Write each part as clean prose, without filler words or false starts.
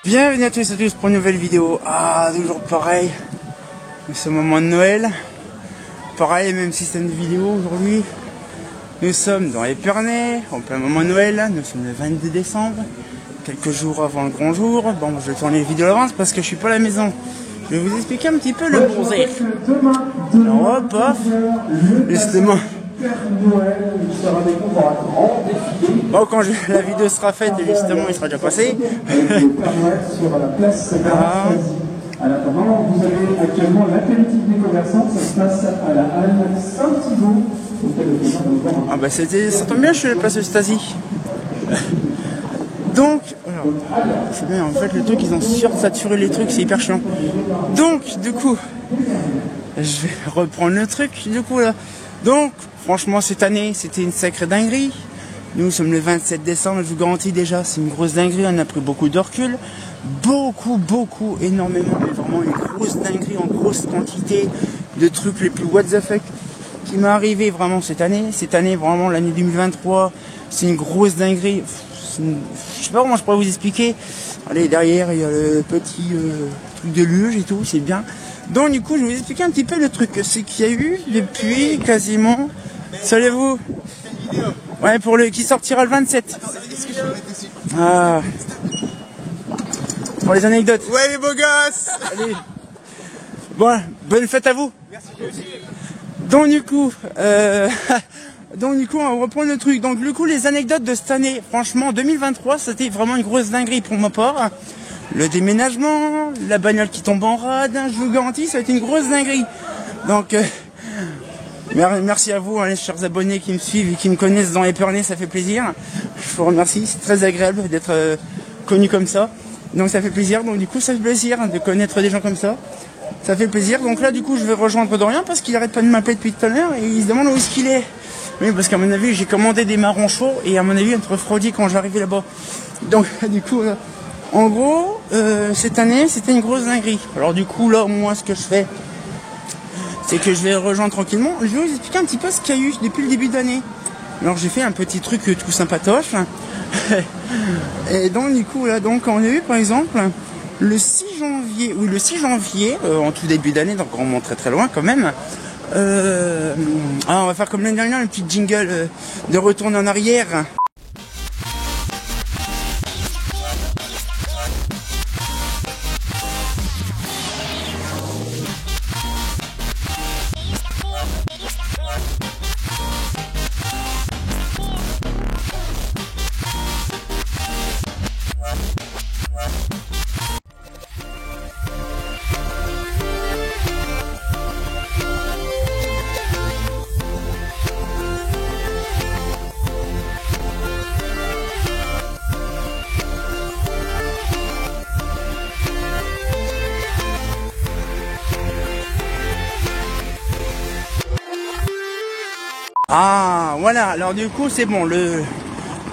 Bienvenue à tous et à tous pour une nouvelle vidéo. Ah, toujours pareil. Nous sommes au moment de Noël. Pareil, même système de vidéo aujourd'hui. Nous sommes dans Épernay, en plein moment de Noël. Nous sommes le 22 décembre, quelques jours avant le grand jour. Bon, je vais tourner les vidéos à l'avance parce que je suis pas à la maison. Je vais vous expliquer un petit peu le bronzé. Alors hop, hop. Justement. Bon, quand la vidéo sera faite, justement, il sera déjà passé. Ah. En attendant, vous avez actuellement l'apéritif des commerçants, ça se passe à la halle Saint-Thibault. Ah bah ça tombe bien, je suis à la place de Stasi. Donc, c'est bien, en fait le truc, ils ont sursaturé les trucs, c'est hyper chiant. Donc, du coup, je vais reprendre le truc, du coup là. Donc, franchement, cette année, c'était une sacrée dinguerie. Nous sommes le 27 décembre, je vous garantis déjà, c'est une grosse dinguerie, on a pris beaucoup de recul. Beaucoup, énormément, mais vraiment une grosse dinguerie en grosse quantité de trucs les plus what the fuck qui m'est arrivé vraiment cette année. Cette année, vraiment, l'année 2023, c'est une grosse dinguerie. Je sais pas comment je pourrais vous expliquer. Allez, derrière, il y a le petit truc de luge et tout, c'est bien. Donc, du coup, je vais vous expliquer un petit peu le truc. C'est qu'il y a eu, depuis quasiment... Salut-vous. Ouais, pour le qui sortira le 27. Ah. Pour les anecdotes. Ouais, les beaux gosses. Allez. Bon, bonne fête à vous. Merci. Donc du coup, on va reprendre le truc. Donc du coup, les anecdotes de cette année, franchement, 2023, c'était vraiment une grosse dinguerie pour ma part. Le déménagement, la bagnole qui tombe en rade, je vous garantis, ça a été une grosse dinguerie. Donc, merci à vous, hein, les chers abonnés qui me suivent et qui me connaissent dans Épernay, ça fait plaisir. Je vous remercie, c'est très agréable d'être connu comme ça. Donc ça fait plaisir, donc du coup ça fait plaisir de connaître des gens comme ça. Ça fait plaisir, donc là du coup je vais rejoindre Dorian parce qu'il arrête pas de m'appeler depuis tout à l'heure et il se demande où est-ce qu'il est. Oui, parce qu'à mon avis j'ai commandé des marrons chauds et à mon avis être refroidi quand j'arrivais là-bas. Donc du coup, en gros, cette année c'était une grosse dinguerie. Alors du coup là, moi ce que je fais, c'est que je vais rejoindre tranquillement. Je vais vous expliquer un petit peu ce qu'il y a eu depuis le début d'année. Alors j'ai fait un petit truc tout sympatoche. Et donc du coup là, donc on a eu par exemple le 6 janvier, en tout début d'année, donc on remonte très loin quand même. On va faire comme l'année dernière, le petit jingle de retourner en arrière. Ah voilà, alors du coup c'est bon,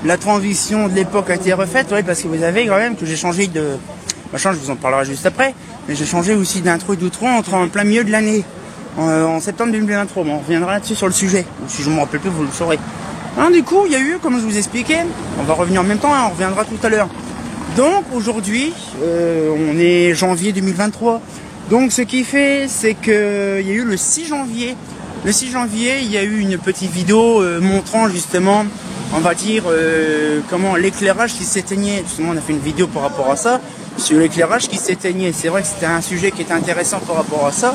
la transition de l'époque a été refaite, oui, parce que vous savez quand même que j'ai changé de machin, je vous en parlerai juste après, mais j'ai changé aussi d'intro et d'outro en plein milieu de l'année, en septembre 2023. Bon, on reviendra là-dessus sur le sujet, si je ne me rappelle plus vous le saurez. Alors, du coup il y a eu, comme je vous expliquais, on va revenir en même temps, hein, on reviendra tout à l'heure. Donc aujourd'hui, on est janvier 2023, donc ce qui fait c'est que il y a eu le 6 janvier. Le 6 janvier, il y a eu une petite vidéo montrant justement, on va dire, comment l'éclairage qui s'éteignait. Justement, on a fait une vidéo par rapport à ça, sur l'éclairage qui s'éteignait. C'est vrai que c'était un sujet qui était intéressant par rapport à ça.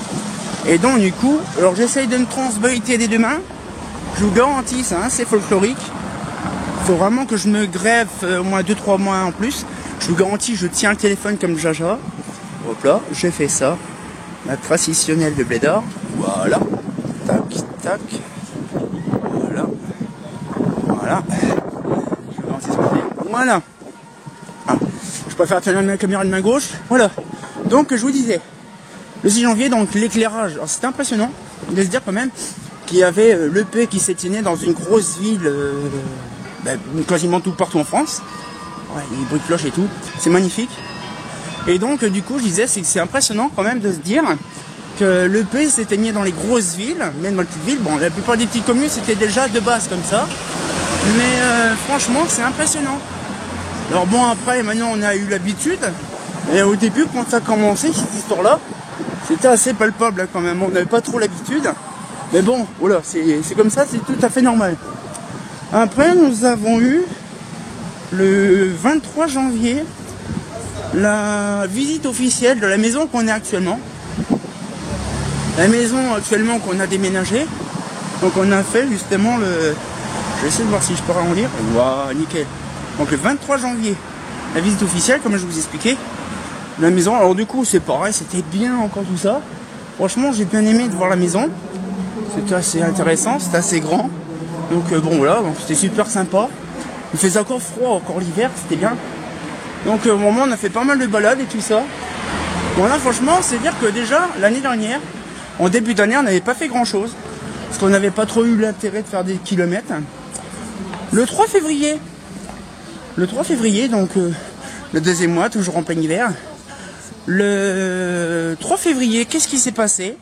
Et donc, du coup, alors j'essaye de me transboliter des deux mains. Je vous garantis, ça, hein, c'est folklorique. Il faut vraiment que je me greffe au moins 2-3 mois en plus. Je vous garantis, je tiens le téléphone comme Jaja. Hop là, j'ai fait ça. La traditionnelle de Blédard. Voilà. Tac, tac, voilà. Voilà. Ah, je préfère tenir la caméra de main gauche. Voilà. Donc je vous disais, le 6 janvier, donc l'éclairage. Alors c'était impressionnant de se dire quand même qu'il y avait l'EP qui s'éteignait dans une grosse ville, quasiment tout partout en France. Ouais, les bruits de cloche et tout. C'est magnifique. Et donc du coup je disais, c'est impressionnant quand même de se dire que l'EP s'éteignait dans les grosses villes, même dans les petites villes. Bon, la plupart des petites communes, c'était déjà de base comme ça. Mais franchement, c'est impressionnant. Alors bon, après, maintenant, on a eu l'habitude. Et au début, quand ça a commencé, cette histoire-là, c'était assez palpable quand même. On n'avait pas trop l'habitude. Mais bon, voilà, c'est comme ça, c'est tout à fait normal. Après, nous avons eu le 23 janvier la visite officielle de la maison qu'on est actuellement. La maison actuellement qu'on a déménagée. Donc on a fait justement le... Je vais essayer de voir si je pourrais en lire. Waouh, nickel. Donc le 23 janvier, la visite officielle, comme je vous expliquais, de la maison. Alors du coup, c'est pareil, c'était bien encore tout ça. Franchement, j'ai bien aimé de voir la maison. C'était assez intéressant, c'était assez grand. Donc bon voilà, donc c'était super sympa. Il faisait encore froid, encore l'hiver, c'était bien. Donc au moment on a fait pas mal de balades et tout ça. Bon là franchement, c'est dire que déjà l'année dernière, en début d'année, on n'avait pas fait grand chose. Parce qu'on n'avait pas trop eu l'intérêt de faire des kilomètres. Le 3 février, donc le deuxième mois, toujours en plein hiver. Le 3 février, qu'est-ce qui s'est passé?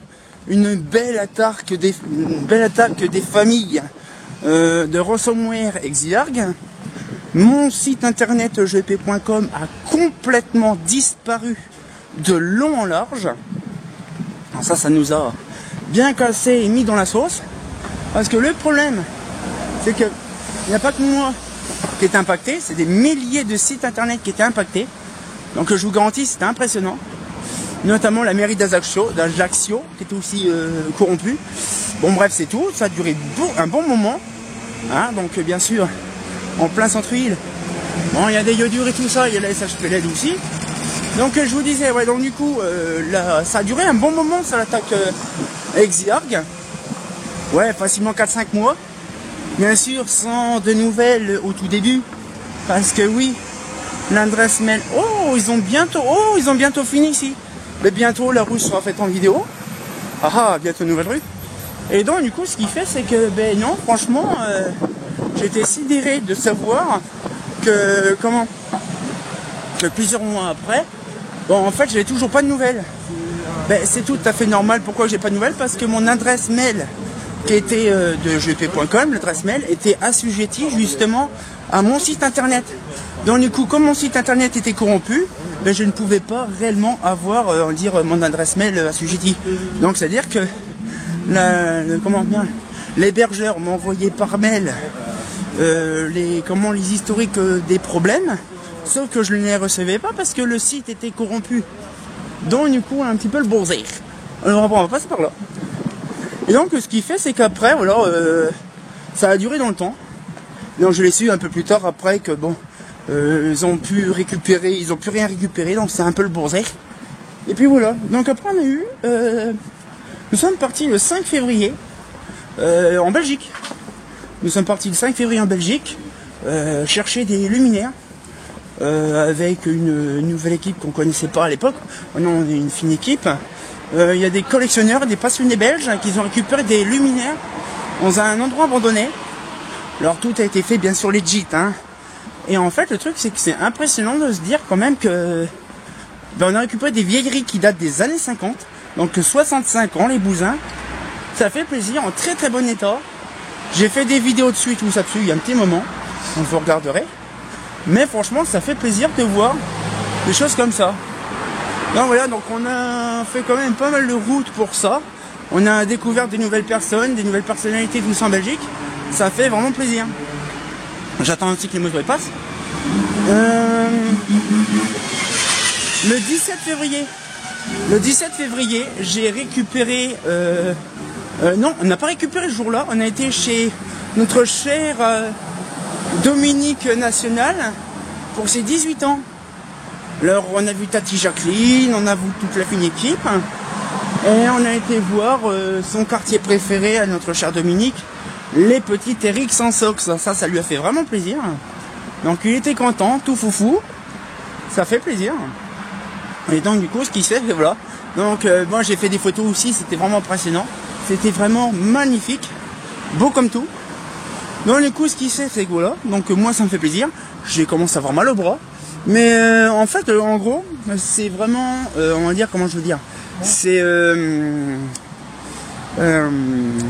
Une belle attaque des familles de ransomware Exiarg. Mon site internet gp.com a complètement disparu de long en large. Alors ça nous a bien cassé et mis dans la sauce. Parce que le problème, c'est que il n'y a pas que moi qui est impacté, c'est des milliers de sites internet qui étaient impactés. Donc je vous garantis, c'était impressionnant. Notamment la mairie d'Ajaccio, qui était aussi corrompue. Bon bref, c'est tout, ça a duré un bon moment. Hein, donc bien sûr, en plein centre-ville. Bon, il y a des iodures et tout ça, il y a la SHPLED aussi. Donc je vous disais, ouais, donc du coup, ça a duré un bon moment, ça, l'attaque Exiarg. Ouais, facilement 4-5 mois. Bien sûr, sans de nouvelles au tout début. Parce que oui, l'adresse mail... ils ont bientôt fini ici. Mais bientôt, la rue sera faite en vidéo. Bientôt une nouvelle rue. Et donc, du coup, ce qu'il fait, c'est que, non, franchement, j'étais sidéré de savoir que, que plusieurs mois après, en fait, j'avais toujours pas de nouvelles. C'est tout à fait normal. Pourquoi j'ai pas de nouvelles? Parce que mon adresse mail, qui était de gp.com, l'adresse mail, était assujettie justement à mon site internet. Donc du coup, comme mon site internet était corrompu, je ne pouvais pas réellement avoir mon adresse mail assujettie. Donc c'est-à-dire que l'hébergeur m'envoyait par mail les historiques des problèmes, sauf que je ne les recevais pas parce que le site était corrompu. Donc du coup, un petit peu le bordel. Alors on va passer par là. Et donc ce qu'il fait, c'est qu'après, voilà, ça a duré dans le temps. Donc je l'ai su un peu plus tard après que ils ont pu rien récupérer, donc c'est un peu le bordel. Et puis voilà. Donc après on a eu, nous sommes partis le 5 février en Belgique. Nous sommes partis le 5 février en Belgique chercher des luminaires avec une nouvelle équipe qu'on connaissait pas à l'époque. Maintenant on est une fine équipe. Il y a des collectionneurs, des passionnés belges qui ont récupéré des luminaires dans un endroit abandonné. Alors tout a été fait bien sûr legit, hein. Et en fait le truc c'est que c'est impressionnant de se dire quand même que on a récupéré des vieilleries qui datent des années 50, donc 65 ans les bousins. Ça fait plaisir, en très très bon état. J'ai fait des vidéos dessus et tout ça dessus il y a un petit moment, donc vous regarderez. Mais franchement ça fait plaisir de voir des choses comme ça. Donc voilà, donc on a fait quand même pas mal de route pour ça. On a découvert des nouvelles personnes, des nouvelles personnalités tous en Belgique. Ça fait vraiment plaisir. J'attends aussi que les motos passent. Le 17 février, j'ai récupéré... non, on n'a pas récupéré ce jour-là. On a été chez notre cher Dominique National pour ses 18 ans. Alors on a vu Tati Jacqueline, on a vu toute la fine équipe. Et on a été voir son quartier préféré à notre cher Dominique, les petits Eric sans socks. Ça lui a fait vraiment plaisir. Donc il était content, tout foufou. Ça fait plaisir. Et donc du coup ce qu'il fait, voilà. Donc moi j'ai fait des photos aussi, c'était vraiment impressionnant. C'était vraiment magnifique. Beau comme tout. Donc du coup ce qu'il fait, c'est que voilà. Donc moi ça me fait plaisir. J'ai commencé à avoir mal au bras. Mais en fait, en gros, c'est vraiment, on va dire, comment je veux dire, c'est,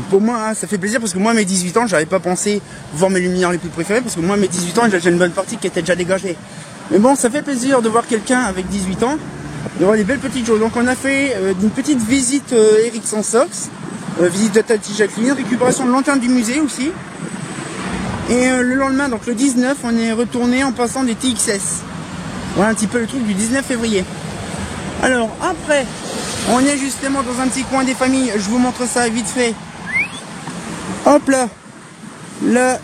pour moi, ça fait plaisir parce que moi, à mes 18 ans, j'avais pas pensé voir mes luminaires les plus préférés parce que moi, à mes 18 ans, j'ai une bonne partie qui était déjà dégagée. Mais bon, ça fait plaisir de voir quelqu'un avec 18 ans, de voir des belles petites choses. Donc on a fait une petite visite Eric Sansox, visite de Tati Jacqueline, récupération de lanterne du musée aussi. Et le lendemain, donc le 19, on est retourné en passant des TXS. Voilà un petit peu le truc du 19 février. Alors après, on est justement dans un petit coin des familles, je vous montre ça vite fait. Hop là, là,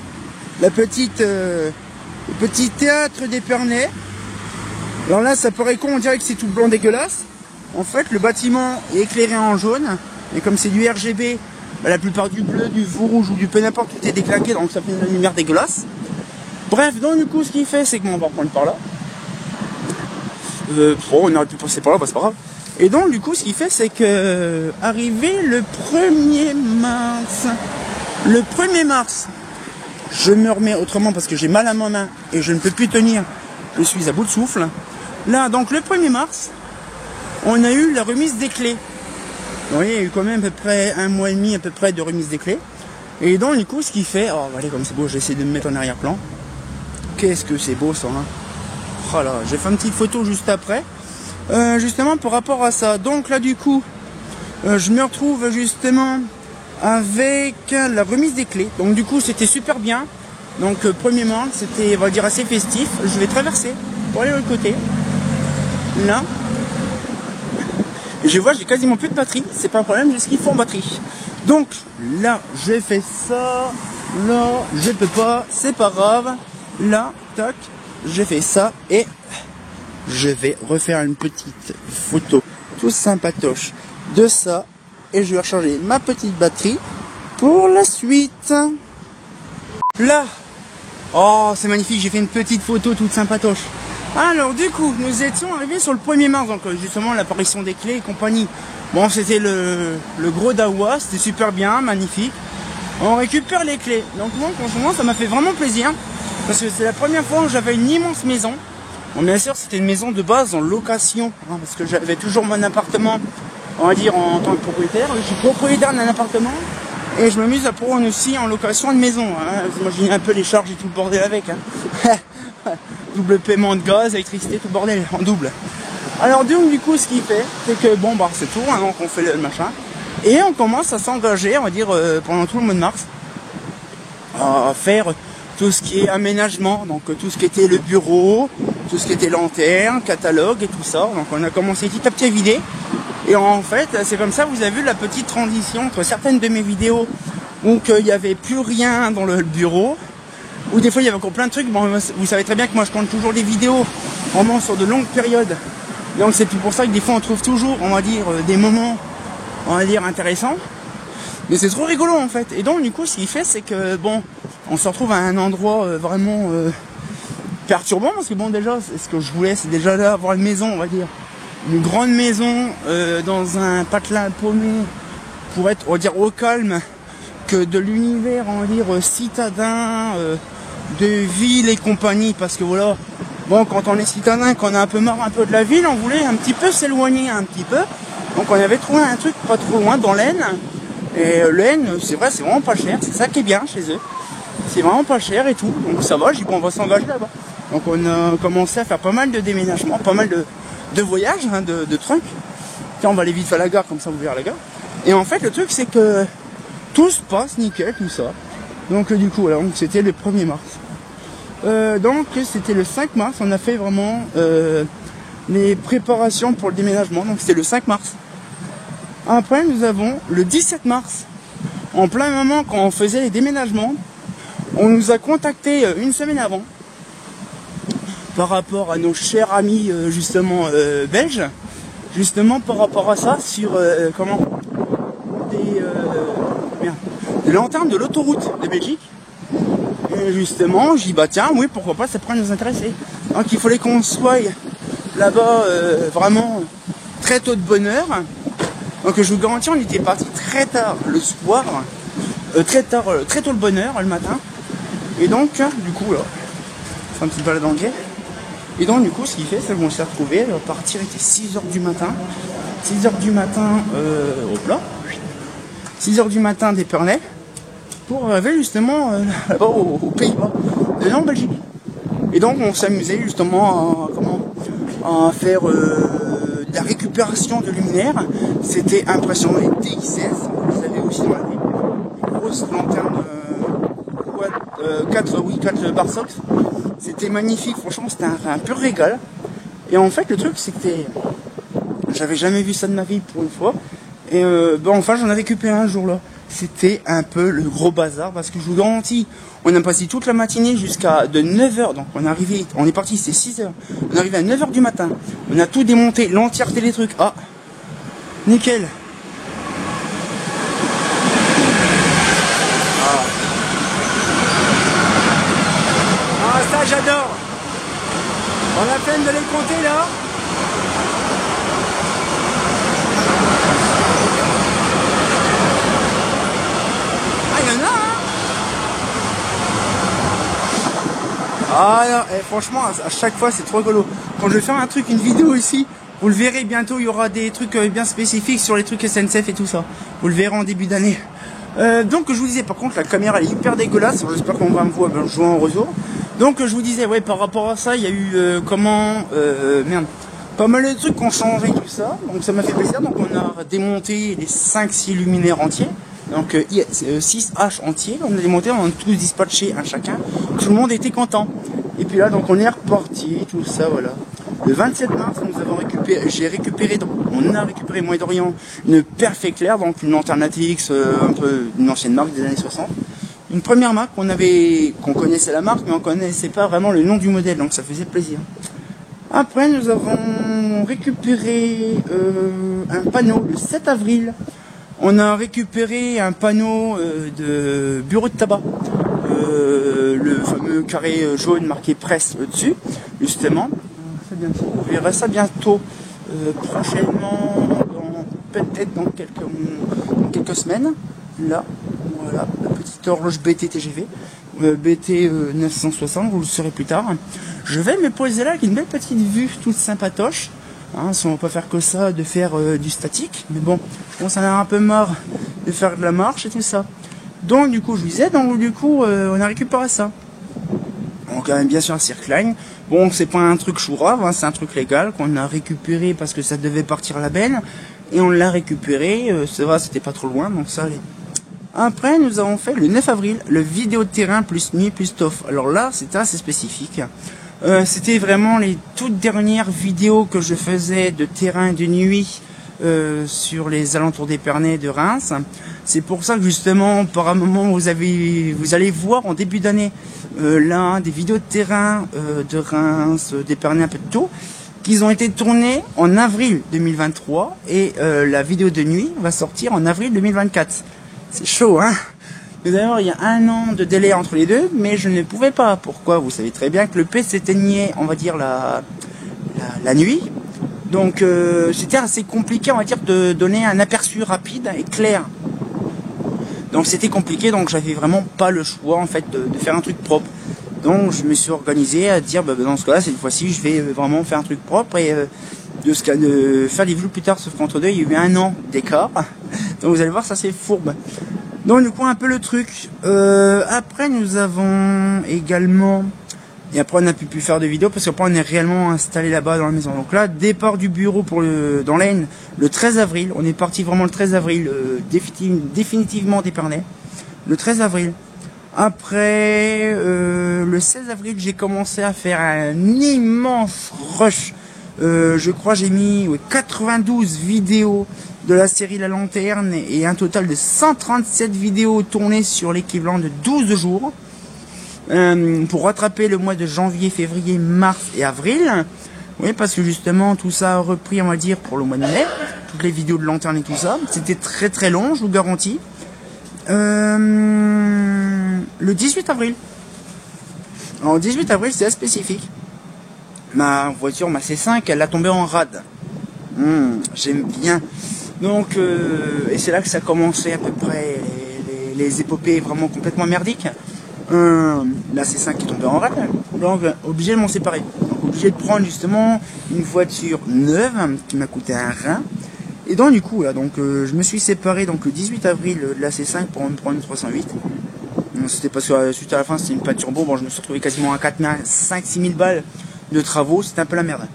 le petit théâtre d'Épernay. Alors là, ça paraît con, on dirait que c'est tout blanc dégueulasse. En fait, le bâtiment est éclairé en jaune, et comme c'est du RGB, bah, la plupart du bleu, du rouge ou du peu n'importe, tout est déclaqué, donc ça fait une lumière dégueulasse. Bref, donc du coup, ce qu'il fait, c'est qu'on va reprendre par là. On aurait pu passer par là, bah, c'est pas grave. Et donc du coup ce qu'il fait c'est que arrivé le 1er mars, je me remets autrement parce que j'ai mal à ma main et je ne peux plus tenir, je suis à bout de souffle. Là donc le 1er mars, on a eu la remise des clés. Vous voyez, il y a eu quand même à peu près 1 mois et demi à peu près de remise des clés. Et donc du coup ce qu'il fait, oh allez comme c'est beau, j'essaie de me mettre en arrière-plan. Qu'est-ce que c'est beau ça hein. Oh là, j'ai fait une petite photo juste après. Justement par rapport à ça. Donc là du coup je me retrouve justement avec la remise des clés. Donc du coup c'était super bien. Donc premièrement c'était on va dire assez festif. Je vais traverser pour aller de l'autre côté. Là. Je vois j'ai quasiment plus de batterie. C'est pas un problème, j'ai ce qu'il faut en batterie. Donc là j'ai fait ça. Là je peux pas. C'est pas grave. Là, tac, j'ai fait ça et je vais refaire une petite photo tout sympatoche de ça et je vais recharger ma petite batterie pour la suite. Là, oh c'est magnifique, j'ai fait une petite photo toute sympatoche. Alors du coup, nous étions arrivés sur le 1er mars, donc justement l'apparition des clés et compagnie. Bon, c'était le gros dawa, c'était super bien, magnifique. On récupère les clés. Donc moi, franchement, ça m'a fait vraiment plaisir parce que c'est la première fois où j'avais une immense maison. Bon, bien sûr, c'était une maison de base en location, hein, parce que j'avais toujours mon appartement, on va dire, en tant que propriétaire. Je suis propriétaire d'un appartement et je m'amuse à prendre aussi en location une maison. Hein. Vous imaginez un peu les charges et tout le bordel avec. Hein. Double paiement de gaz, électricité, tout le bordel en double. Alors du coup, ce qu'il fait, c'est que bon, bah c'est tout, hein, donc on fait le machin. Et on commence à s'engager, on va dire, pendant tout le mois de mars, à faire tout ce qui est aménagement, donc tout ce qui était le bureau, tout ce qui était lanterne, catalogue et tout ça. Donc on a commencé petit à petit à vider. Et en fait, c'est comme ça, vous avez vu la petite transition entre certaines de mes vidéos où il n'y avait plus rien dans le bureau, ou des fois il y avait encore plein de trucs. Bon, vous savez très bien que moi je compte toujours des vidéos vraiment sur de longues périodes. Donc c'est pour ça que des fois on trouve toujours, on va dire, des moments, on va dire, intéressants. Mais c'est trop rigolo en fait. Et donc du coup ce qu'il fait c'est que bon, on se retrouve à un endroit vraiment perturbant parce que bon déjà ce que je voulais c'est déjà là avoir une maison, on va dire, une grande maison dans un patelin paumé pour être, on va dire, au calme, que de l'univers, on va dire, citadin, de ville et compagnie, parce que voilà, bon quand on est citadin, qu'on a un peu marre un peu de la ville, on voulait un petit peu s'éloigner un petit peu. Donc on avait trouvé un truc pas trop loin dans l'Aisne. Et l'Aisne, c'est vrai, c'est vraiment pas cher, c'est ça qui est bien chez eux. C'est vraiment pas cher et tout, donc ça va, j'ai dit bon, on va s'engager là-bas. Donc on a commencé à faire pas mal de déménagements, pas mal de voyages, hein, de trucs. Tiens, on va aller vite à la gare, comme ça vous verrez la gare. Et en fait le truc c'est que tout se passe nickel, tout ça. Donc du coup, alors, c'était le 1er mars. Donc c'était le 5 mars, on a fait vraiment les préparations pour le déménagement, donc c'était le 5 mars. Après nous avons le 17 mars, en plein moment quand on faisait les déménagements, on nous a contacté une semaine avant par rapport à nos chers amis justement belges, justement par rapport à ça sur des lanternes de l'autoroute de Belgique. Et justement, j'ai dit bah tiens, oui pourquoi pas, ça pourrait nous intéresser. Donc il fallait qu'on soit là-bas vraiment très tôt de bonne heure. Donc je vous garantis, on était parti très tard le soir, très tôt le bonne heure le matin. Et donc du coup là, on fait un petit balade en guet. Et donc du coup ce qu'il fait c'est qu'on s'est retrouvé, à partir il était 6h du matin. 6h du matin hop là. 6h du matin d'Épernay pour arriver justement là-bas aux Pays-Bas, en Belgique. Et donc on s'amusait justement à faire de la récupération de luminaire. C'était impressionnant. Les TX16, vous avez aussi dans la vie, une grosse lanterne 4 bar sox. C'était magnifique, franchement c'était un pur régal. Et en fait le truc c'était, j'avais jamais vu ça de ma vie pour une fois. Et enfin j'en ai récupéré un jour là. C'était un peu le gros bazar parce que je vous garantis, on a passé toute la matinée jusqu'à de 9h. Donc on est parti, c'est 6h. On est arrivé à 9h du matin. On a tout démonté, l'entièreté des trucs. Ah, nickel. Ah ça j'adore. On a peine de les compter là. Ah non, franchement, à chaque fois c'est trop rigolo. Quand je vais faire un truc, une vidéo ici, vous le verrez bientôt, il y aura des trucs bien spécifiques sur les trucs SNCF et tout ça. Vous le verrez en début d'année. Donc je vous disais, par contre la caméra elle est hyper dégueulasse, j'espère qu'on va me voir jouer en réseau. Donc je vous disais, ouais, par rapport à ça, il y a eu pas mal de trucs qui ont changé tout ça. Donc ça m'a fait plaisir, donc on a démonté les 5-6 luminaires entiers. Donc 6H entiers, on a démonté, on a tous dispatché un chacun. Tout le monde était content. Et puis là, donc on est reparti, tout ça, voilà. Le 27 mars, on a récupéré, moi et Dorian, une Perfect Clair, donc une lanterne ATX, un peu une ancienne marque des années 60. Une première marque qu'on connaissait la marque, mais on connaissait pas vraiment le nom du modèle, donc ça faisait plaisir. Après, nous avons récupéré un panneau le 7 avril. On a récupéré un panneau de bureau de tabac, le fameux carré jaune marqué presse dessus, justement. On verra ça bientôt, prochainement, peut-être dans quelques semaines. Là, voilà, la petite horloge BT TGV, BT 960, vous le saurez plus tard. Je vais me poser là avec une belle petite vue toute sympatoche. Hein, si on va pas faire que ça, de faire du statique, mais bon, on s'en a un peu marre de faire de la marche et tout ça. Donc du coup, je vous disais, on a récupéré ça. Donc quand même bien sûr un Circline. Bon, c'est pas un truc chourave, hein, c'est un truc légal qu'on a récupéré parce que ça devait partir à la benne et on l'a récupéré. C'est vrai, c'était pas trop loin, donc ça allait. Après, nous avons fait le 9 avril le vidéo de terrain plus nuit plus tof. Alors là, c'était assez spécifique. C'était vraiment les toutes dernières vidéos que je faisais de terrain de nuit sur les alentours d'Épernay de Reims. C'est pour ça que justement, par un moment, vous allez voir en début d'année là des vidéos de terrain de Reims, d'Épernay, un peu de tout, qui ont été tournées en avril 2023 et la vidéo de nuit va sortir en avril 2024. C'est chaud, hein? Vous allez voir, il y a 1 an de délai entre les deux, mais je ne pouvais pas. Pourquoi? Vous savez très bien que le P s'éteignait, on va dire, la nuit. Donc, c'était assez compliqué, on va dire, de donner un aperçu rapide et clair. Donc, c'était compliqué, donc j'avais vraiment pas le choix, en fait, de faire un truc propre. Donc, je me suis organisé à dire, dans ce cas-là, cette fois-ci, je vais vraiment faire un truc propre et de faire des vues plus tard, sauf qu'entre deux, il y a eu 1 an d'écart. Donc, vous allez voir, ça c'est fourbe. Donc du coup un peu le truc. Après nous avons également, et après on n'a plus pu faire de vidéo parce qu'après on est réellement installé là-bas dans la maison. Donc là, départ du bureau dans l'Aisne le 13 avril. On est parti vraiment le 13 avril, définitivement d'Épernay. Le 13 avril. Après le 16 avril, j'ai commencé à faire un immense rush. Je crois j'ai mis 92 vidéos de la série La Lanterne et un total de 137 vidéos tournées sur l'équivalent de 12 jours pour rattraper le mois de janvier, février, mars et avril. Oui, parce que justement tout ça a repris, on va dire, pour le mois de mai, toutes les vidéos de Lanterne et tout ça. C'était très très long, je vous garantis. Le 18 avril. Alors le 18 avril, c'est spécifique. Ma voiture, ma C5, elle a tombé en rade. J'aime bien. Donc, et c'est là que ça a commencé à peu près les épopées vraiment complètement merdiques. La C5 qui est tombée en rade, donc obligé de m'en séparer. Donc, obligé de prendre justement une voiture neuve qui m'a coûté un rein. Et donc du coup, là, je me suis séparé donc le 18 avril de la C5 pour me prendre une 308. C'était parce que suite à la fin c'était une panne turbo, bon je me suis retrouvé quasiment à 5-6 000 balles de travaux, c'était un peu la merde.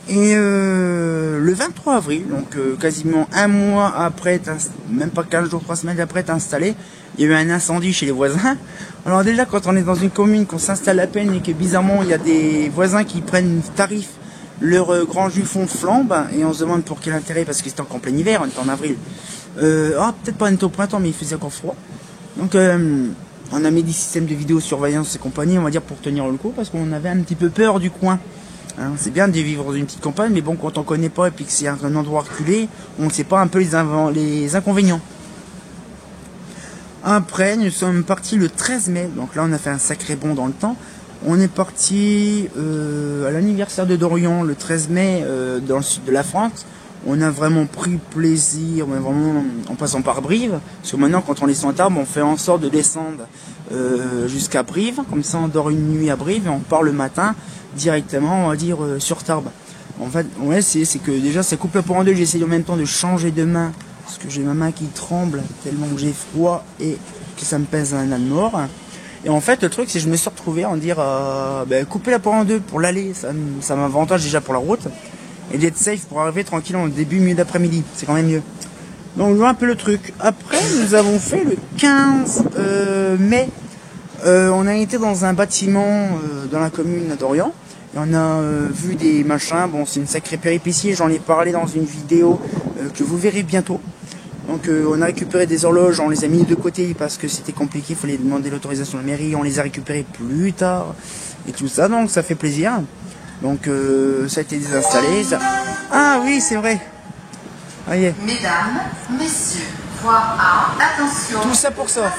Et le 23 avril, donc quasiment un mois après, même pas 15 jours, 3 semaines après t'installer, il y a eu un incendie chez les voisins. Alors déjà quand on est dans une commune, qu'on s'installe à peine et que bizarrement il y a des voisins qui prennent tarif leur grand jus fond de flambe, et on se demande pour quel intérêt, parce que c'était en plein hiver, on était en avril. Peut-être pas on était au printemps, mais il faisait encore froid. Donc on a mis des systèmes de vidéosurveillance et compagnie, on va dire, pour tenir le coup, parce qu'on avait un petit peu peur du coin. Hein, c'est bien de vivre dans une petite campagne, mais bon, quand on connaît pas et puis que c'est un endroit reculé, on ne sait pas un peu les inconvénients. Après, nous sommes partis le 13 mai, donc là on a fait un sacré bond dans le temps. On est parti à l'anniversaire de Dorian le 13 mai dans le sud de la France. On a vraiment pris plaisir, mais vraiment en passant par Brive. Parce que maintenant, quand on descend à Tarbes, on fait en sorte de descendre jusqu'à Brive. Comme ça, on dort une nuit à Brive et on part le matin directement, on va dire, sur Tarbes. En fait, ouais, c'est que déjà, ça coupe le point en deux. J'essaie en même temps de changer de main. Parce que j'ai ma main qui tremble tellement que j'ai froid et que ça me pèse un âne mort. Et en fait, le truc, c'est que je me suis retrouvé à en dire, couper la poire en deux pour l'aller, ça m'avantage déjà pour la route. Et d'être safe pour arriver tranquille en début, milieu d'après-midi. C'est quand même mieux. Donc, je vois un peu le truc. Après, nous avons fait le 15 mai. On a été dans un bâtiment dans la commune d'Orient. Et on a vu des machins. Bon, c'est une sacrée péripétie. J'en ai parlé dans une vidéo que vous verrez bientôt. Donc on a récupéré des horloges, on les a mis de côté parce que c'était compliqué, il fallait demander l'autorisation de la mairie, on les a récupérées plus tard et tout ça, donc ça fait plaisir. Donc ça a été désinstallé. Ça... Ah oui, c'est vrai. Ah, yeah. Mesdames, messieurs, voie A, attention. Tout ça pour ça.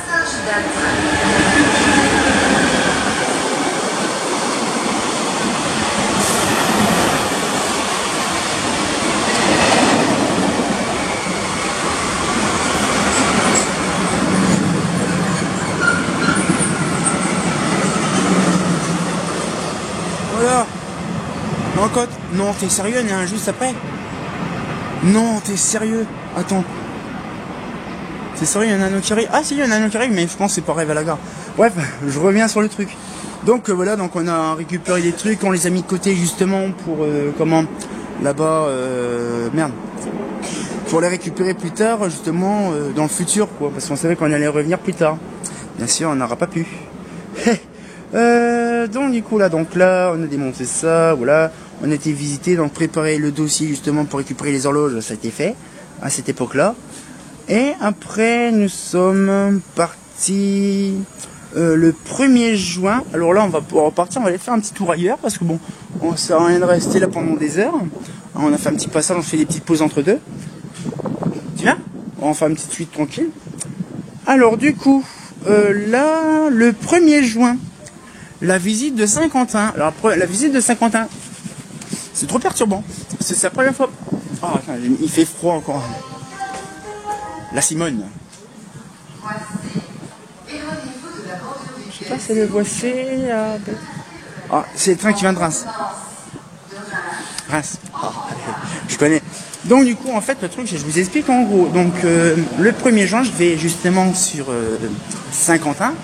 Voilà. Non, t'es sérieux, il y en a un juste après? Non, t'es sérieux? Attends. C'est sérieux, il y en a un autre qui arrive? Ah si, il y en a un autre qui arrive, mais je pense que c'est pas rêve à la gare. Bref, je reviens sur le truc. Donc voilà, donc on a récupéré des trucs, on les a mis de côté justement pour, là-bas, merde. Pour les récupérer plus tard, justement, dans le futur, quoi. Parce qu'on savait qu'on allait revenir plus tard. Bien sûr, on n'aura pas pu. Donc du coup là, on a démonté ça, voilà, on a été visiter, donc préparer le dossier justement pour récupérer les horloges, ça a été fait à cette époque-là. Et après nous sommes partis le 1er juin. Alors là on va pouvoir repartir, on va aller faire un petit tour ailleurs parce que bon, on sert à rien de rester là pendant des heures. Alors, on a fait un petit passage, on fait des petites pauses entre deux. Tiens, on va faire une petite suite tranquille. Alors du coup, là le 1er juin. La visite de Saint-Quentin. Alors, la visite de Saint-Quentin, c'est trop perturbant. C'est sa première fois. Oh, attends, il fait froid encore. La Simone. Je sais pas si c'est le Boissé. Ah, c'est le train qui vient de Reims. Reims. Oh, je connais. Donc, du coup, en fait, le truc, je vous explique en gros. Donc, le 1er juin, je vais justement sur Saint-Quentin.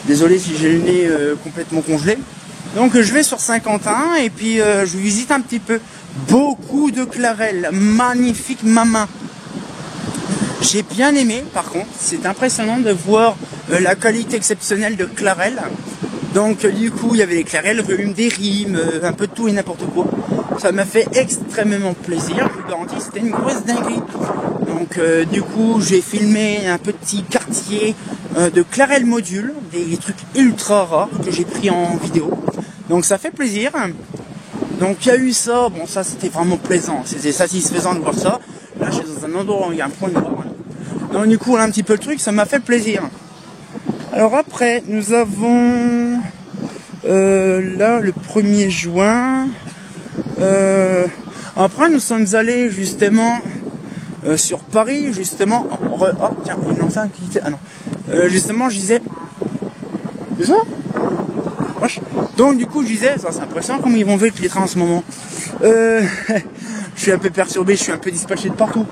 Désolé si j'ai le nez complètement congelé. Donc je vais sur Saint-Quentin et puis je visite un petit peu. Beaucoup de Clarel, magnifique maman. J'ai bien aimé, par contre, c'est impressionnant de voir la qualité exceptionnelle de Clarel. Donc du coup, il y avait les Clarel, le volume des rimes, un peu de tout et n'importe quoi. Ça m'a fait extrêmement plaisir, je vous garantis, c'était une grosse dinguerie. Donc du coup, j'ai filmé un petit quartier de Clarel Module, des trucs ultra rares que j'ai pris en vidéo. Donc ça fait plaisir. Donc il y a eu ça, bon ça c'était vraiment plaisant, c'était satisfaisant de voir ça. Là je suis dans un endroit où il y a un point noir. Donc du coup là un petit peu le truc, ça m'a fait plaisir. Alors après nous avons là le 1er juin. Après nous sommes allés justement sur Paris, justement. Oh tiens, il y a un qui était. Ah non. Justement je disais. C'est ça? Donc du coup je disais, ça c'est impressionnant comme ils vont vite les trains en ce moment. Je suis un peu perturbé, je suis un peu dispatché de partout.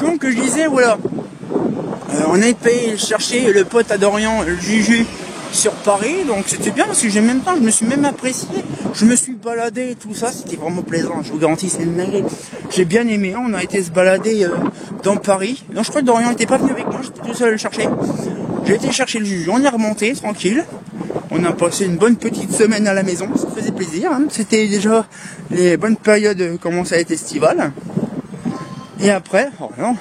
Donc je disais voilà, On a été chercher le pote à Dorian, le Juju, sur Paris, donc c'était bien parce que je me suis même apprécié, je me suis baladé et tout ça, c'était vraiment plaisant, je vous garantis, c'est une dinguerie. J'ai bien aimé, on a été se balader dans Paris, donc je crois que Dorian n'était pas venu avec moi, j'étais tout seul à le chercher. J'ai été chercher le Juju, on est remonté, tranquille, on a passé une bonne petite semaine à la maison, ça faisait plaisir, hein. C'était déjà les bonnes périodes commençaient à être estivales, et après, oh non,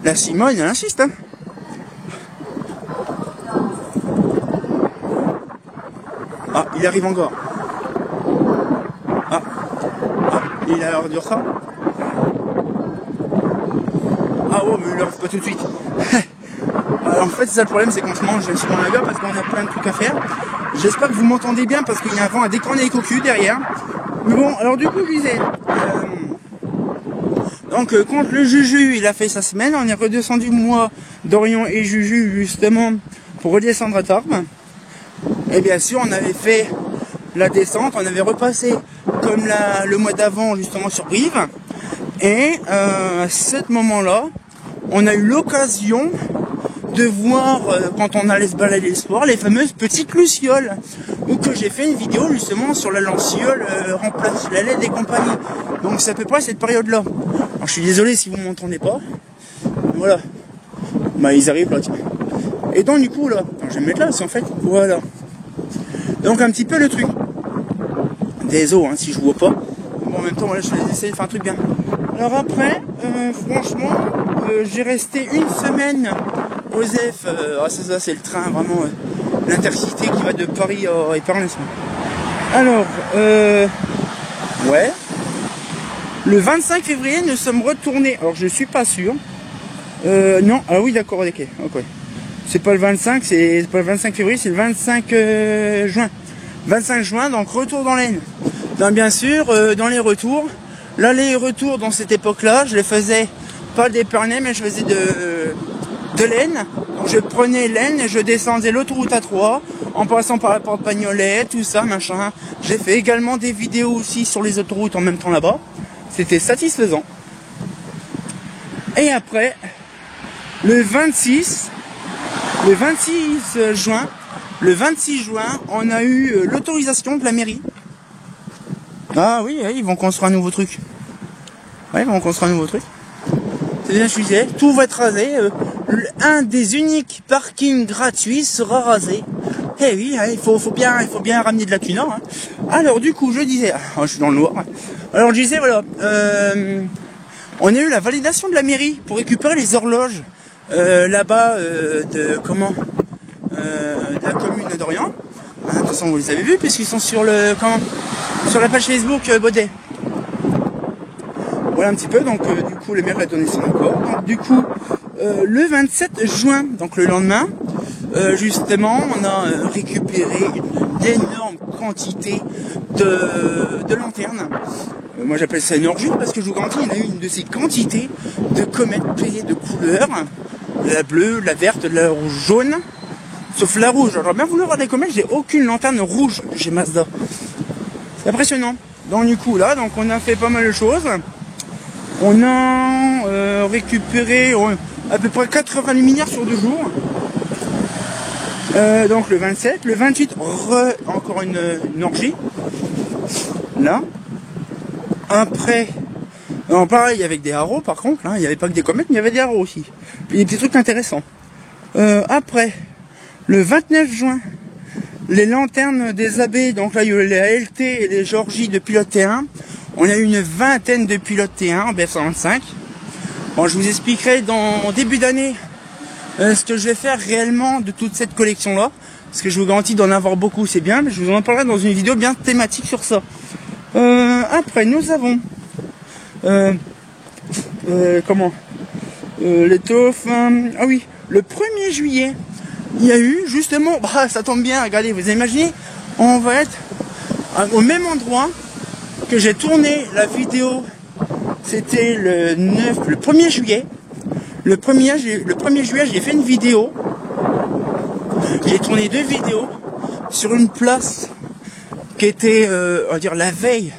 la Simone, elle insiste, hein. Ah, il arrive encore. Ah, il a l'air dur ça. Ah ouais, mais il arrive pas tout de suite. Alors, en fait, c'est ça le problème, c'est qu'en ce moment, je suis dans la gare parce qu'on a plein de trucs à faire. J'espère que vous m'entendez bien parce qu'il y a un vent à décorner les cocus derrière. Mais bon, alors du coup, je disais... Donc, quand le Juju, il a fait sa semaine, on est redescendu, moi, Dorian et Juju, justement, pour redescendre à Tarbes. Et bien sûr, on avait fait la descente, on avait repassé comme le mois d'avant justement sur Brive. Et à ce moment-là, on a eu l'occasion de voir, quand on allait se balader le soir, les fameuses petites lucioles. Ou que j'ai fait une vidéo justement sur la lanciole remplace la LED et compagnie. Donc c'est à peu près cette période-là. Alors je suis désolé si vous ne m'entendez pas. Voilà. Bah ils arrivent là, tiens. Et donc du coup là, je vais me mettre là, c'est en fait, voilà. Donc un petit peu le truc. Désolé hein, si je vois pas. Bon, en même temps, voilà, je vais essayer de faire un truc bien. Alors après, franchement, j'ai resté une semaine au ZEF. Ça c'est le train, vraiment, l'intercité qui va de Paris à Épernay. Alors, ouais. Le 25 février, nous sommes retournés. Alors je suis pas sûr. Non, ah oui d'accord, ok. C'est pas le 25, c'est pas le 25 février, c'est le 25 juin. 25 juin, donc retour dans l'Aisne. Donc bien sûr, dans les retours, l'aller et retour dans cette époque-là, je les faisais pas d'Épernay, mais je faisais de l'Aisne. Donc je prenais l'Aisne et je descendais l'autoroute A3 en passant par la porte Bagnolet, tout ça, machin. J'ai fait également des vidéos aussi sur les autoroutes en même temps là-bas. C'était satisfaisant. Et après, le 26 juin, on a eu l'autorisation de la mairie. Ah oui, ils vont construire un nouveau truc. Ouais, ils vont construire un nouveau truc. C'est bien, je disais, tout va être rasé. Un des uniques parkings gratuits sera rasé. Eh oui, il faut bien ramener de la thune. Hein. Alors du coup, je disais, je suis dans le noir. Alors je disais, voilà, on a eu la validation de la mairie pour récupérer les horloges là-bas de la commune d'Orient. De toute façon, vous les avez vus puisqu'ils sont sur sur la page Facebook Baudet. Voilà un petit peu. Donc du coup, le maire a donné son accord. Donc du coup, le 27 juin, donc le lendemain, justement, on a récupéré une énorme quantité de lanternes. Moi j'appelle ça une orgie parce que je vous garantis, il y en a eu une de ces quantités de comètes payées de couleurs, la bleue, la verte, la rouge, jaune, sauf la rouge. J'aurais bien voulu avoir des comètes, j'ai aucune lanterne rouge chez Mazda. C'est impressionnant. Donc du coup là, donc on a fait pas mal de choses. On a récupéré à peu près 80 luminaires sur 2 jours. Donc le 27, le 28, encore une orgie. Là. Après, non, pareil avec des haros par contre, hein, il n'y avait pas que des comètes, mais il y avait des haros aussi. Puis des petits trucs intéressants. Après, le 29 juin, les lanternes des abbés, donc là il y a eu les LT et les Georgies de pilote T1. On a eu une vingtaine de pilotes T1 en BF125. Bon, je vous expliquerai dans début d'année ce que je vais faire réellement de toute cette collection-là. Parce que je vous garantis d'en avoir beaucoup, c'est bien, mais je vous en parlerai dans une vidéo bien thématique sur ça. Après, nous avons les taufs. Ah oui, le 1er juillet, il y a eu justement, ça tombe bien, regardez, vous imaginez, on va être au même endroit que j'ai tourné la vidéo. C'était le 1er juillet. Le 1er juillet, j'ai fait une vidéo. J'ai tourné 2 vidéos sur une place qui était, on va dire, la veille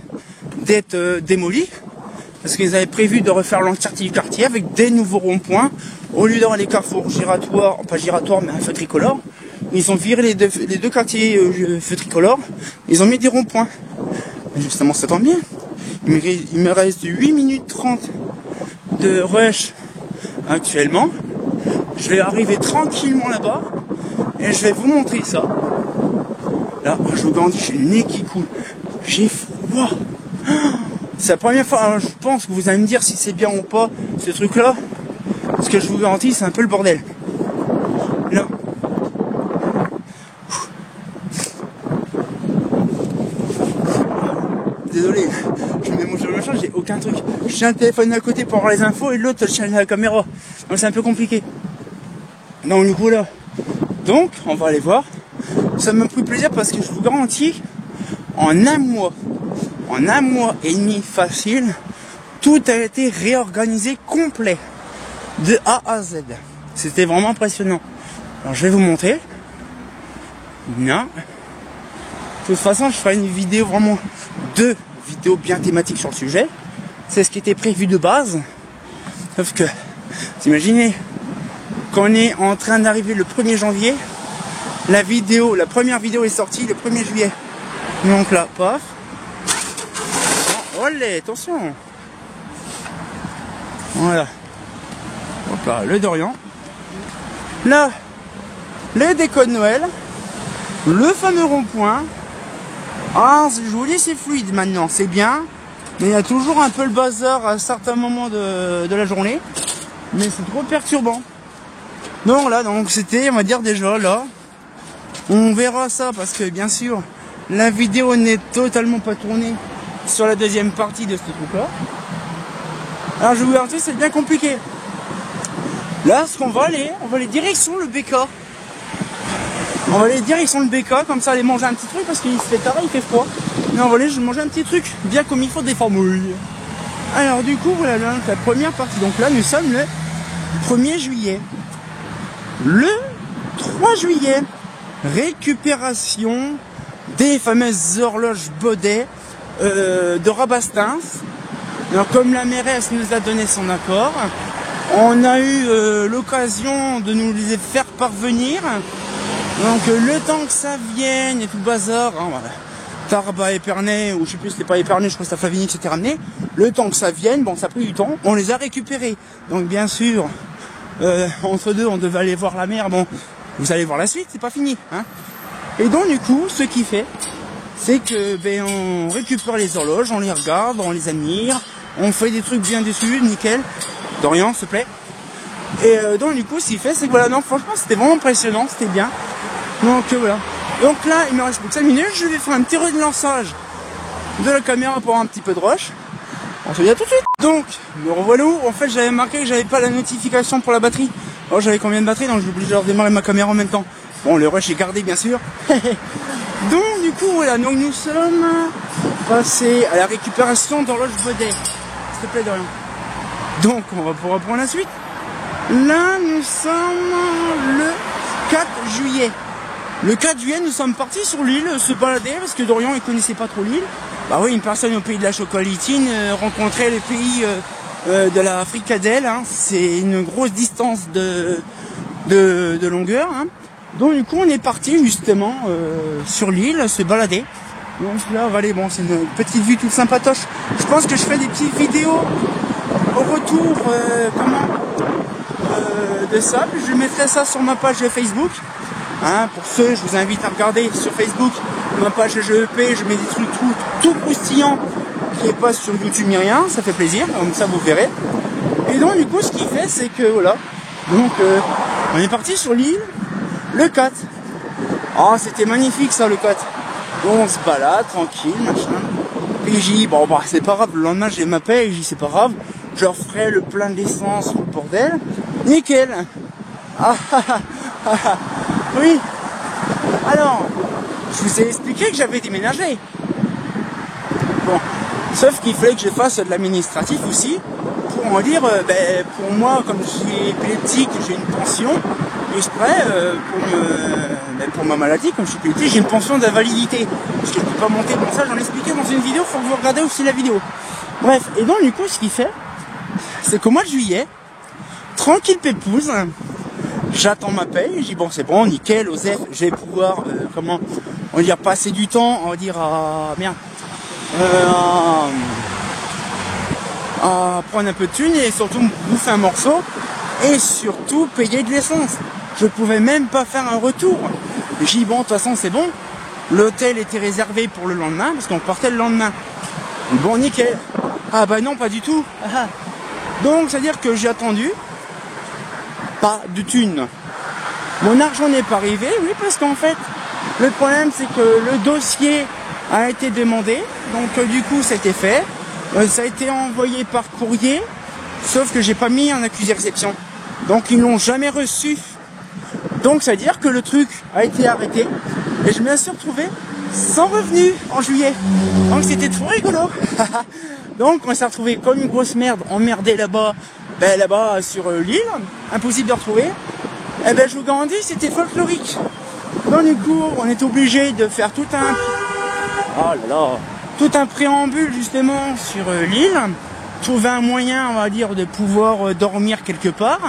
d'être démolie. parce qu'ils avaient prévu de refaire l'entièreté du quartier avec des nouveaux ronds-points. Au lieu d'avoir les carrefours giratoires, pas giratoires mais un feu tricolore, ils ont viré les deux quartiers feu tricolore, ils ont mis des ronds-points. Et justement ça tombe bien, il me reste 8 minutes 30 de rush actuellement. Je vais arriver tranquillement là-bas et je vais vous montrer ça. Là, je vous garantis, j'ai le nez qui coule. J'ai froid. C'est la première fois, alors je pense que vous allez me dire si c'est bien ou pas ce truc-là. Parce que je vous garantis, c'est un peu le bordel. Là. Désolé, je mets mon jeu machin, j'ai aucun truc. J'ai un téléphone à côté pour avoir les infos et l'autre, je la caméra. Donc c'est un peu compliqué. Donc du coup là. Donc, on va aller voir. Ça m'a pris plaisir parce que je vous garantis, en un mois et demi facile, tout a été réorganisé complet. De A à Z. C'était vraiment impressionnant. Alors je vais vous montrer. Non. De toute façon, je ferai une vidéo vraiment, 2 vidéos bien thématiques sur le sujet. C'est ce qui était prévu de base. Sauf que, vous imaginez, quand on est en train d'arriver le 1er janvier, la première vidéo est sortie le 1er juillet. Donc là, paf. Oh, olé, attention. Voilà. Hop là, le Dorian. Là, les décos de Noël. Le fameux rond-point. Ah, c'est joli, c'est fluide maintenant, c'est bien. Mais il y a toujours un peu le bazar à certains moments de la journée. Mais c'est trop perturbant. Donc là, c'était, on va dire déjà là. On verra ça parce que bien sûr, la vidéo n'est totalement pas tournée sur la deuxième partie de ce truc-là. Alors je vous garantis, c'est bien compliqué. Là, ce qu'on va aller direction le BK. On va aller direction le BK, comme ça aller manger un petit truc parce qu'il se fait tard, il fait froid. Mais on va aller manger un petit truc, bien comme il faut, des formouilles. Alors du coup, voilà donc, la première partie. Donc là, nous sommes le 1er juillet. Le 3 juillet, récupération des fameuses horloges Baudet de Rabastens. Alors comme la mairesse nous a donné son accord, on a eu l'occasion de nous les faire parvenir. Donc le temps que ça vienne et tout le bazar, hein, voilà. Tarbes, Épernay, ou je sais plus si c'était pas Épernay, je crois que c'était Flavigny qui s'était ramené. Le temps que ça vienne, bon ça a pris du temps, on les a récupérés. Donc bien sûr, entre deux on devait aller voir la mer, bon vous allez voir la suite, c'est pas fini. Hein. Et donc du coup, ce qui fait, c'est que on récupère les horloges, on les regarde, on les admire, on fait des trucs bien dessus, nickel. Dorian, s'il te plaît. Et donc du coup, ce qu'il fait, c'est que voilà, non, franchement, c'était vraiment impressionnant, c'était bien. Donc voilà. Donc là, il me reste plus que 5 minutes, je vais faire un petit relançage de la caméra pour un petit peu de rush. On se dit à tout de suite. Donc, me revoilà où. En fait, j'avais marqué que j'avais pas la notification pour la batterie. Alors j'avais combien de batterie, donc j'ai obligé de redémarrer ma caméra en même temps. Bon, le rush est gardé, bien sûr. Donc du coup, voilà, donc nous sommes passés à la récupération d'horloge Baudet. S'il te plaît, Dorian. Donc, on va pouvoir prendre la suite. Là, nous sommes le 4 juillet. Le 4 juillet, nous sommes partis sur l'île se balader parce que Dorian, il connaissait pas trop l'île. Bah oui, une personne au pays de la chocolatine rencontrait les pays de la fricadelle. Hein. C'est une grosse distance de longueur. Hein. Donc du coup, on est parti justement sur l'île se balader. Donc là, on va aller, bon, c'est une petite vue toute sympatoche. Je pense que je fais des petites vidéos au retour de ça. Puis je mettrai ça sur ma page Facebook. Hein, pour ceux, je vous invite à regarder sur Facebook ma page GEP. Je mets des trucs tout croustillants qui n'est pas sur YouTube ni rien. Ça fait plaisir, comme ça vous verrez. Et donc du coup, ce qu'il fait, c'est que voilà. Donc on est parti sur l'île le 4. Oh, c'était magnifique ça, le 4. Bon, on se balade tranquille, machin. Puis j'ai dit, bon bah c'est pas grave, le lendemain j'ai ma paye, j'ai dit c'est pas grave, je leur ferai le plein d'essence, le bordel. Nickel. Oui. Alors, je vous ai expliqué que j'avais déménagé. Bon, sauf qu'il fallait que je fasse de l'administratif aussi, pour en dire, pour moi, comme je suis épileptique, j'ai une pension, exprès, pour ma maladie, comme je suis épileptique, j'ai une pension d'invalidité. Parce que je ne peux pas monter, bon ça j'en ai expliqué dans une vidéo, il faut que vous regardez aussi la vidéo. Bref, et donc du coup ce qu'il fait, c'est qu'au mois de juillet, tranquille pépouze, j'attends ma paye, je dis bon c'est bon, nickel, Osef, je vais pouvoir, comment, on va dire passer du temps, on va dire à prendre un peu de thunes et surtout me bouffer un morceau et surtout payer de l'essence. Je pouvais même pas faire un retour. J'ai dit bon de toute façon c'est bon, l'hôtel était réservé pour le lendemain parce qu'on partait le lendemain. Bon nickel. Ah bah non pas du tout. Donc c'est à dire que j'ai attendu pas de thunes. Mon argent n'est pas arrivé, oui parce qu'en fait le problème c'est que le dossier a été demandé, donc du coup c'était fait. Ça a été envoyé par courrier, sauf que j'ai pas mis en accusé réception. Donc ils l'ont jamais reçu. Donc ça veut dire que le truc a été arrêté et je me suis retrouvé sans revenu en juillet. Donc c'était trop rigolo. Donc on s'est retrouvé comme une grosse merde, emmerdé là-bas, là-bas sur l'île, impossible de retrouver. Et ben je vous garantis, c'était folklorique. Donc du coup, on est obligé de faire tout un préambule justement sur l'île, trouver un moyen, on va dire, de pouvoir dormir quelque part,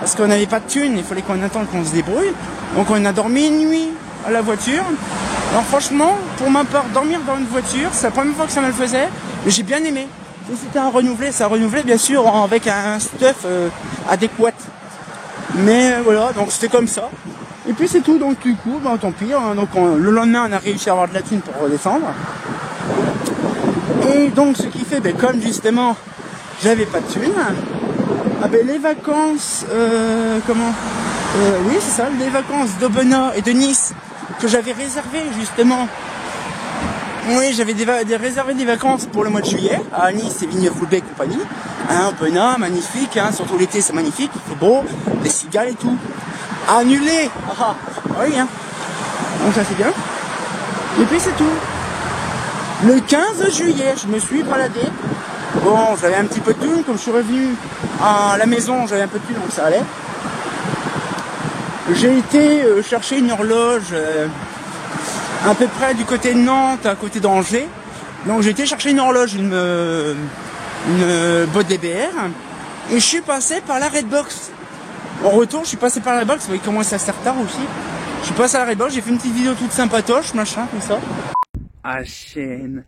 parce qu'on n'avait pas de thunes, il fallait qu'on attende qu'on se débrouille. Donc on a dormi une nuit à la voiture. Alors franchement, pour ma part, dormir dans une voiture, c'est la première fois que ça me le faisait, mais j'ai bien aimé. Et c'était un renouvelé, ça renouvelait bien sûr avec un stuff adéquat. Mais voilà, donc c'était comme ça. Et puis c'est tout, donc du coup, tant pis. Donc le lendemain, on a réussi à avoir de la thune pour redescendre. Et donc ce qui fait, comme justement, j'avais pas de thune, les vacances, oui c'est ça, les vacances d'Aubenas et de Nice que j'avais réservé justement. Oui, j'avais réservé des vacances pour le mois de juillet à Nice et Vignes-Foulbé et compagnie. Aubenas, magnifique, surtout l'été c'est magnifique, il fait beau, des cigales et tout. Annulé. Oui, donc ça c'est bien. Et puis c'est tout. Le 15 juillet, je me suis baladé. Bon, j'avais un petit peu de thune, comme je suis revenu à la maison, j'avais un peu de thune, donc ça allait. J'ai été chercher une horloge à peu près du côté de Nantes, à côté d'Angers. Donc j'ai été chercher une horloge, une boîte DBR, et je suis passé par la Redbox. En retour, je suis passé par la Redbox, vous voyez comment ça sert tard aussi. Je suis passé à la Redbox, j'ai fait une petite vidéo toute sympatoche, machin, tout ça. À chaîne,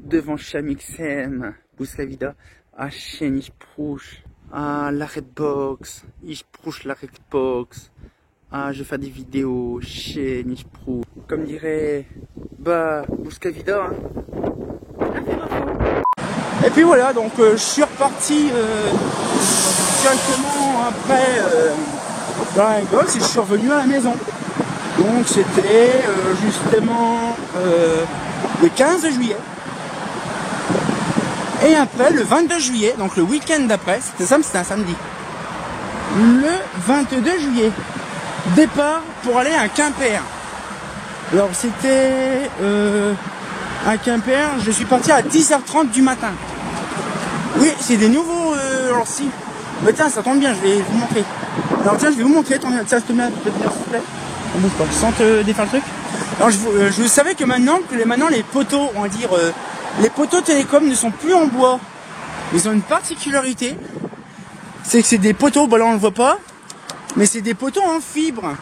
devant Chamixem, Bouscavida, à chaîne, ich prouche. Ah, la Redbox, ich prouche la Redbox. Ah, je fais des vidéos, chaîne, ich prouche. Comme dirait, Bouscavida, Et puis voilà, donc je suis reparti directement après dans la Redbox et je suis revenu à la maison. Donc c'était justement le 15 juillet. Et après le 22 juillet, donc le week-end d'après, c'était un samedi. Le 22 juillet, départ pour aller à Quimper. Alors c'était à Quimper, je suis parti à 10h30 du matin. Oui, c'est des nouveaux alors si. Mais tiens, ça tombe bien, je vais vous montrer. Alors tiens, je vais vous montrer, tiens, s'il te plaît, s'il te plaît. On bouge pas, sans te défaire le truc. Alors je savais que maintenant les poteaux, on va dire, les poteaux télécom ne sont plus en bois. Ils ont une particularité, c'est que c'est des poteaux, là on le voit pas, mais c'est des poteaux en fibre.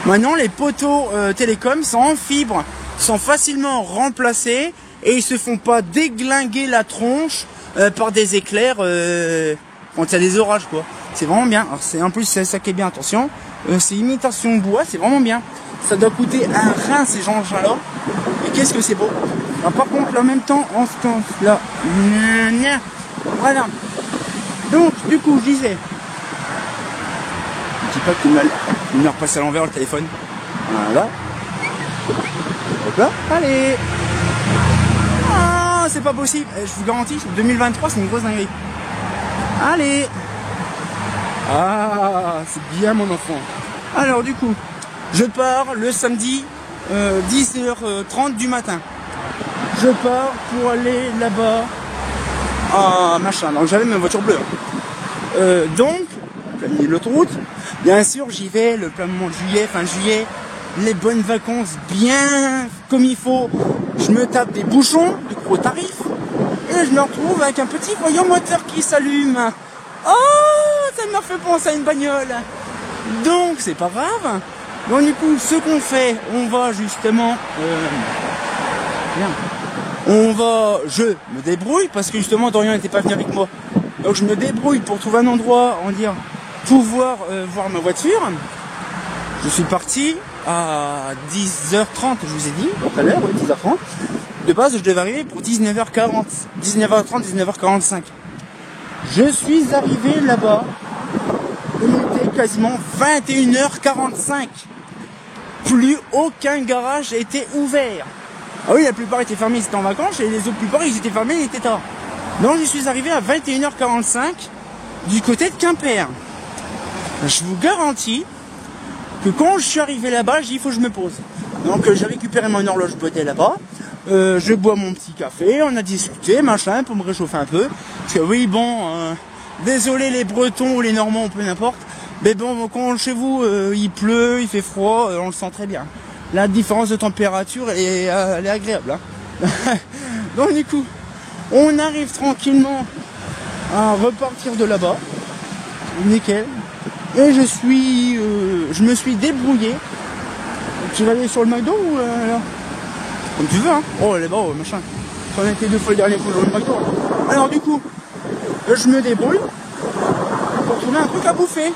Maintenant les poteaux télécom sont en fibre, sont facilement remplacés et ils se font pas déglinguer la tronche par des éclairs quand il y a des orages quoi. C'est vraiment bien. Alors en plus c'est ça qui est bien, attention. C'est imitation bois, c'est vraiment bien. Ça doit coûter un rein ces engins-là. Et qu'est-ce que c'est beau. Alors, par contre, là, en même temps, en ce temps-là, voilà. Donc, du coup, je disais, je dis pas qu'il m'a repassé à l'envers le téléphone. Voilà. Hop là, allez. Ah, c'est pas possible. Je vous garantis, 2023, c'est une grosse dinguerie. Allez. Ah, c'est bien mon enfant. Alors du coup, je pars le samedi 10h30 du matin. Je pars pour aller là-bas à machin. Donc j'avais ma voiture bleue. Donc, plein milieu de l'autoroute. Bien sûr, j'y vais le plein moment de juillet, fin juillet. Les bonnes vacances bien comme il faut. Je me tape des bouchons de gros tarifs. Et je me retrouve avec un petit voyant moteur qui s'allume. Oh, ça m'a fait penser à une bagnole. Donc c'est pas grave. Donc du coup, ce qu'on fait, on va justement... je me débrouille parce que justement Dorian n'était pas venu avec moi. Donc je me débrouille pour trouver un endroit, on va dire, pouvoir voir ma voiture. Je suis parti à 10h30, je vous ai dit, tout à l'heure, oui, 10h30. De base, je devais arriver pour 19h40, 19h30, 19h45. Je suis arrivé là-bas, il était quasiment 21h45. Plus aucun garage était ouvert. Ah oui, la plupart étaient fermés, ils étaient en vacances, et les autres plupart, ils étaient fermés, ils étaient tard. Donc, je suis arrivé à 21h45 du côté de Quimper. Je vous garantis que quand je suis arrivé là-bas, j'ai dit, il faut que je me pose. Donc, j'ai récupéré mon horloge boîtée là-bas. Je bois mon petit café, on a discuté, machin, pour me réchauffer un peu. Parce que oui, bon, désolé les Bretons ou les Normands, peu n'importe. Mais bon, quand chez vous, il pleut, il fait froid, on le sent très bien. La différence de température, elle est agréable. Hein. Donc du coup, on arrive tranquillement à repartir de là-bas. Nickel. Et je me suis débrouillé. Tu vas aller sur le McDo ou là comme tu veux, hein. Oh, là-bas, machin. On a été 2 fois le dernier coup dans le McDo. Alors du coup, je me débrouille pour trouver un truc à bouffer.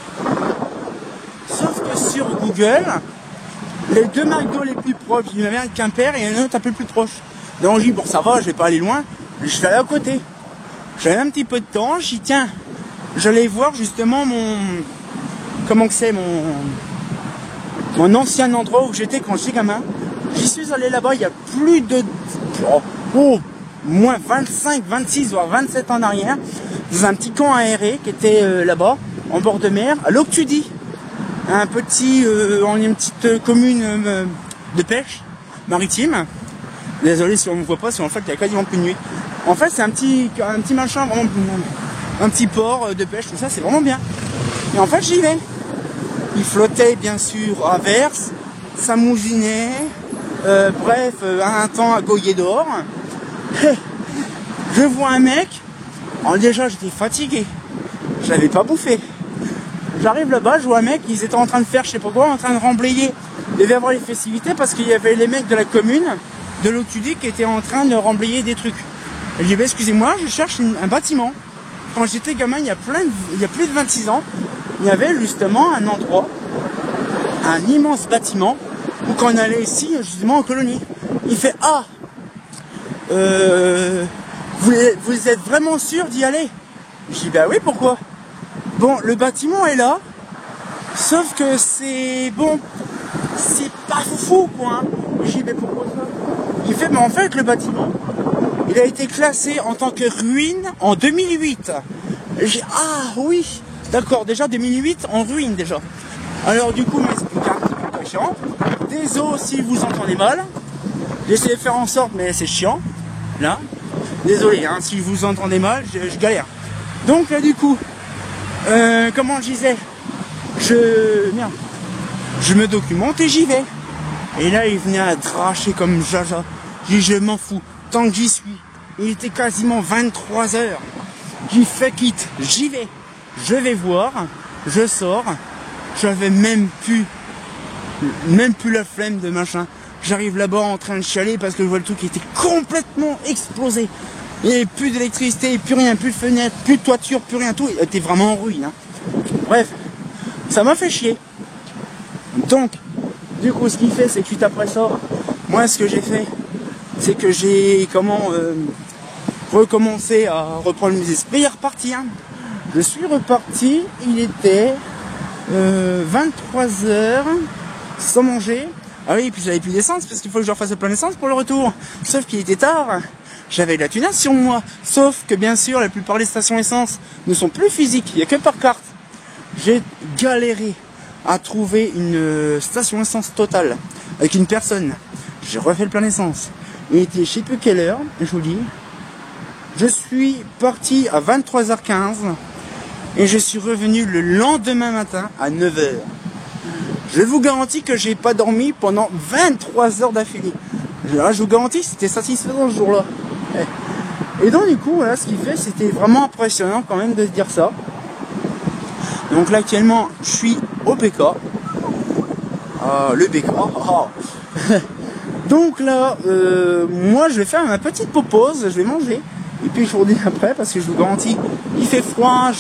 Sauf que sur Google, les 2 McDo les plus proches, il y en avait un de Quimper et un autre un peu plus proche. Donc j'ai dit, bon ça va, je vais pas aller loin, je vais aller à côté. J'avais un petit peu de temps, j'ai dit tiens, j'allais voir justement mon ancien endroit où j'étais quand j'étais gamin. J'y suis allé là-bas il y a plus de moins 25, 26 voire 27 ans en arrière, dans un petit camp aéré qui était là-bas, en bord de mer, à Loctudy. Une petite commune de pêche maritime. Désolé si on ne me voit pas, si en fait il y a quasiment plus de nuit. En fait c'est un petit machin, vraiment un petit port de pêche, tout ça, c'est vraiment bien. Et en fait j'y vais. Il flottait bien sûr à verse, ça mousinait, un temps à goyer dehors. Je vois un mec, alors déjà j'étais fatigué, je l'avais pas bouffé. J'arrive là-bas, je vois un mec, ils étaient en train de faire, je sais pas quoi, en train de remblayer. Il devait y avoir les festivités parce qu'il y avait les mecs de la commune, de Loctudy, qui étaient en train de remblayer des trucs. Et je dis, excusez-moi, je cherche un bâtiment. Quand j'étais gamin, il y a plus de 26 ans, il y avait justement un endroit, un immense bâtiment, où quand on allait ici, justement en colonie. Il fait, vous êtes vraiment sûr d'y aller? Je dis, bah oui, pourquoi? Bon, le bâtiment est là, sauf que c'est pas fou quoi. Hein. Je dis mais pourquoi ça? Il fait en fait le bâtiment, il a été classé en tant que ruine en 2008. Je dis oui, d'accord, déjà 2008 en ruine déjà. Alors du coup, m'explique un petit peu chiant. Désolé si vous entendez mal. J'essaie de faire en sorte, mais c'est chiant. Là, désolé, hein, si vous entendez mal, je galère. Donc là du coup. Comment je disais, je me documente et j'y vais. Et là, il venait à dracher comme jaja. J'ai dit, je m'en fous, tant que j'y suis. Il était quasiment 23h. J'ai fait quitte, j'y vais. Je vais voir, je sors. J'avais même plus la flemme de machin. J'arrive là-bas en train de chialer parce que je vois le truc qui était complètement explosé. Il n'y avait plus d'électricité, plus rien, plus de fenêtres, plus de toiture, plus rien, tout. Il était vraiment en ruine. Hein. Bref, ça m'a fait chier. Donc, du coup, ce qu'il fait, c'est que suite après ça, moi, ce que j'ai fait, c'est que j'ai recommencé à reprendre mes esprits et à repartir. Je suis reparti, il était 23h, sans manger. Ah oui, puis j'avais plus d'essence, parce qu'il faut que je refasse le plein d'essence pour le retour. Sauf qu'il était tard. J'avais de la tunasse sur moi, sauf que bien sûr la plupart des stations essence ne sont plus physiques, il n'y a que par carte. J'ai galéré à trouver une station essence totale avec une personne. J'ai refait le plein d'essence. Il était je sais plus quelle heure, je vous dis. Je suis parti à 23h15 et je suis revenu le lendemain matin à 9h. Je vous garantis que j'ai pas dormi pendant 23 heures d'affilée. Là, je vous garantis, c'était satisfaisant ce jour-là. Et donc du coup, voilà, ce qu'il fait, c'était vraiment impressionnant quand même de se dire ça. Donc là actuellement, je suis au BK. Le BK. Donc là, moi je vais faire ma petite pause, je vais manger. Et puis je vous redis après parce que je vous garantis, il fait froid,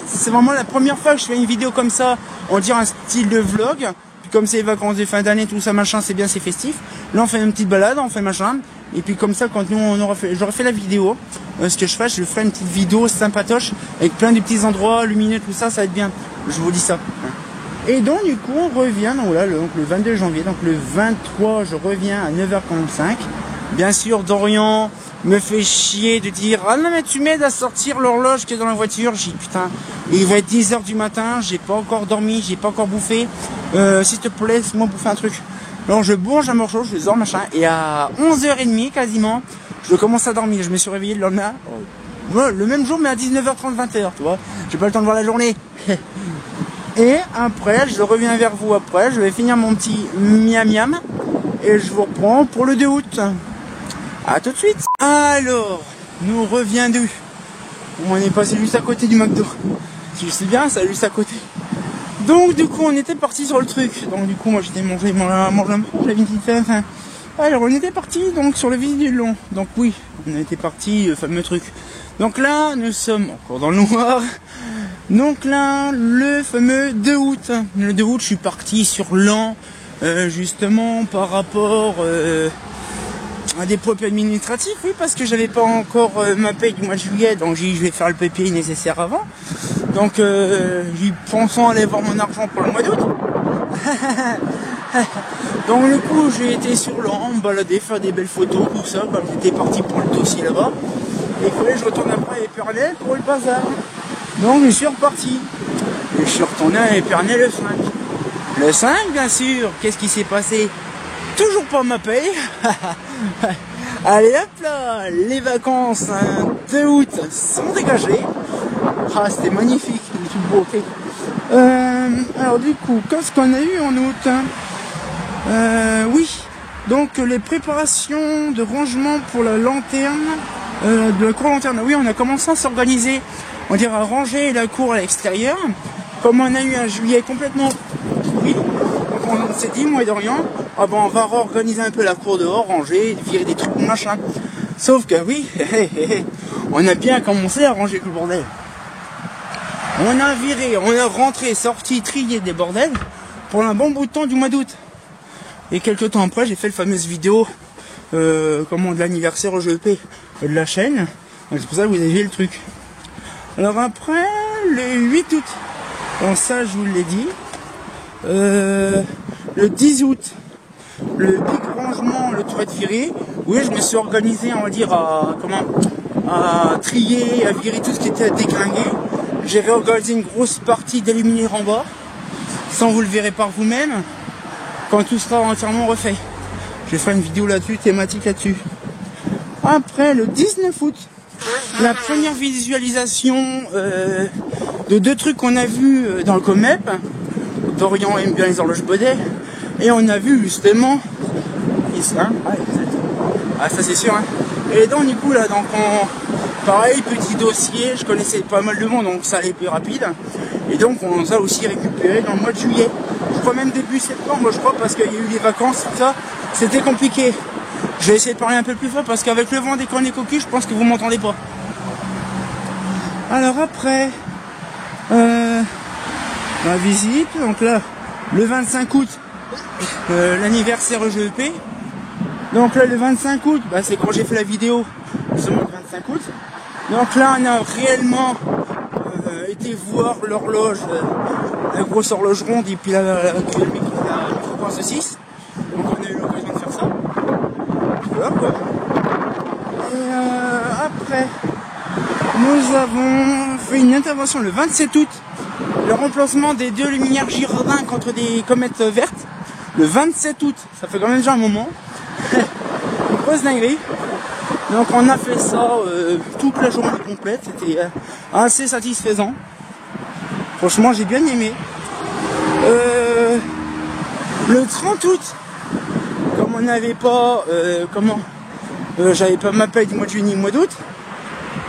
c'est vraiment la première fois que je fais une vidéo comme ça, on dirait un style de vlog. Puis comme c'est les vacances de fin d'année, tout ça machin, c'est bien, c'est festif. Là on fait une petite balade, on fait machin. Et puis comme ça, quand nous j'aurai fait la vidéo, ce que je ferai une petite vidéo sympatoche avec plein de petits endroits lumineux, tout ça, ça va être bien. Je vous dis ça. Et donc du coup on revient, donc là le 22 janvier, donc le 23 je reviens à 9h45. Bien sûr Dorian me fait chier de dire ah non mais tu m'aides à sortir l'horloge qui est dans la voiture. J'ai dit putain, il va être 10h du matin, j'ai pas encore dormi, j'ai pas encore bouffé, s'il te plaît laisse-moi bouffer un truc. Alors je mange un morceau, je dors machin, et à 11h30 quasiment je commence à dormir. Je me suis réveillé le lendemain, le même jour mais à 19h30 20h, tu vois, j'ai pas le temps de voir la journée. Et après, je reviens vers vous après, je vais finir mon petit miam miam et je vous reprends pour le 2 août. A tout de suite. Alors, nous revient d'où? On est passé juste à côté du McDo. Tu sais bien, ça juste à côté. Donc du coup, on était parti sur le truc. Donc du coup, moi j'étais mangé j'avais une petite faim. Alors, on était parti donc sur le visite du long. Donc oui, on était parti, le fameux truc. Donc là, nous sommes encore dans le noir. Donc là, le fameux 2 août. Le 2 août, je suis parti sur l'an, justement par rapport à des papiers administratifs, oui, parce que j'avais pas encore ma paye du mois de juillet, donc j'ai dit je vais faire le papier nécessaire avant. Donc j'y pensant aller voir mon argent pour le mois d'août. Donc du coup, j'ai été sur l'an, me balader, faire des belles photos, tout ça, comme j'étais parti pour le dossier là-bas. Et il fallait que je retourne après à Épernay pour le bazar. Donc je suis reparti. Et je suis retourné à Épernay le 5. Le 5, bien sûr, qu'est-ce qui s'est passé? Toujours pas ma paye. Allez hop là, les vacances 2 août sont dégagées. Ah, c'était magnifique, c'était tout beau. Okay. Alors du coup, qu'est-ce qu'on a eu en août? Oui, donc les préparations de rangement pour la lanterne, de la cour lanterne. Oui, on a commencé à s'organiser, on dirait à ranger la cour à l'extérieur. Comme on a eu un juillet complètement pourri, donc on s'est dit, moi et Dorian, ah ben on va réorganiser un peu la cour dehors, ranger, virer des trucs machin. Sauf que oui, on a bien commencé à ranger tout le bordel. On a viré, on a rentré, sorti, trié des bordels pour un bon bout de temps du mois d'août. Et quelques temps après, j'ai fait la fameuse vidéo de l'anniversaire au GEP de la chaîne. C'est pour ça que vous avez vu le truc. Alors après, le 8 août, donc ça je vous l'ai dit. Le 10 août, le big rangement, le toit de viré. Oui, je me suis organisé, on va dire, à trier, à virer tout ce qui était à dégringuer. J'ai réorganisé une grosse partie des luminaires en bas, sans vous le verrez par vous-même, quand tout sera entièrement refait. Je vais faire une vidéo là-dessus, thématique là-dessus. Après, le 19 août, la première visualisation de 2 trucs qu'on a vus dans le Comep. Dorian aime bien les horloges Baudet. Et on a vu justement... Ah, ça c'est sûr. Hein. Et donc du coup, là, donc pareil, petit dossier, je connaissais pas mal de monde, donc ça allait plus rapide. Et donc on les a aussi récupéré dans le mois de juillet. Je crois même début septembre, je crois, parce qu'il y a eu les vacances, tout ça. C'était compliqué. Je vais essayer de parler un peu plus fort, parce qu'avec le vent des cornets cocus, je pense que vous m'entendez pas. Alors après, la visite, donc là, le 25 août, l'anniversaire au GEP. Donc là, le 25 août, bah, c'est quand j'ai fait la vidéo, justement le 25 août. Donc là, on a réellement été voir l'horloge, la grosse horloge ronde, et puis la micro-pince 6. Donc on a eu l'occasion de faire ça. Voilà quoi. Et après, nous avons fait une intervention le 27 août, le remplacement des 2 luminaires Girardin contre des comètes vertes. Le 27 août, ça fait quand même déjà un moment. Une grosse dinguerie. Donc on a fait ça toute la journée complète, c'était assez satisfaisant. Franchement j'ai bien aimé. Le 30 août, comme on n'avait pas j'avais pas ma paye du mois de juillet ni du mois d'août,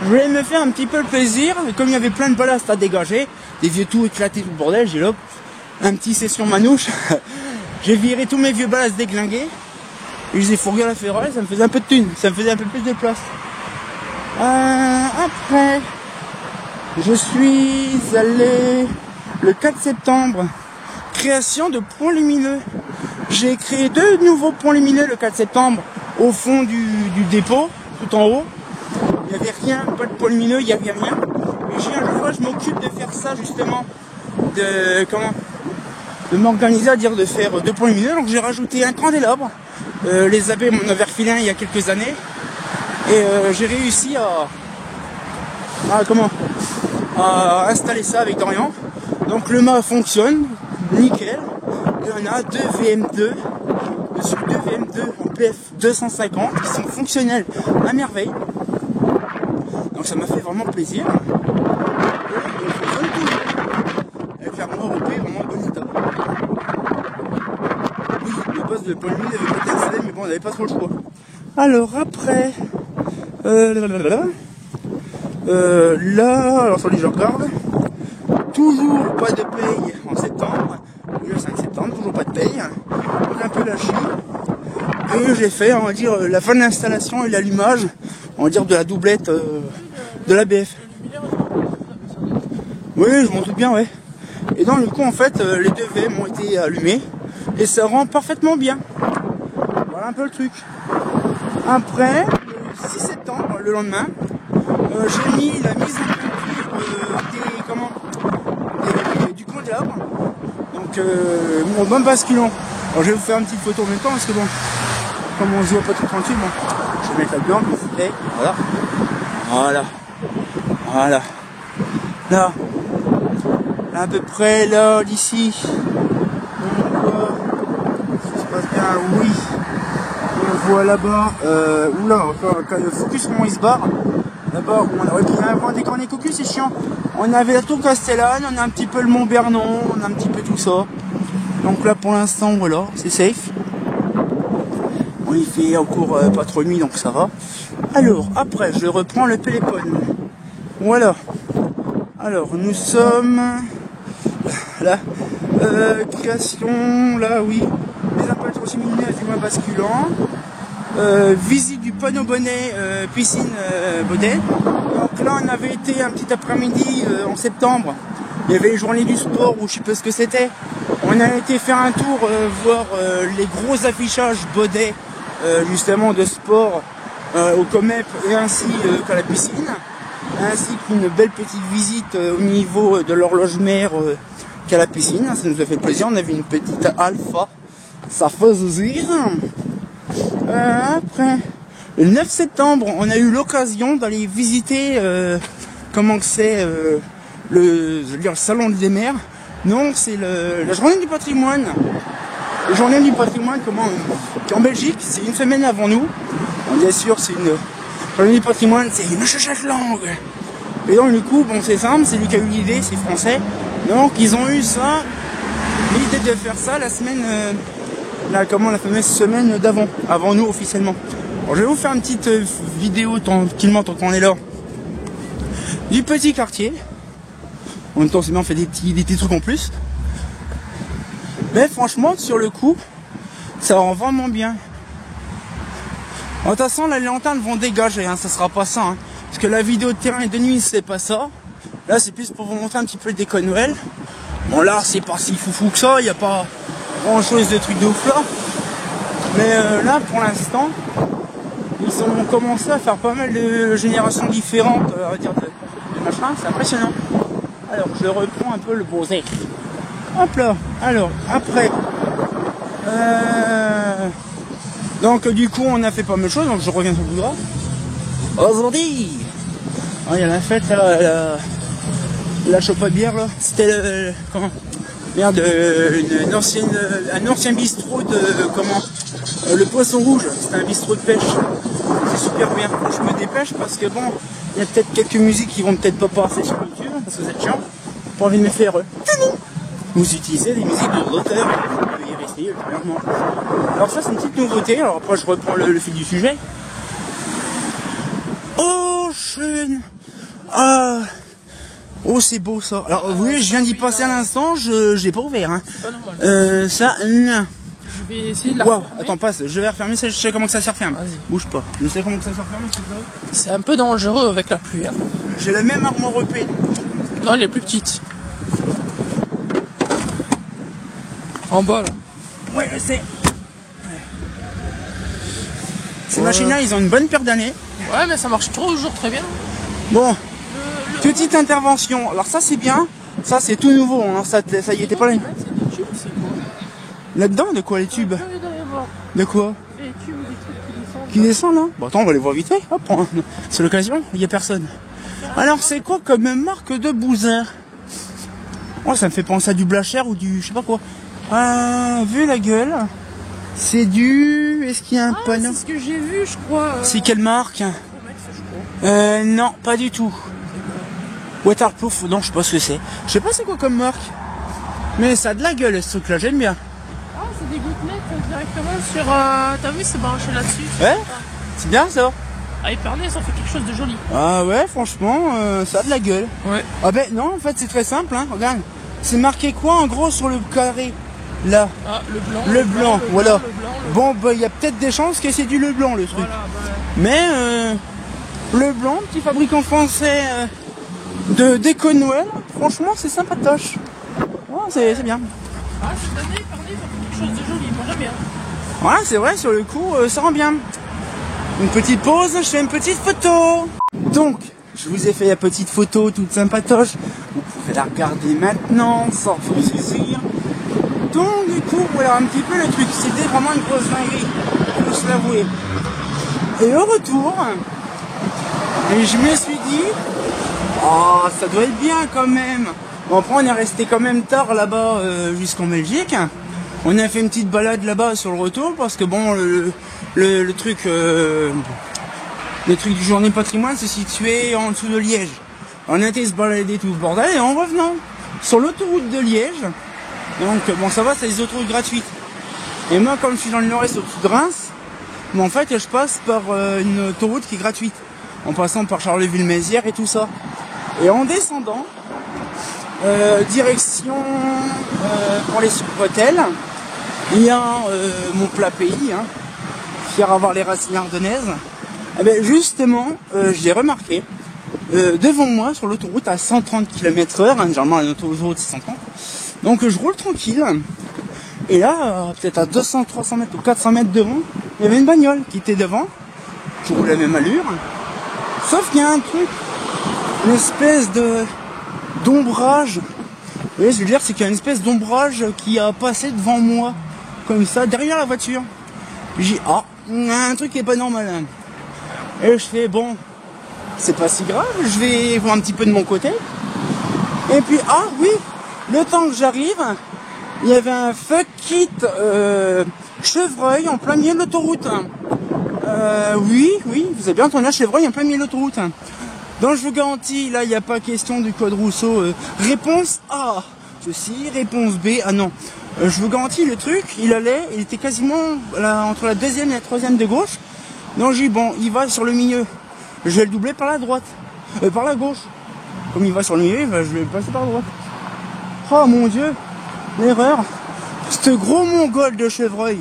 Je voulais me faire un petit peu le plaisir, et comme il y avait plein de ballasts à dégager, des vieux tout éclatés, tout le bordel, j'ai là, un petit session manouche. J'ai viré tous mes vieux ballasts déglingués, et je les ai fourgués à la ferraille, ça me faisait un peu de thunes, ça me faisait un peu plus de place. Après, je suis allé le 4 septembre, création de ponts lumineux. J'ai créé 2 nouveaux ponts lumineux le 4 septembre, au fond du dépôt, tout en haut. Il n'y avait rien, pas de pont lumineux, il n'y avait rien. Et j'ai un jour, je m'occupe de faire ça justement, de m'organiser à dire de faire 2 ponts lumineux. Donc j'ai rajouté un candélabre. Les abbés m'en avaient refilé un il y a quelques années. Et j'ai réussi à installer ça avec Dorian. Donc le mât fonctionne, nickel. Il y en a 2 VM2, sur 2 VM2 en PF 250 qui sont fonctionnels à merveille. Donc ça m'a fait vraiment plaisir. Et il fonctionne toujours. Avec la mort OP vraiment en bon état. Oui, le poste de Paul Louis avait pas été installé, mais bon, on n'avait pas trop le choix. Alors après, là, alors attendez, je regarde. Toujours pas de paye en septembre. Le 5 septembre, toujours pas de paye. Donc un peu lâché. Et j'ai fait, on va dire, la fin de l'installation et l'allumage, on va dire, de la doublette de la BF. Oui, je m'en doute bien, ouais. Et donc, du coup, en fait, les 2 VM ont été allumés. Et ça rend parfaitement bien. Voilà un peu le truc. Après, le 6 septembre, le lendemain, j'ai mis la mise en du candélabre. Donc, mon bon basculant. Alors, je vais vous faire une petite photo en même temps, parce que bon, comme on se voit pas tout tranquille, bon, je vais mettre la blanc, et voilà. Voilà. Là, à peu près là, d'ici. On voit, si ça se passe bien, oui. On voit là-bas, oula, quand le focus comment il se barre. Là-bas, on aurait pris un point d'écran des cocus, c'est chiant. On avait la tour Castellane, on a un petit peu le Mont Bernon, on a un petit peu tout ça. Donc là, pour l'instant, voilà, c'est safe. On y fait encore pas trop nuit, donc ça va. Alors, après, je reprends le téléphone. Voilà. Alors, nous sommes là. Création, là, oui. Les appels trop lumineux du moins basculant. Visite du panneau bonnet, piscine Baudet. Donc là, on avait été un petit après-midi en septembre. Il y avait les journées du sport, ou je sais pas ce que c'était. On a été faire un tour, voir les gros affichages Baudet, justement de sport au Comep et ainsi qu'à la piscine. Ainsi qu'une belle petite visite au niveau de l'horloge mère qu'à la piscine. Ça nous a fait plaisir. On avait une petite alpha. Ça faisait rire. Après, le 9 septembre, on a eu l'occasion d'aller visiter comment que c'est le salon des mers. Non, c'est la journée du patrimoine. La journée du patrimoine, qui en Belgique, c'est une semaine avant nous. Bon, bien sûr, c'est une journée du patrimoine, c'est une chaque langue. Et donc du coup, bon, c'est simple, c'est lui qui a eu l'idée, c'est français. Donc ils ont eu ça, l'idée de faire ça la semaine, la fameuse semaine d'avant, avant nous officiellement. Bon, je vais vous faire une petite vidéo tranquillement tant qu'on est là. Du petit quartier. En même temps, c'est bien, on fait des petits trucs en plus. Mais franchement, sur le coup, ça rend vraiment bien. De toute façon, là, les lanternes vont dégager, hein, ça sera pas ça. Hein. Parce que la vidéo de terrain et de nuit, c'est pas ça. Là, c'est plus pour vous montrer un petit peu le déco Noël. Bon, là, c'est pas si foufou que ça, il n'y a pas grand chose de trucs de ouf là. Mais là, pour l'instant, ils ont commencé à faire pas mal de générations différentes, on va dire, de machin, c'est impressionnant. Alors, je reprends un peu le bosé. Hop là. Alors, après. Donc, du coup, on a fait pas mal de choses. Donc, je reviens sur le bout de aujourd'hui. Il y a la fête, là, la chope à bière, là. C'était un ancien bistrot de, le Poisson Rouge. C'était un bistrot de pêche. C'est super bien. Je me dépêche parce que bon, il y a peut-être quelques musiques qui vont peut-être pas passer sur YouTube, parce que vous êtes chiant. Pas envie de me faire vous utilisez des musiques de l'auteur, vous pouvez y rester clairement. Alors ça c'est une petite nouveauté, alors après je reprends le fil du sujet. Au schön. Ah. Oh, c'est beau ça. Alors, vous voyez, je viens d'y passer à l'instant, je l'ai pas ouvert. Hein. C'est pas normal. Ça, non. Je vais essayer de la Wow, refermer. attends, passe, je vais refermer, je sais comment que ça se referme. Vas-y. Bouge pas. Je sais comment que ça se referme, c'est ça. C'est un peu dangereux avec la pluie. Hein. J'ai la même armoire EP. Non, elle est plus petite. En bas, là. Ouais, je sais. Ces machines-là, ils ont une bonne paire d'années. Ouais, mais ça marche toujours très bien. Bon, petite intervention. Alors ça, c'est bien. Ça, c'est tout nouveau. Hein. Ça y était pas là. C'est des tubes, c'est quoi? Là-dedans, de quoi les tubes? Je vais d'aller voir. De quoi? Des tubes ou des trucs qui descendent. Qui descendent là? Bon, attends, on va les voir vite fait. Hop, c'est l'occasion. Il y a personne. Alors, c'est quoi comme marque de boozer? Oh, ça me fait penser à du Blacher ou du je sais pas quoi. Vu la gueule, c'est du. Est-ce qu'il y a un panneau? C'est ce que j'ai vu, je crois. C'est quelle marque? Promex, je crois. Non, pas du tout. Waterproof, non, je sais pas ce que c'est. Je sais pas c'est quoi comme marque. Mais ça a de la gueule, ce truc-là, j'aime bien. Ah, c'est des gouttelettes directement sur. T'as vu, c'est branché là-dessus. Ouais, c'est bien ça. Ah, Épernay, ça fait quelque chose de joli. Ah ouais, franchement, ça a de la gueule. Ouais. Ah ben non, en fait, c'est très simple, hein, regarde. C'est marqué quoi en gros sur le carré? Là. Ah, le blanc. Le blanc, voilà. Le blanc, le Bon, bah, il y a peut-être des chances que c'est du Leblanc, le truc. Voilà, bah, Mais, Leblanc, petit fabricant français de déco de Noël, franchement, c'est sympatoche. Oh, c'est bien. ah, cette année, Épernay, ça fait quelque chose de joli. Moi, j'aime bien. Ouais, c'est vrai, sur le coup, ça rend bien. Une petite pause, je fais une petite photo. Donc, je vous ai fait la petite photo toute sympatoche. Vous pouvez la regarder maintenant, sans vous saisir. Donc, du coup, voilà un petit peu le truc. C'était vraiment une grosse dinguerie, faut se l'avouer. Et au retour, je me suis dit, oh, ça doit être bien quand même. Bon, après, on est resté quand même tard là-bas jusqu'en Belgique. On a fait une petite balade là-bas sur le retour parce que bon, le truc du journée patrimoine se situait en dessous de Liège. On a été se balader tout le bordel et en revenant sur l'autoroute de Liège, donc bon ça va, c'est des autoroutes gratuites. Et moi comme je suis dans le nord-est au-dessus de Reims, mais en fait je passe par une autoroute qui est gratuite, en passant par Charleville-Mézières et tout ça. Et en descendant, direction pour les hôtels, il y a mon plat pays, hein, fier à avoir les racines ardennaises. Eh ben justement, je l'ai remarqué, devant moi sur l'autoroute à 130 km/h, hein, généralement l'autoroute c'est 130, donc je roule tranquille, et là, peut-être à 200, 300 mètres ou 400 mètres devant, il y avait une bagnole qui était devant, qui roule à la même allure, sauf qu'il y a un truc, une espèce d'ombrage, vous voyez ce que je veux dire, c'est qu'il y a une espèce d'ombrage qui a passé devant moi, comme ça, derrière la voiture. J'ai dit, ah, il y a un truc qui est pas normal. Hein. Et je fais, bon, c'est pas si grave, je vais voir un petit peu de mon côté. Et puis, ah oui, le temps que j'arrive, il y avait un fuck kit chevreuil en plein milieu de l'autoroute. Oui, vous avez bien entendu, un chevreuil en plein milieu de l'autoroute. Donc je vous garantis, là, il n'y a pas question du code Rousseau. Réponse A, ceci, réponse B, ah non. Je vous garantis, le truc, il était quasiment là, entre la deuxième et la troisième de gauche. Donc j'ai dit, bon, il va sur le milieu. Je vais le doubler par la droite. Par la gauche. Comme il va sur le milieu, je vais le passer par la droite. Oh mon Dieu, l'erreur. Ce gros mongol de chevreuil,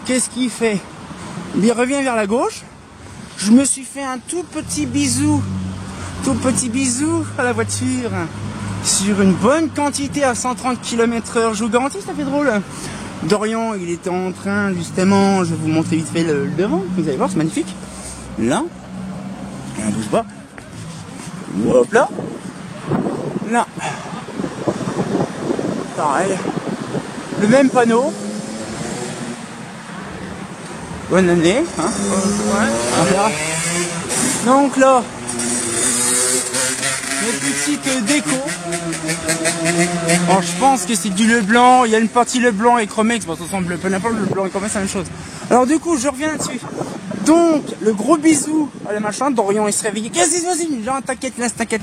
qu'est-ce qu'il fait? Il revient vers la gauche. Je me suis fait un tout petit bisou à la voiture. Sur une bonne quantité à 130 km/h. Je vous garantis, ça fait drôle. Dorian, il était en train, justement, je vais vous montrer vite fait le devant. Vous allez voir, c'est magnifique. Là. On bouge pas. Hop là. Là. Pareil. Le même panneau. Bonne année. Hein. Ouais. Voilà. Donc là, mes petites déco. Alors, je pense que c'est du Leblanc. Il y a une partie Leblanc et Chromex. Bon, de toute façon, peu importe, le Leblanc et Chromex, c'est la même chose. Alors, du coup, je reviens là-dessus. Donc, le gros bisou à la machin. Dorian, il se réveille. Qu'est-ce que vas-y, genre, t'inquiète, laisse t'inquiète.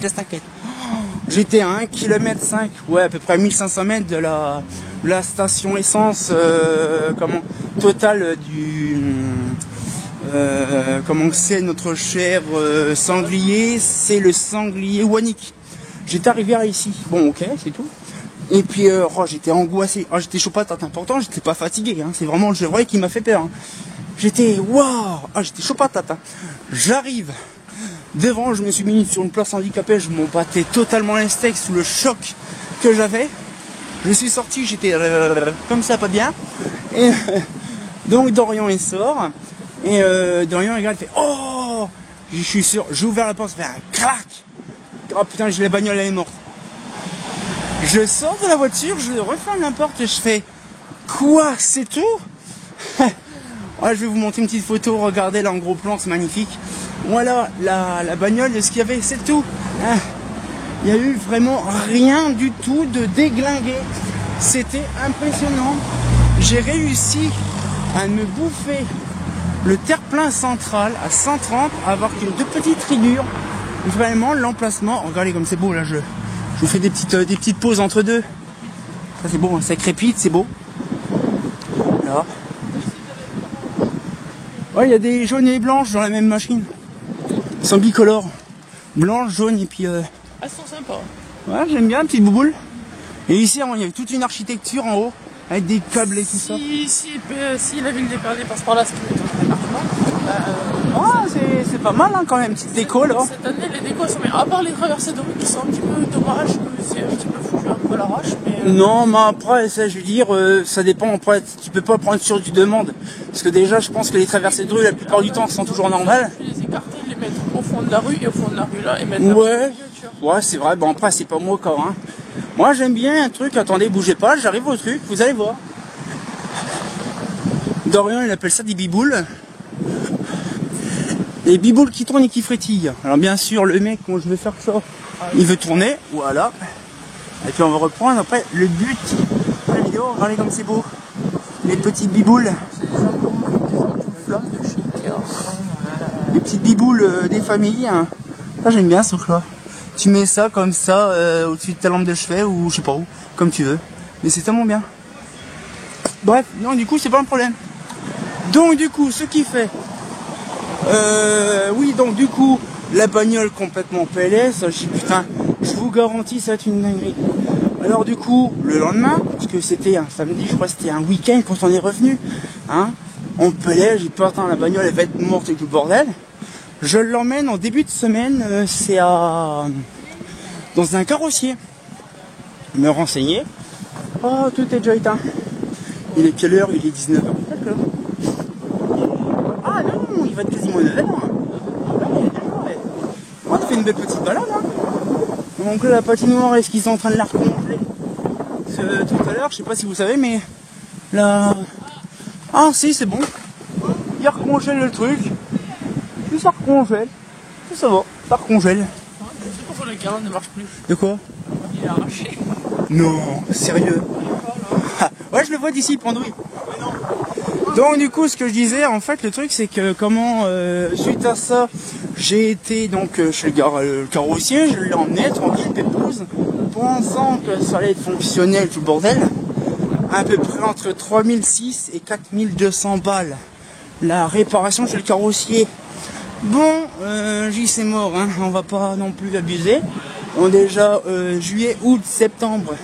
J'étais à 1,5 km, ouais, à peu près 1500 mètres de la station essence, totale comment c'est notre cher sanglier, c'est le sanglier Wannick. J'étais arrivé ici, bon ok, c'est tout. Et puis j'étais angoissé, j'étais chaud patate, pourtant j'étais pas fatigué, hein. C'est vraiment le chevreuil qui m'a fait peur. Hein. J'étais waouh, j'étais chaud patate. Hein. J'arrive devant, je me suis mis sur une place handicapée, je m'en battais totalement les steaks sous le choc que j'avais. Je suis sorti, j'étais comme ça, pas bien. Et donc Dorian il sort. Et Dorian il regarde, il fait oh, je suis sûr, j'ai ouvert la porte, ça fait un crac. Oh putain, la bagnole elle est morte. Je sors de la voiture, je referme la porte et je fais quoi, c'est tout? Ouais, je vais vous montrer une petite photo, regardez là en gros plan, c'est magnifique. Voilà la bagnole de ce qu'il y avait, c'est tout. Il n'y a eu vraiment rien du tout de déglingué. C'était impressionnant. J'ai réussi à me bouffer le terre-plein central à 130 avoir que deux petites rayures. Vraiment l'emplacement, regardez comme c'est beau là, je vous fais des petites pauses entre deux. Ça c'est beau, ça crépite, c'est beau. Là. Ouais, il y a des jaunes et blanches dans la même machine. Ils sont bicolores. Blanche, jaune et puis... Elles sont sympas. Ouais, j'aime bien, petite bouboule. Et ici, il y avait toute une architecture en haut, avec des câbles et tout ça. Si la ville d'Épernay passe par là, ce qui est un département. C'est pas mal hein, quand même, petite déco là. Cette année, les décos sont bien. À part les traversées de rue qui sont un petit peu dommages, c'est un petit peu foutu un peu à l'arrache. Non, mais après, ça, je veux dire, ça dépend. Après, tu peux pas prendre sur du demande. Parce que déjà, je pense que les traversées de rue, la plupart du temps, sont toujours normales. Les écarter, les mettre au fond de la rue et au fond de la rue là, et mettre ouais, c'est vrai. Bon, après, c'est pas moi encore. Hein. Moi, j'aime bien un truc. Attendez, bougez pas, j'arrive au truc, vous allez voir. Dorian, il appelle ça des biboules. Des biboules qui tournent et qui frétillent. Alors, bien sûr, le mec, quand je vais faire ça, il veut tourner. Voilà. Et puis, on va reprendre après le but de la vidéo. Regardez comme c'est beau. Les petites biboules. Les petites biboules des familles. Hein. Ça, j'aime bien ce truc-là. Tu mets ça comme ça au-dessus de ta lampe de chevet ou je sais pas où, comme tu veux. Mais c'est tellement bien. Bref, non, du coup, c'est pas un problème. Donc, du coup, ce qui fait... oui, donc, du coup, la bagnole complètement PLS. Je dis, putain, je vous garantis, ça va être une dinguerie. Alors, du coup, le lendemain, parce que c'était un samedi, je crois que c'était un week-end quand on est revenu, hein, on pelait, j'ai pas attends, la bagnole, elle va être morte et tout le bordel. Je l'emmène en début de semaine, c'est dans un carrossier. Me renseigner. Oh, tout est déjà éteint. Il est quelle heure? Il est 19h. D'accord. Ah non, il va être quasiment 9h. On a fait une belle petite balade. Hein. Donc là, la patinoire, est-ce qu'ils sont en train de la recongeler tout à l'heure? Je sais pas si vous savez, mais là... Ah si, c'est bon. Il recongèle le truc. Puis ça recongèle. Tout ça va, ça recongèle. Je sais pourquoi le gain ne marche plus. De quoi? Il est arraché. Non, sérieux. Ah, ouais, je le vois d'ici, pendouille. Donc du coup, ce que je disais, en fait, le truc, c'est que comment, suite à ça, j'ai été donc chez le carrossier, je l'ai emmené tranquille, pépouze, pensant que ça allait être fonctionnel, tout le bordel. À peu près entre 3006 et 4200 balles. La réparation chez le carrossier. Bon, j'y c'est mort, hein, on va pas non plus abuser. On déjà juillet, août, septembre,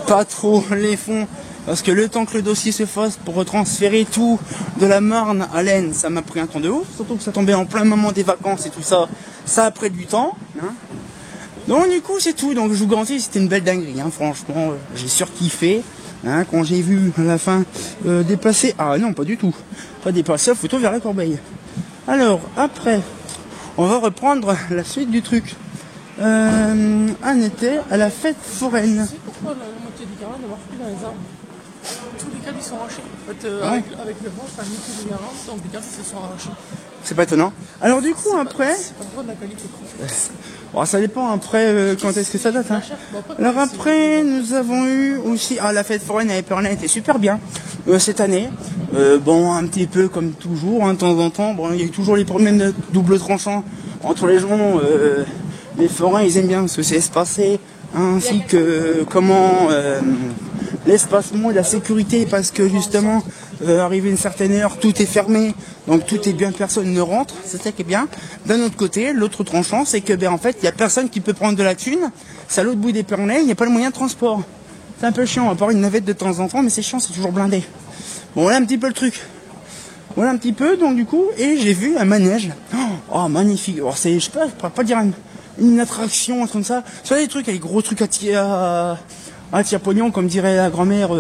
pas trop les fonds, parce que le temps que le dossier se fasse pour retransférer tout de la Marne à l'Aisne, ça m'a pris un temps de ouf, surtout que ça tombait en plein moment des vacances et tout ça, ça a pris du temps. Hein. Donc du coup c'est tout, donc je vous garantis c'était une belle dinguerie, hein, franchement, j'ai surkiffé. Hein, quand j'ai vu à la fin déplacer, ah non pas du tout, pas dépasser la photo vers la corbeille. Alors après, on va reprendre la suite du truc. Un été à la fête foraine. Tu sais pourquoi la moitié des garants ne marche plus dans les arbres? Tous les câbles ils sont arrachés. En fait, avec le vent, ça a mis tous les garants, donc les câbles se sont arrachés. C'est pas étonnant. Alors du coup après... C'est pas trop de la qualité. Bon, ça dépend après quand est-ce que ça date. Hein. Alors après, nous avons eu aussi... Ah, la fête foraine à Épernay était super bien cette année. Bon, un petit peu comme toujours, hein, de temps en temps. Bon, il y a eu toujours les problèmes de double tranchant entre les gens. Les forains, ils aiment bien parce que c'est espacé, ainsi que comment l'espacement et la sécurité, parce que justement, arrivé une certaine heure, tout est fermé. Donc tout est bien, personne ne rentre, c'est ça qui est bien. D'un autre côté, l'autre tranchant, c'est que en fait, il y a personne qui peut prendre de la thune. C'est à l'autre bout des Pyrénées, il n'y a pas le moyen de transport. C'est un peu chiant, à part une navette de temps en temps, mais c'est chiant, c'est toujours blindé. Bon, voilà un petit peu le truc. Voilà un petit peu, donc du coup, et j'ai vu un manège. Oh, magnifique. Alors c'est, je sais pas, je pourrais pas dire une attraction, un truc comme ça. C'est des trucs, avec gros trucs à tire-pognon, comme dirait la grand-mère,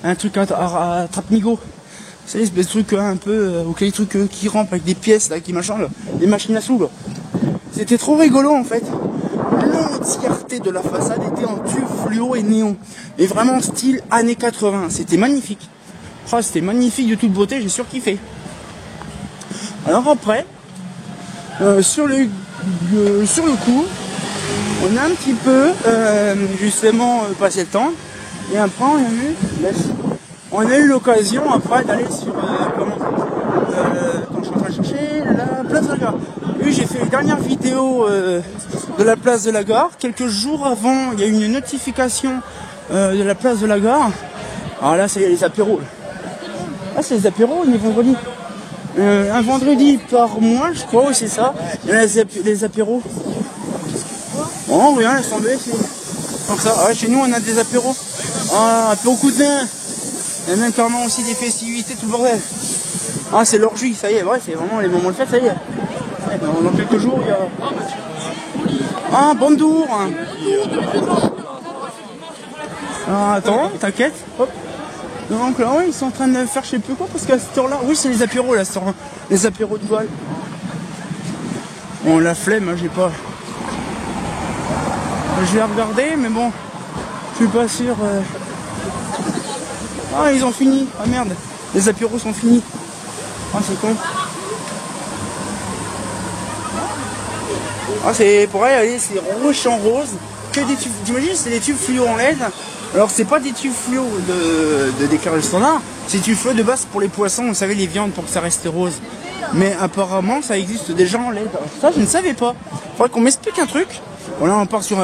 un truc à trappe-nigo. C'est l'espèce de truc un peu, ou les trucs qui rampent avec des pièces, là, qui machin, là, des machines à sous, là. C'était trop rigolo, en fait. L'entièreté de la façade était en tube fluo et néon. Et vraiment style années 80. C'était magnifique. Oh, c'était magnifique de toute beauté, j'ai surkiffé. Alors après, sur le coup, on a un petit peu justement passé le temps. Et après on a eu l'occasion après d'aller sur quand je suis en train de chercher la place de la gare. Oui, j'ai fait une dernière vidéo de la place de la gare. Quelques jours avant, il y a eu une notification de la place de la gare. Alors là, c'est les apéros. Ah, c'est les apéros, on est vendredi. Un vendredi par mois, je crois, c'est ça. Il y a les apéros. Oh, rien, laisse tomber. Comme ça. Ah, chez nous, on a des apéros. Ah, apéro coup de vin. Il y a même carrément aussi des festivités, tout le bordel. Ah, c'est l'orgie, ça y est, ouais, c'est vraiment les moments de fête, ça y est. Dans quelques jours, il y a... Ah, Bonjour. Ah, attends, t'inquiète. Hop. Donc là, ouais, ils sont en train de faire je sais plus quoi, parce qu'à cette heure-là, oui, c'est les apéros, là, les apéros de voile. Bon, la flemme, hein, j'ai pas... Je vais regarder, mais bon, je suis pas sûr. Ah, ils ont fini. Ah merde, les apéros sont finis. Ah, c'est con. Ah, c'est pour aller, c'est rouge en rose. Que des tubes. T'imagines, c'est des tubes fluo en LED. Alors, c'est pas des tubes fluo de d'éclairage standard. C'est des tubes fluo de base pour les poissons, vous savez, les viandes pour que ça reste rose. Mais apparemment, ça existe déjà en LED. Ça, je ne savais pas. Faudrait qu'on m'explique un truc. Voilà, on part sur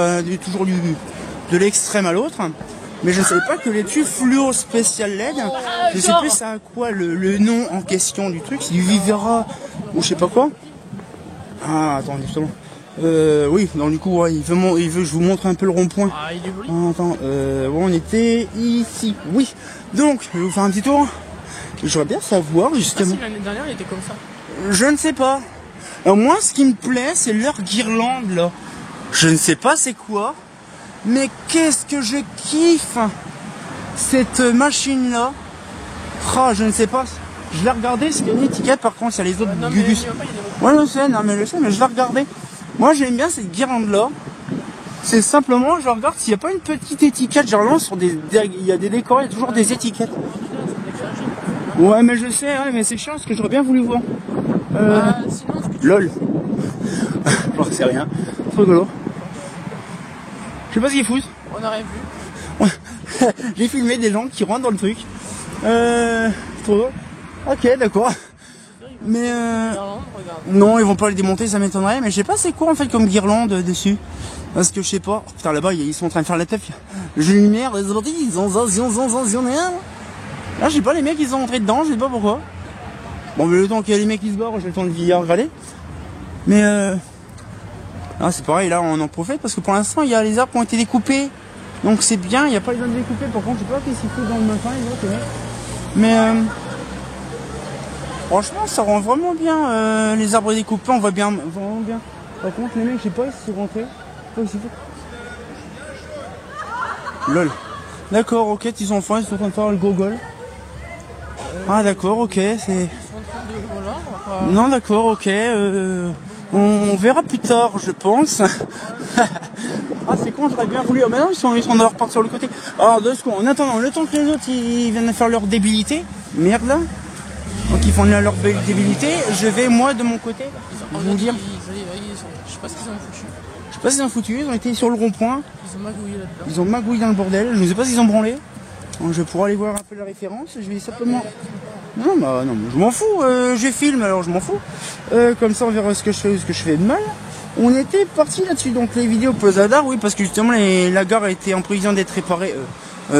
toujours de l'extrême à l'autre. Mais je ne savais pas que les tubes fluo spécial LED, je sais plus ça a quoi le nom en question du truc, c'est du Vivera ou je sais pas quoi. Ah, attends, justement. Oui, donc du coup, ouais, il veut que je vous montre un peu le rond-point. Ah, il est joli. Ah, attends, on était ici. Oui, donc, je vais vous faire un petit tour. J'aurais bien savoir, justement. Ah, si, l'année dernière, il était comme ça. Je ne sais pas. Alors, moi, ce qui me plaît, c'est leur guirlande, là. Je ne sais pas c'est quoi, mais qu'est-ce que je kiffe cette machine-là. Ah, je ne sais pas. Je l'ai regardé, parce qu'il y a une étiquette, par contre, il y a les autres Gugus. Ouais, je sais, non, mais je sais, mais je l'ai regardé. Moi, j'aime bien cette guirlande-là. C'est simplement, je regarde s'il n'y a pas une petite étiquette. Généralement, sur il y a des décors, il y a toujours des étiquettes. Ouais, mais je sais, ouais, mais c'est chiant, parce que j'aurais bien voulu voir. Sinon, LOL. Bon, c'est rien. Trop rigolo. Je sais pas ce qu'ils foutent. on aurait vu. Ouais. J'ai filmé des gens qui rentrent dans le truc. Trop drôle. Ok, d'accord. Mais Guirlande, regarde. non, ils vont pas les démonter, ça m'étonnerait. Mais je sais pas c'est quoi en fait comme guirlande dessus. Parce que je sais pas. Oh, putain, là-bas, ils sont en train de faire la teuf. J'ai une lumière, les autres, ils ont là, je sais pas, les mecs, ils sont entrés dedans, je sais pas pourquoi. Bon, mais le temps qu'il y a les mecs qui se barrent, j'ai le temps de regarder. Mais ah, c'est pareil, là, on en profite parce que pour l'instant, il y a les arbres qui ont été découpés. Donc c'est bien, il n'y a pas besoin de découper. Par contre, je sais pas qu'est-ce qu'il faut dans le matin, les autres, mais franchement, ça rend vraiment bien les arbres découpés, on voit bien, vraiment bien. Par contre, les mecs, je sais pas, ils sont rentrés. LOL. D'accord, ok, ils sont en train de faire le gogol. Ah d'accord, ok, c'est... Non, d'accord, ok. On verra plus tard, je pense. Ah, c'est con, j'aurais bien voulu. Ah, mais non, ils sont en repartir sur le côté. Alors, 2 secondes. En attendant, le temps que les autres ils viennent faire leur débilité. Merde là. Donc, ils font leur débilité. Je vais, moi, de mon côté, vous dire. Je sais pas ce qu'ils ont foutu. Je sais pas s'ils ont foutu. Ils ont été sur le rond-point. Ils ont magouillé là-dedans. Ils ont magouillé dans le bordel. Je ne sais pas s'ils ont branlé. Donc, je pourrais aller voir un peu la référence. Je vais simplement. Non, bah non, je m'en fous, je filme alors je m'en fous. Comme ça on verra ce que je fais ou ce que je fais de mal. On était parti là-dessus, donc les vidéos Posadar, oui, parce que justement la gare a été en prévision d'être réparée,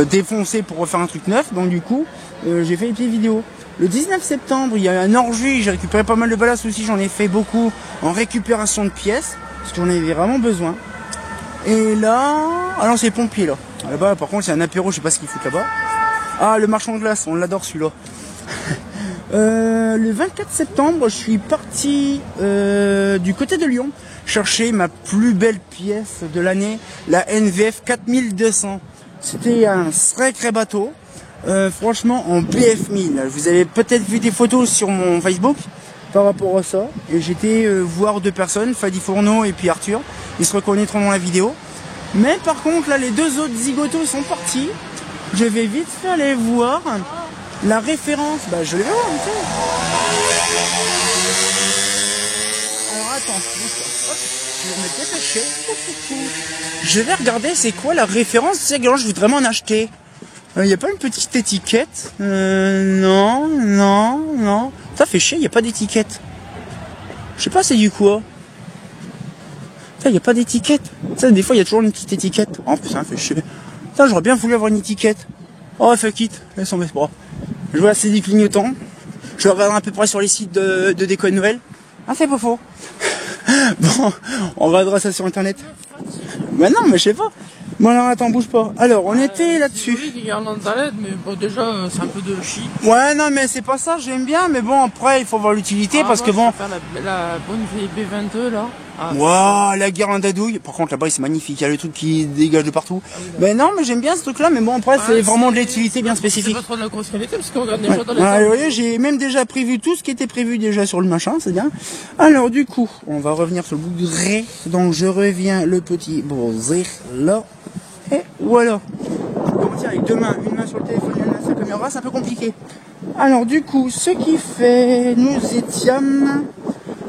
défoncée pour refaire un truc neuf, donc du coup j'ai fait des petites vidéos. Le 19 septembre, il y a eu un orgie, j'ai récupéré pas mal de ballast aussi, j'en ai fait beaucoup en récupération de pièces, parce que j'en avais vraiment besoin. Et là, ah non, c'est les pompiers là. Là-bas, par contre, c'est un apéro, je sais pas ce qu'ils foutent là-bas. Ah, le marchand de glace, on l'adore celui-là. Le 24 septembre, je suis parti du côté de Lyon chercher ma plus belle pièce de l'année, la NVF 4200. C'était un sacré bateau, franchement en BF 1000. Vous avez peut-être vu des photos sur mon Facebook par rapport à ça. Et j'étais voir deux personnes, Fadi Fourneau et puis Arthur. Ils se reconnaîtront dans la vidéo. Mais par contre, là, les deux autres zigotos sont partis. Je vais vite fait aller voir la référence. Bah, je vais voir, tu sais. Alors, attends, je vais me dépêcher. Je vais regarder c'est quoi la référence. Tu sais, je voudrais m'en acheter. Il n'y a pas une petite étiquette? Non. Ça fait chier, il n'y a pas d'étiquette. Je sais pas, c'est du quoi? Il n'y a pas d'étiquette. Ça, des fois, il y a toujours une petite étiquette. Oh putain, ça fait chier. Putain, j'aurais bien voulu avoir une étiquette. Oh, fuck it. Laisse tomber, c'est pas grave. Je vois, c'est du clignotant. Je regarde à peu près sur les sites de déco de Noël. Ah, c'est pas faux. Bon, on regardera ça sur internet. Bah non, mais je sais pas. Bon alors attends, bouge pas. Alors on était là-dessus. Oui, des guirlandes à LED, mais bon déjà c'est un peu de chi. Ouais non mais c'est pas ça, j'aime bien, mais bon après il faut voir l'utilité parce que bon. Je vais faire la bonne vieille B22 là. Waouh, la guirlande à douille. Par contre là-bas c'est magnifique, il y a le truc qui dégage de partout. Mais non mais j'aime bien ce truc là, mais bon après c'est vraiment de l'utilité bien spécifique. C'est pas trop de la grosse qualité parce qu'on regarde déjà dans les vous voyez, j'ai même déjà prévu tout ce qui était prévu déjà sur le machin, c'est bien. Alors du coup, on va revenir sur le bout de ré. Donc je reviens le petit brosir là. Et voilà. Comment dire, avec deux mains, une main sur le téléphone, une main sur la caméra, c'est un peu compliqué. Alors du coup, ce qui fait, nous étions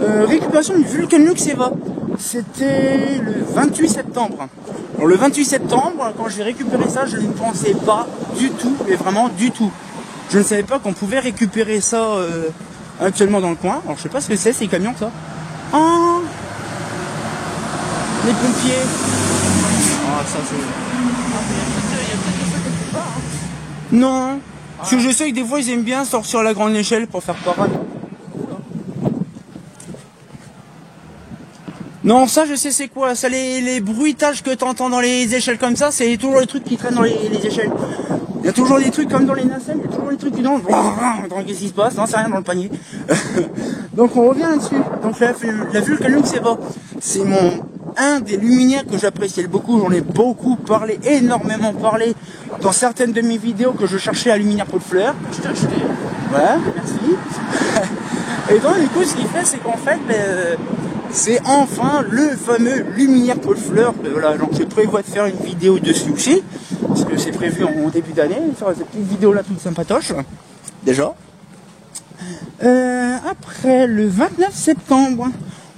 récupération du Vulcanlux Eva. C'était le 28 septembre. Alors le 28 septembre, quand j'ai récupéré ça, je ne pensais pas du tout, mais vraiment du tout. Je ne savais pas qu'on pouvait récupérer ça actuellement dans le coin. Alors je sais pas ce que c'est, ces camions ça. Ah, les pompiers. Ah ça c'est... Non, parce que je sais que des fois ils aiment bien sortir à la grande échelle pour faire parade. Non, ça je sais c'est quoi, ça les bruitages que t'entends dans les échelles comme ça, c'est toujours les trucs qui traînent dans les échelles. Il y a toujours des trucs comme dans les nacelles, il y a toujours des trucs qui dans qu'est-ce qui se passe? Non, c'est rien dans le panier. Donc on revient là-dessus. Donc la Vulcanlux Eva, c'est un des luminaires que j'appréciais beaucoup, j'en ai beaucoup parlé, énormément parlé dans certaines de mes vidéos que je cherchais à luminaire pot de fleurs. Je t'ai acheté. Voilà, merci. Et donc du coup ce qu'il fait c'est qu'en fait c'est enfin le fameux luminaire pot de fleurs. Voilà, donc je prévois de faire une vidéo dessus aussi, parce que c'est prévu en début d'année, faire cette petite vidéo là toute sympatoche, déjà. Après le 29 septembre,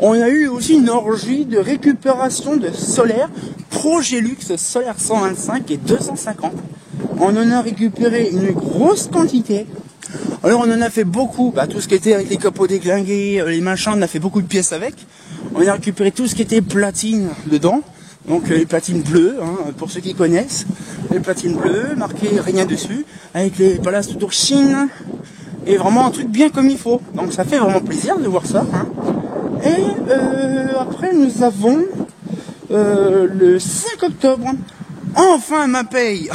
on a eu aussi une orgie de récupération de solaire Progélux solaire 125 et 250. On en a récupéré une grosse quantité. Alors on en a fait beaucoup, tout ce qui était avec les capots déglingués, les machins, on a fait beaucoup de pièces avec. On a récupéré tout ce qui était platine dedans, donc les platines bleues, pour ceux qui connaissent. Les platines bleues, marquées rien dessus, avec les ballasts d'Orchine, et vraiment un truc bien comme il faut. Donc ça fait vraiment plaisir de voir ça. Et après nous avons le 5 octobre, enfin ma paye.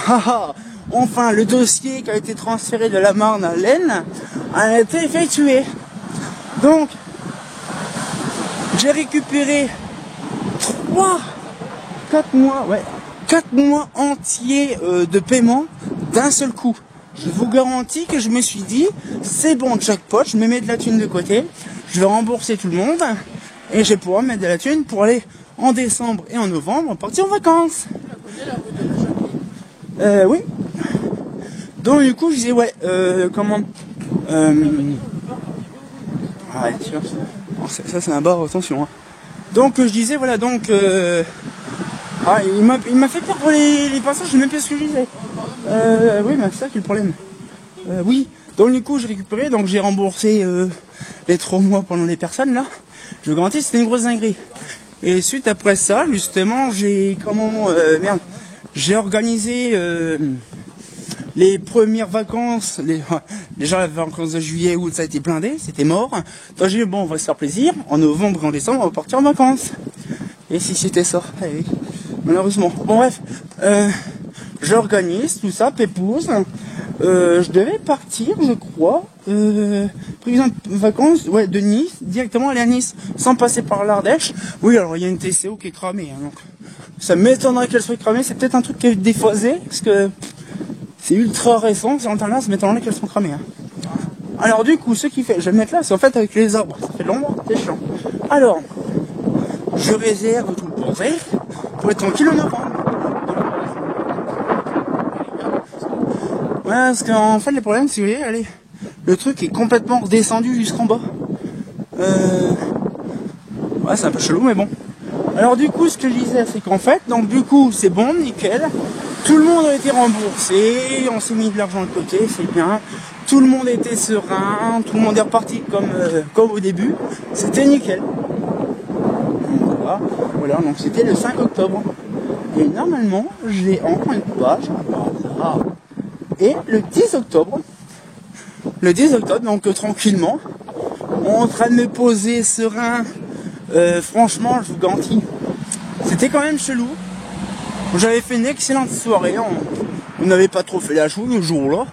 Enfin, le dossier qui a été transféré de la Marne à l'Aisne a été effectué. Donc, j'ai récupéré 4 mois entiers de paiement d'un seul coup. Je vous garantis que je me suis dit, c'est bon, jackpot, je me mets de la thune de côté, je vais rembourser tout le monde, et je vais pouvoir mettre de la thune pour aller en décembre et en novembre partir en vacances. Oui. Donc du coup je disais ça c'est un bar, attention. Donc je disais voilà donc il m'a fait peur pour les passages, je sais même pas ce que je disais. Oui mais c'est ça qui est le problème. Oui. Donc du coup j'ai récupéré, donc j'ai remboursé les 3 mois pendant les personnes là. Je vous garantis c'était une grosse dinguerie. Et suite après ça justement j'ai organisé les premières vacances, déjà les vacances de juillet, août, ça a été blindé, c'était mort. Donc j'ai dit, bon, on va se faire plaisir. En novembre et en décembre, on va partir en vacances. Et si c'était ça, eh oui, malheureusement. Bon bref, j'organise tout ça, pépouze. Je devais partir, je crois, prévision de vacances, ouais, de Nice, directement aller à Nice, sans passer par l'Ardèche. Oui, alors il y a une TCO qui est cramée, hein, donc ça m'étonnerait qu'elle soit cramée. C'est peut-être un truc qui est déphasé, parce que c'est ultra récent, c'est internet, ça m'étonnerait qu'elles sont cramées. Hein. Alors du coup, ce qui fait, je vais le mettre là, c'est en fait avec les arbres, ça fait de l'ombre, c'est chiant. Alors, je réserve tout le projet pour être tranquille en novembre. Ouais, parce qu'en fait, le problème, c'est que vous voyez, allez, le truc est complètement redescendu jusqu'en bas. Ouais, c'est un peu chelou, mais bon. Alors du coup, ce que je disais, c'est qu'en fait, donc du coup, c'est bon, nickel. Tout le monde a été remboursé, on s'est mis de l'argent de côté, c'est bien. Tout le monde était serein, tout le monde est reparti comme au début. C'était nickel. Voilà, donc c'était le 5 octobre. Et normalement, j'ai encore une page. Et le 10 octobre, donc tranquillement, en train de me poser serein, franchement, je vous garantis, c'était quand même chelou. J'avais fait une excellente soirée, on n'avait pas trop fait la chouille le jour-là.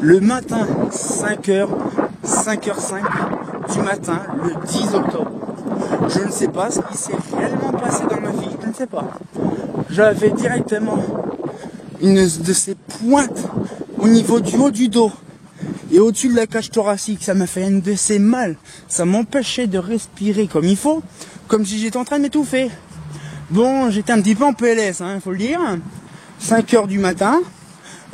Le matin, 5h05 du matin, le 10 octobre. Je ne sais pas ce qui s'est réellement passé dans ma vie, je ne sais pas. J'avais directement une de ces pointes au niveau du haut du dos et au-dessus de la cage thoracique. Ça m'a fait une de ces mal. Ça m'empêchait de respirer comme il faut, comme si j'étais en train de m'étouffer. Bon, j'étais un petit peu en PLS, hein, faut le dire. 5h du matin.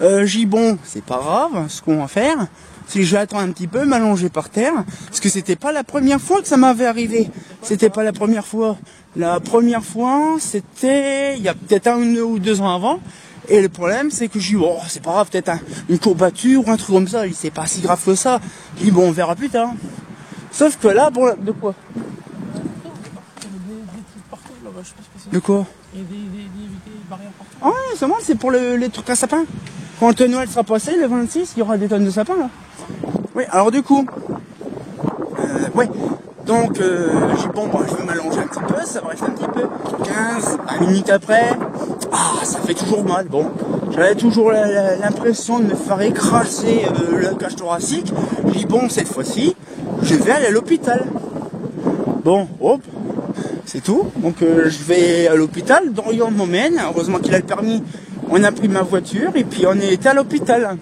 J'ai dit bon, c'est pas grave, ce qu'on va faire, c'est que je vais attendre un petit peu, m'allonger par terre, parce que c'était pas la première fois que ça m'avait arrivé. C'était pas la première fois. La première fois, c'était il y a peut-être 1 ou 2 ans avant. Et le problème, c'est que j'ai dit, oh, c'est pas grave, peut-être une courbature ou un truc comme ça, c'est pas si grave que ça. J'ai dit, bon, on verra plus tard. Sauf que là, bon, de quoi? De quoi? Il y a des barrières partout. Ah ouais, c'est bon, c'est pour les trucs à sapin. Quand le Noël sera passé, le 26, il y aura des tonnes de sapins, là. Oui, alors du coup, ouais. Donc, j'ai dit, bon, je vais m'allonger un petit peu, ça va rester un petit peu. 15, 20 minutes après, ça fait toujours mal. Bon, j'avais toujours l'impression de me faire écraser la cage thoracique. J'ai dit, bon, cette fois-ci, je vais aller à l'hôpital. Bon, hop, c'est tout. Donc, je vais à l'hôpital. Dorian m'emmène. Heureusement qu'il a le permis. On a pris ma voiture et puis on est été à l'hôpital.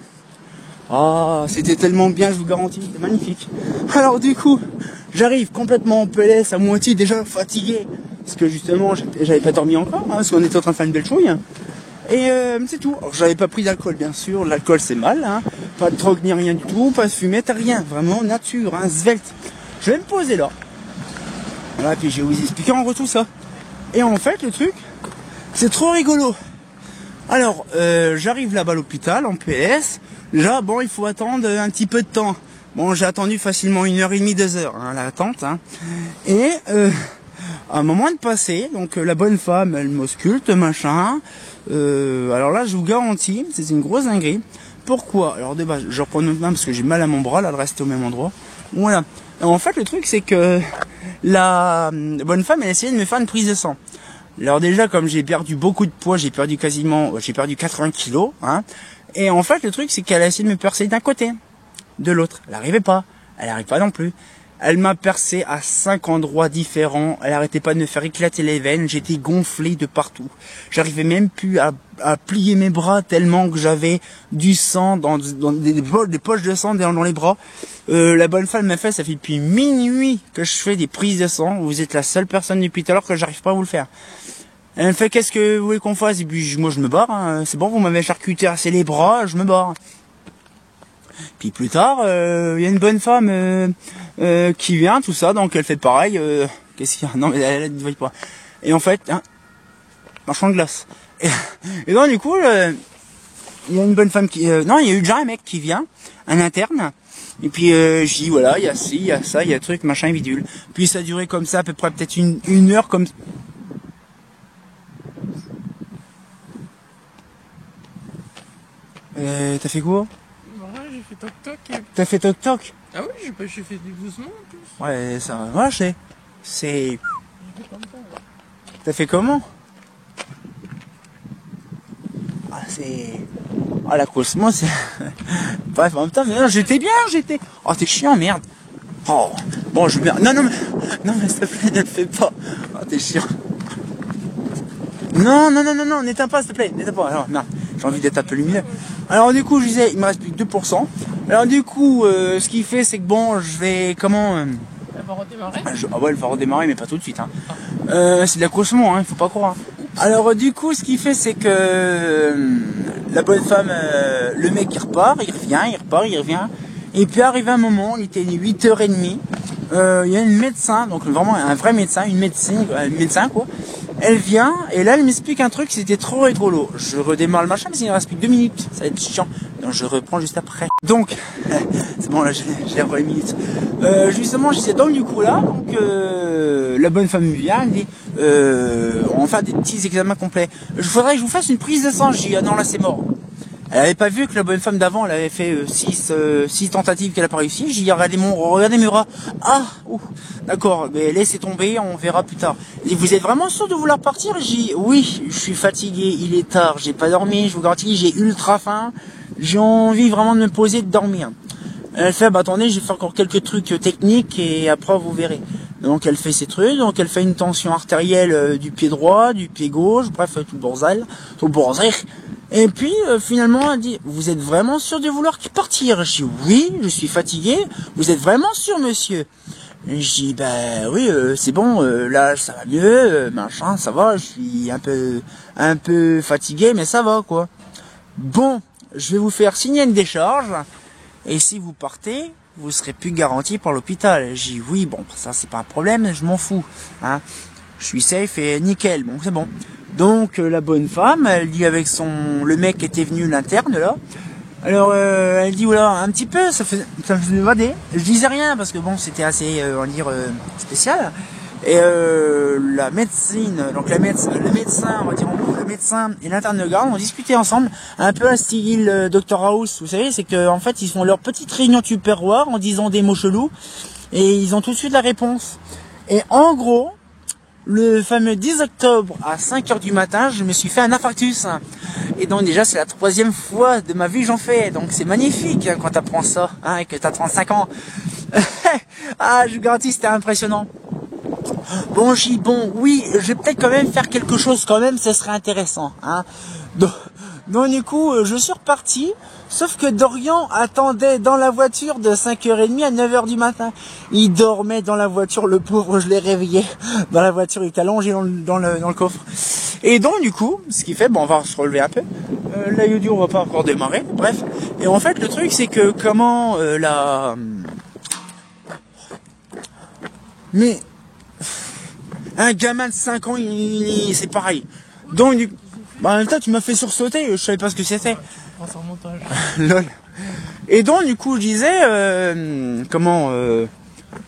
Ah, c'était tellement bien, je vous garantis, c'était magnifique. Alors du coup, j'arrive complètement en PLS, à moitié déjà fatigué, parce que justement, j'avais pas dormi encore, hein, parce qu'on était en train de faire une belle chouille. Et c'est tout. Alors j'avais pas pris d'alcool, bien sûr, l'alcool c'est mal, hein. Pas de drogue ni rien du tout, pas de fumette, rien, vraiment nature, hein, svelte. Je vais me poser là. Voilà, puis je vais vous expliquer en gros tout ça. Et en fait, le truc, c'est trop rigolo. Alors, j'arrive là-bas à l'hôpital, en PS. Là, bon, il faut attendre un petit peu de temps. Bon, j'ai attendu facilement 1h30, 2h, hein, l'attente. Hein. Et, à un moment de passer, donc la bonne femme, elle m'ausculte, machin. Alors là, je vous garantis, c'est une grosse dinguerie. Pourquoi? Alors de base, je reprends une autre main parce que j'ai mal à mon bras, là, de rester au même endroit. Voilà. Alors, en fait, le truc, c'est que la bonne femme, elle a essayé de me faire une prise de sang. Alors déjà, comme j'ai perdu beaucoup de poids, j'ai perdu 80 kilos, hein. Et en fait, le truc, c'est qu'elle a essayé de me percer d'un côté, de l'autre. Elle n'arrivait pas. Elle n'arrive pas non plus. Elle m'a percé à 5 endroits différents. Elle arrêtait pas de me faire éclater les veines. J'étais gonflé de partout. J'arrivais même plus à plier mes bras tellement que j'avais du sang dans des poches de sang dans les bras. La bonne femme m'a fait, ça fait depuis minuit que je fais des prises de sang. Vous êtes la seule personne depuis tout à l'heure que j'arrive pas à vous le faire. Elle me fait, qu'est-ce que vous voulez qu'on fasse? Et puis moi je me barre, hein. C'est bon, vous m'avez charcuté assez les bras, je me barre. Puis plus tard, il y a une bonne femme qui vient, tout ça, donc elle fait pareil. Qu'est-ce qu'il y a? Non mais elle ne voit pas. Et en fait, hein, marchand de glace. Et donc du coup, il y a une bonne femme qui... non, il y a eu déjà un mec qui vient, un interne. Et puis je dis voilà, il y a ci, il y a ça, il y a truc, machin, bidule. Puis ça a duré comme ça à peu près peut-être une heure comme... T'as fait quoi? Ouais, j'ai fait toc-toc. Et... T'as fait toc-toc? Ah oui, j'ai fait des doucements en plus. Ouais, ça va marcher. C'est... J'ai fait comme ça. Ouais. T'as fait comment? Ah, c'est... Ah, l'accouchement, c'est... Bref, en même temps, mais non, j'étais bien, j'étais... Oh, t'es chiant, merde. Oh, bon, je... Non, non, mais... Non, mais s'il te plaît, ne le fais pas. Oh, t'es chiant. Non, non, non, non, non, n'éteins pas, s'il te plaît, n'éteins pas. Alors, non, j'ai envie d'être un peu lumineux. Alors, du coup, je disais, il me reste plus que 2%. Alors, du coup, ce qu'il fait, c'est que bon, je vais... Comment... Elle va redémarrer. Ah ouais, elle va redémarrer, mais pas tout de suite. Hein. C'est de l'accrochement, hein, il faut pas croire. Alors du coup, ce qu'il fait, c'est que la bonne femme, le mec il repart, il revient, il repart, il revient. Et puis arrivé un moment, il était 8h30, il y a une médecin, donc vraiment un vrai médecin, une médecin quoi. Elle vient, et là elle m'explique un truc, c'était trop rigolo. Je redémarre le machin, mais il me reste plus que 2 minutes, ça va être chiant. Donc je reprends juste après. Donc, c'est bon là, j'ai 20 minutes. Justement, je disais, donc du coup là, donc la bonne femme vient, elle me dit, on va faire des petits examens complets. Je voudrais que je vous fasse une prise de sang. Je dis, ah non là c'est mort. Elle avait pas vu que la bonne femme d'avant, elle avait fait 6 tentatives qu'elle a pas réussi. J'ai dit, regardez mes bras. Ah, d'accord, mais laissez tomber, on verra plus tard. Elle dit, vous êtes vraiment sûr de vouloir partir? J'ai dit, oui, je suis fatigué, il est tard, j'ai pas dormi, je vous garantis, j'ai ultra faim. J'ai envie vraiment de me poser, de dormir. Elle fait, bah attendez, je vais faire encore quelques trucs techniques et après vous verrez. Donc elle fait ses trucs, donc elle fait une tension artérielle du pied droit, du pied gauche, bref, tout le bordel. Et puis finalement elle dit, vous êtes vraiment sûr de vouloir partir? Je dis, oui, je suis fatigué. Vous êtes vraiment sûr, monsieur? Et je dis, bah oui, c'est bon, là ça va mieux, machin, ça va, je suis un peu fatigué, mais ça va quoi. Bon, je vais vous faire signer une décharge, et si vous partez, vous serez plus garanti par l'hôpital. J'ai dit, oui, bon, ça c'est pas un problème, je m'en fous. Hein. Je suis safe et nickel, bon, c'est bon. Donc la bonne femme, elle dit avec le mec qui était venu, l'interne là, alors elle dit, voilà, un petit peu, ça me faisait vader. Je disais rien, parce que bon, c'était assez, on va dire, spécial. Et la médecine, donc le médecin, on va dire en gros, le médecin et l'interne de garde ont discuté ensemble, un peu à style Dr House, vous savez, c'est que en fait ils font leur petite réunion tupperware en disant des mots chelous et ils ont tout de suite la réponse. Et en gros, le fameux 10 octobre à 5h du matin, je me suis fait un infarctus. Et donc déjà c'est la 3e fois de ma vie que j'en fais, donc c'est magnifique hein, quand t'apprends ça, hein, et que t'as 35 ans. Ah, je vous garantis, c'était impressionnant. Bon, j'ai dit, bon, oui, je vais peut-être quand même faire quelque chose quand même, ce serait intéressant. Hein. Donc du coup, je suis reparti, sauf que Dorian attendait dans la voiture de 5h30 à 9h du matin. Il dormait dans la voiture, le pauvre, je l'ai réveillé. Dans la voiture, il était allongé dans le coffre. Et donc du coup, ce qui fait, bon, on va se relever un peu. La Yodio, on va pas encore démarrer, bref. Et en fait, le truc, c'est que comment Mais... un gamin de 5 ans, c'est pareil. Donc, en même temps, tu m'as fait sursauter, je savais pas ce que c'était. Sans montage. Lol. Et donc, du coup, je disais,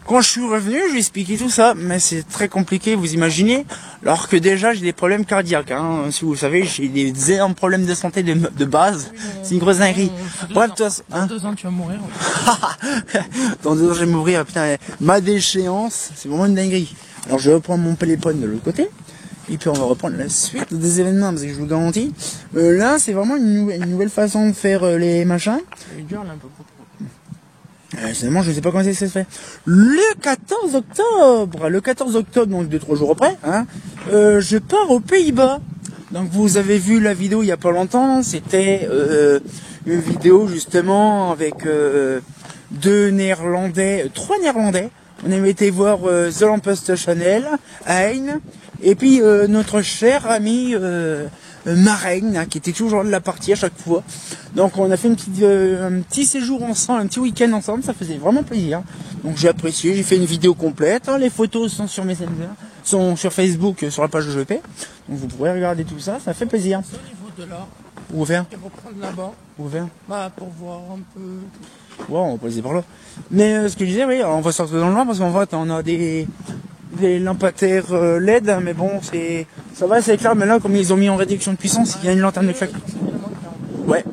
quand je suis revenu, je lui ai expliqué tout ça, mais c'est très compliqué, vous imaginez, alors que déjà, j'ai des problèmes cardiaques, hein. Si vous savez, j'ai des énormes problèmes de santé de base, c'est une grosse dinguerie. Bref, toi, dans 2 ans, tu vas mourir. Dans 2 ans, je vais mourir, putain, ma déchéance, c'est vraiment une dinguerie. Alors je vais reprendre mon téléphone de l'autre côté, et puis on va reprendre la suite des événements, parce que je vous garantis, là c'est vraiment une nouvelle façon de faire les machins. Il est dur là un peu. Finalement je sais pas comment ça se fait. Le 14 octobre, donc 2-3 jours après, hein, je pars aux Pays-Bas. Donc vous avez vu la vidéo il y a pas longtemps, c'était une vidéo justement avec 3 Néerlandais. On avait été voir The Lampest Channel, Hein, et puis notre cher ami Marraine, hein, qui était toujours de la partie à chaque fois. Donc on a fait un petit séjour ensemble, un petit week-end ensemble, ça faisait vraiment plaisir. Donc j'ai apprécié, j'ai fait une vidéo complète, hein, les photos sont sur Messenger, sont sur Facebook, sur la page de GP. Donc vous pourrez regarder tout ça, ça fait plaisir. C'est au niveau de là. Où faire? Et pour prendre là-bas. Où faire? Bah pour voir un peu. Ouais, on va passer par là. Mais ce que je disais, oui, on va sortir dans le noir parce qu'en fait, on a des lampadaires LED, mais bon, ça va, c'est clair. Mais là, comme ils ont mis en réduction de puissance, il y a une lanterne de claque. Ouais.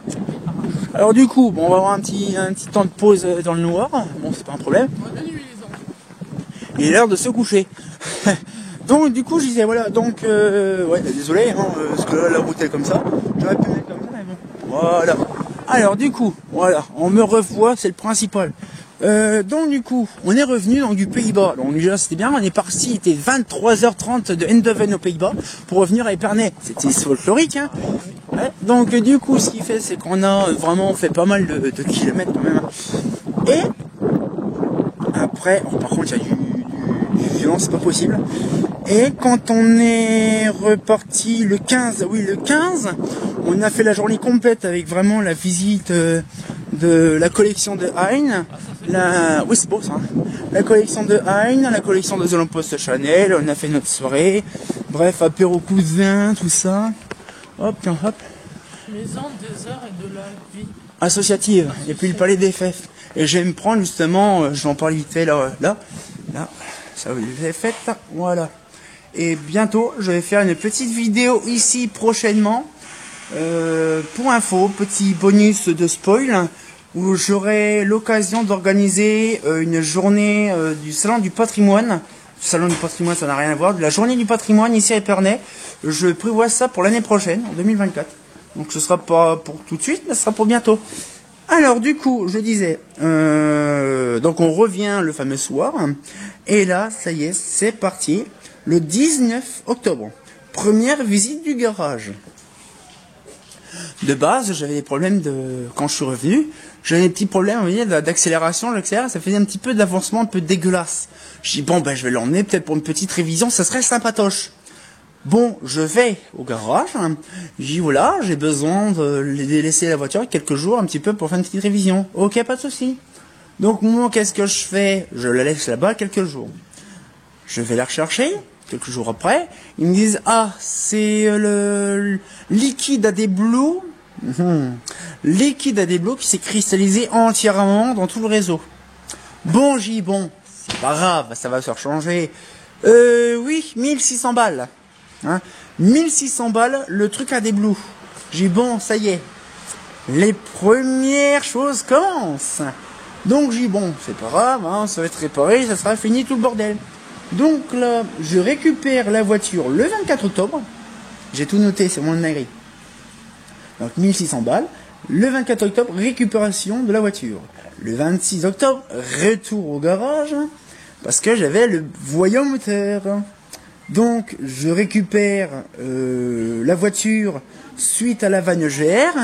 Alors du coup, bon, on va avoir un petit temps de pause dans le noir. Bon, c'est pas un problème. On a bien nuit, les enfants. Il est l'heure de se coucher. Donc du coup, je disais, voilà, donc, ouais, désolé, hein, parce que là, la route est comme ça. J'aurais pu mettre comme ça, mais bon. Voilà. Alors du coup, voilà, on me revoit, c'est le principal. Donc du coup, on est revenu donc du Pays-Bas. Donc déjà c'était bien, on est parti, il était 23h30 de Eindhoven aux Pays-Bas pour revenir à Épernay. C'était folklorique, hein. Ouais. Donc du coup, ce qui fait, c'est qu'on a vraiment fait pas mal de kilomètres quand même. Et après, oh, par contre, il y a du violent, c'est pas possible. Et quand on est reparti le 15, on a fait la journée complète avec vraiment la visite de la collection de Hein. Oui, c'est beau ça. Hein. La collection de Hein, la collection de The Lamppost Chanel, on a fait notre soirée. Bref, apéro cousin, tout ça. Hop, tiens, hop. Maison des arts et de la vie. Associative. Et puis le palais des fêtes. Et je vais me prendre justement, je vais en parler vite fait là, ça va les fêtes, voilà. Et bientôt, je vais faire une petite vidéo ici prochainement. Pour info, petit bonus de spoil, où j'aurai l'occasion d'organiser une journée du salon du patrimoine. Le salon du patrimoine, ça n'a rien à voir. De la journée du patrimoine ici à Épernay. Je prévois ça pour l'année prochaine, en 2024. Donc ce sera pas pour tout de suite, mais ce sera pour bientôt. Alors du coup, je disais, donc on revient le fameux soir. Et là, ça y est, c'est parti. Le 19 octobre. Première visite du garage. De base, j'avais des problèmes quand je suis revenu, j'avais des petits problèmes, vous voyez, d'accélération, j'accélère, ça faisait un petit peu d'avancement un peu dégueulasse. Je dis, bon, ben, je vais l'emmener peut-être pour une petite révision, ça serait sympatoche. Bon, je vais au garage, je dis, voilà, j'ai besoin de laisser la voiture quelques jours, un petit peu, pour faire une petite révision. Ok, pas de souci. Donc, moi, qu'est-ce que je fais? Je la laisse là-bas quelques jours. Je vais la rechercher. Quelques jours après, ils me disent, ah, c'est le liquide AdBlue, liquide AdBlue qui s'est cristallisé entièrement dans tout le réseau. Bon, bon, c'est pas grave, ça va se changer. Oui, 1600 balles. Hein, 1600 balles, le truc AdBlue. Bon, ça y est, les premières choses commencent. Donc bon, c'est pas grave, hein, ça va être réparé, ça sera fini tout le bordel. Donc là, je récupère la voiture le 24 octobre. J'ai tout noté, c'est mon mairie. Donc 1600 balles. Le 24 octobre, récupération de la voiture. Le 26 octobre, retour au garage. Parce que j'avais le voyant moteur. Donc je récupère la voiture suite à la vanne GR.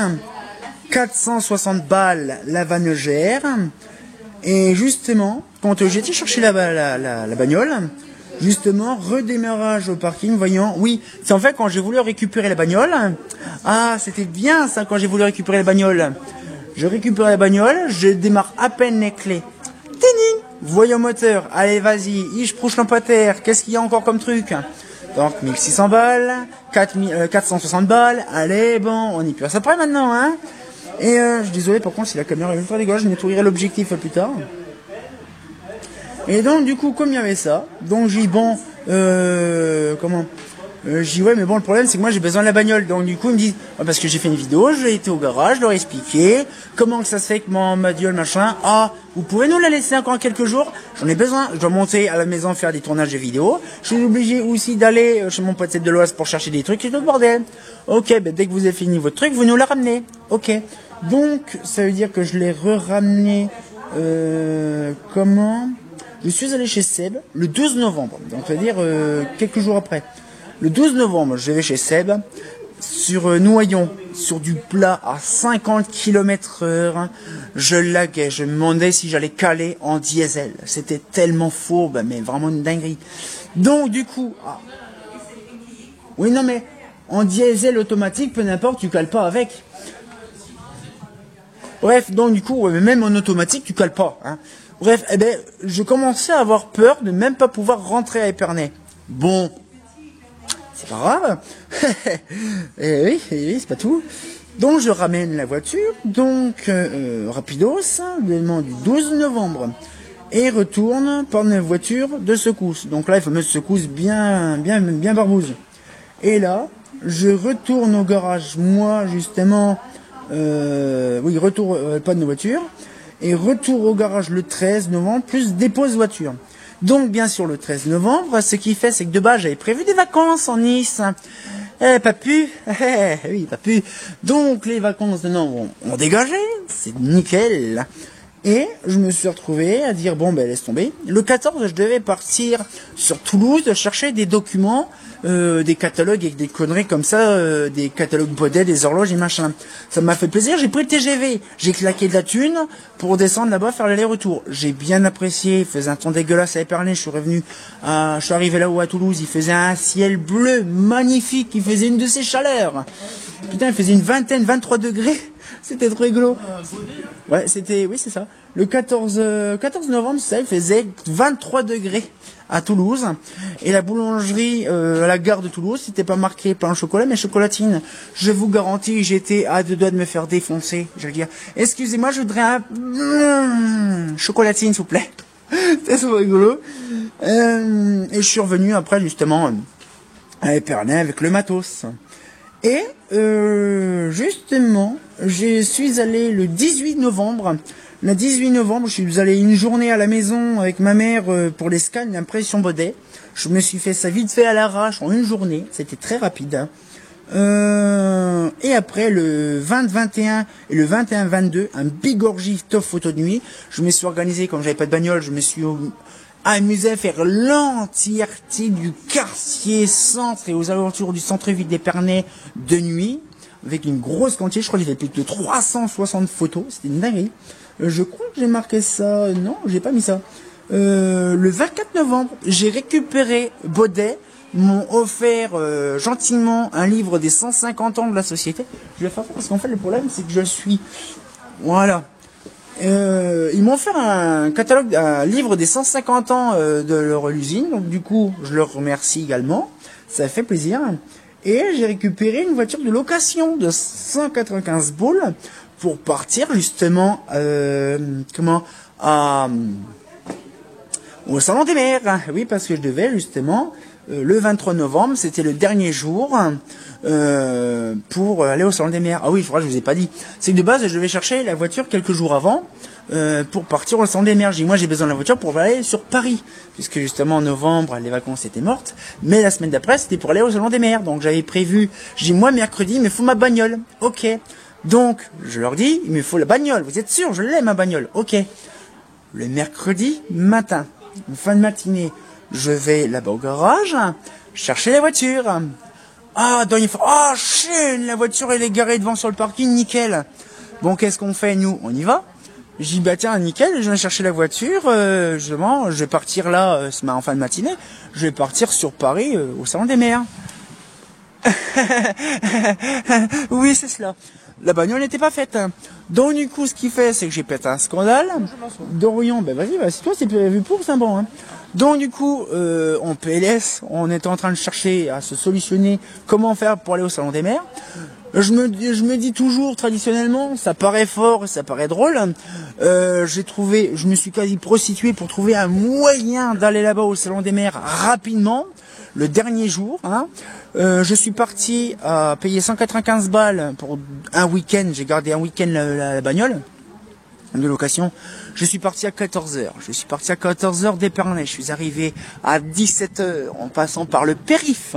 460 balles la vanne GR. Et justement, quand j'ai été chercher la bagnole, justement, redémarrage au parking, voyant, oui, c'est en fait quand j'ai voulu récupérer la bagnole, ah, c'était bien ça quand j'ai voulu récupérer la bagnole. Je récupère la bagnole, je démarre à peine les clés. Tini, voyant moteur, allez vas-y, je prouche lampadaire, qu'est-ce qu'il y a encore comme truc? Donc 1600 balles, 460 balles, allez bon, on y passe après maintenant, hein. Et je suis désolé par contre si la caméra est ultra dégueulasse, je nettoierai l'objectif plus tard. Et donc du coup comme il y avait ça, donc j'ai dit bon, j'ai dit ouais mais bon le problème c'est que moi j'ai besoin de la bagnole. Donc du coup ils me disent, ah, parce que j'ai fait une vidéo, j'ai été au garage, je leur ai expliqué comment que ça se fait que mon bagnole machin, ah vous pouvez nous la laisser encore quelques jours, j'en ai besoin, je dois monter à la maison faire des tournages de vidéos, je suis obligé aussi d'aller chez mon pote de l'Oise pour chercher des trucs et tout le bordel. Ok, ben dès que vous avez fini votre truc, vous nous la ramenez. Ok. Donc, ça veut dire que je l'ai ramené, je suis allé chez Seb le 12 novembre, donc c'est-à-dire quelques jours après. Le 12 novembre, je vais chez Seb, sur Noyon, sur du plat à 50 km/h, je laguais, je me demandais si j'allais caler en diesel. C'était tellement fourbe, mais vraiment une dinguerie. Donc, du coup, oui, non mais, en diesel automatique, peu n'importe, tu cales pas avec. Bref, donc du coup, même en automatique, tu cales pas. Hein. Bref, eh ben, je commençais à avoir peur de même pas pouvoir rentrer à Épernay. Bon, c'est pas grave. oui, c'est pas tout. Donc je ramène la voiture, donc rapidos, l'événement du 12 novembre, et retourne par une voiture de secousse. Donc là, il faut mettre secousse bien barbouze. Et là, je retourne au garage, moi justement. Oui, retour, panne de voiture. Et retour au garage le 13 novembre, plus dépose voiture. Donc, bien sûr, le 13 novembre, ce qui fait, c'est que de base, j'avais prévu des vacances en Nice. Pas pu. Oui, pas pu. Donc, les vacances de novembre ont dégagé. C'est nickel. Et je me suis retrouvé à dire, bon, ben, laisse tomber. Le 14, je devais partir sur Toulouse, chercher des documents, des catalogues et des conneries comme ça, des catalogues Baudet, des horloges et machin. Ça m'a fait plaisir, j'ai pris le TGV, j'ai claqué de la thune pour descendre là-bas, faire l'aller-retour. J'ai bien apprécié, il faisait un temps dégueulasse à Épernay, je suis arrivé là-haut à Toulouse, il faisait un ciel bleu magnifique, il faisait une de ces chaleurs. Putain, il faisait une 23 degrés. C'était trop rigolo. Ouais, oui, c'est ça. Le 14 novembre, ça, il faisait 23 degrés à Toulouse. Et la boulangerie à la gare de Toulouse, c'était pas marqué pain au chocolat, mais chocolatine. Je vous garantis, j'étais à deux doigts de me faire défoncer. Je vais dire, excusez-moi, je voudrais un chocolatine, s'il vous plaît. C'est trop rigolo. Et je suis revenu après, justement, à Épernay avec le matos. Et justement, je suis allé le 18 novembre. Le 18 novembre, je suis allé une journée à la maison avec ma mère pour les scans d'impression Baudet. Je me suis fait ça vite fait à l'arrache en une journée. C'était très rapide. Et après, le 20-21 et le 21-22, un bigorgie top photo de nuit. Je me suis organisé, comme j'avais pas de bagnole, je me suis amusé à faire l'entièreté du quartier centre et aux alentours du centre-ville d'Épernay de nuit, avec une grosse quantité. Je crois que j'ai fait plus de 360 photos, c'était une dinguerie. Je crois que j'ai marqué ça, non, j'ai pas mis ça. Le 24 novembre, j'ai récupéré Baudet, m'ont offert gentiment un livre des 150 ans de la société. Je vais faire ça parce qu'en fait le problème c'est que je suis... Voilà. Ils m'ont offert un catalogue, un livre des 150 ans de leur usine, donc du coup je leur remercie également, ça fait plaisir. Et j'ai récupéré une voiture de location de 195 boules pour partir justement au Salon des Mers. Oui, parce que je devais justement le 23 novembre, c'était le dernier jour pour aller au Salon des Mers. Ah oui, je crois que je vous ai pas dit. C'est que de base, je devais chercher la voiture quelques jours avant pour partir au Salon des Mers. J'ai dit, moi, j'ai besoin de la voiture pour aller sur Paris, puisque justement en novembre, les vacances étaient mortes. Mais la semaine d'après, c'était pour aller au Salon des Mers. Donc j'avais prévu. J'ai dit, moi, mercredi, il me faut ma bagnole. Ok. Donc je leur dis, il me faut la bagnole. Vous êtes sûr, je l'ai ma bagnole. Ok. Le mercredi matin, en fin de matinée, je vais là-bas au garage, chercher la voiture. Ah, donc il faut... Ah, chienne, la voiture elle est garée devant sur le parking, nickel. Bon, qu'est-ce qu'on fait, nous? On y va? J'ai dit, bah tiens, nickel, je vais chercher la voiture, je vais partir là, en fin de matinée, je vais partir sur Paris, au Salon des Mers. Oui, c'est cela. La bagnole n'était pas faite. Donc du coup, ce qui fait, c'est que j'ai pété un scandale. Dorian, ben vas-y, c'est toi, c'est prévu pour, c'est bon. Hein. Donc du coup, en PLS, on était en train de chercher à se solutionner comment faire pour aller au Salon des Mers. Je me dis toujours, traditionnellement, ça paraît fort, ça paraît drôle. Je me suis quasi prostitué pour trouver un moyen d'aller là-bas au Salon des Mers rapidement. Le dernier jour, hein, je suis parti à payer 195 balles pour un week-end. J'ai gardé un week-end la bagnole de location. Je suis parti à 14h. Je suis parti à 14h d'Épernay. Je suis arrivé à 17h en passant par le périph'.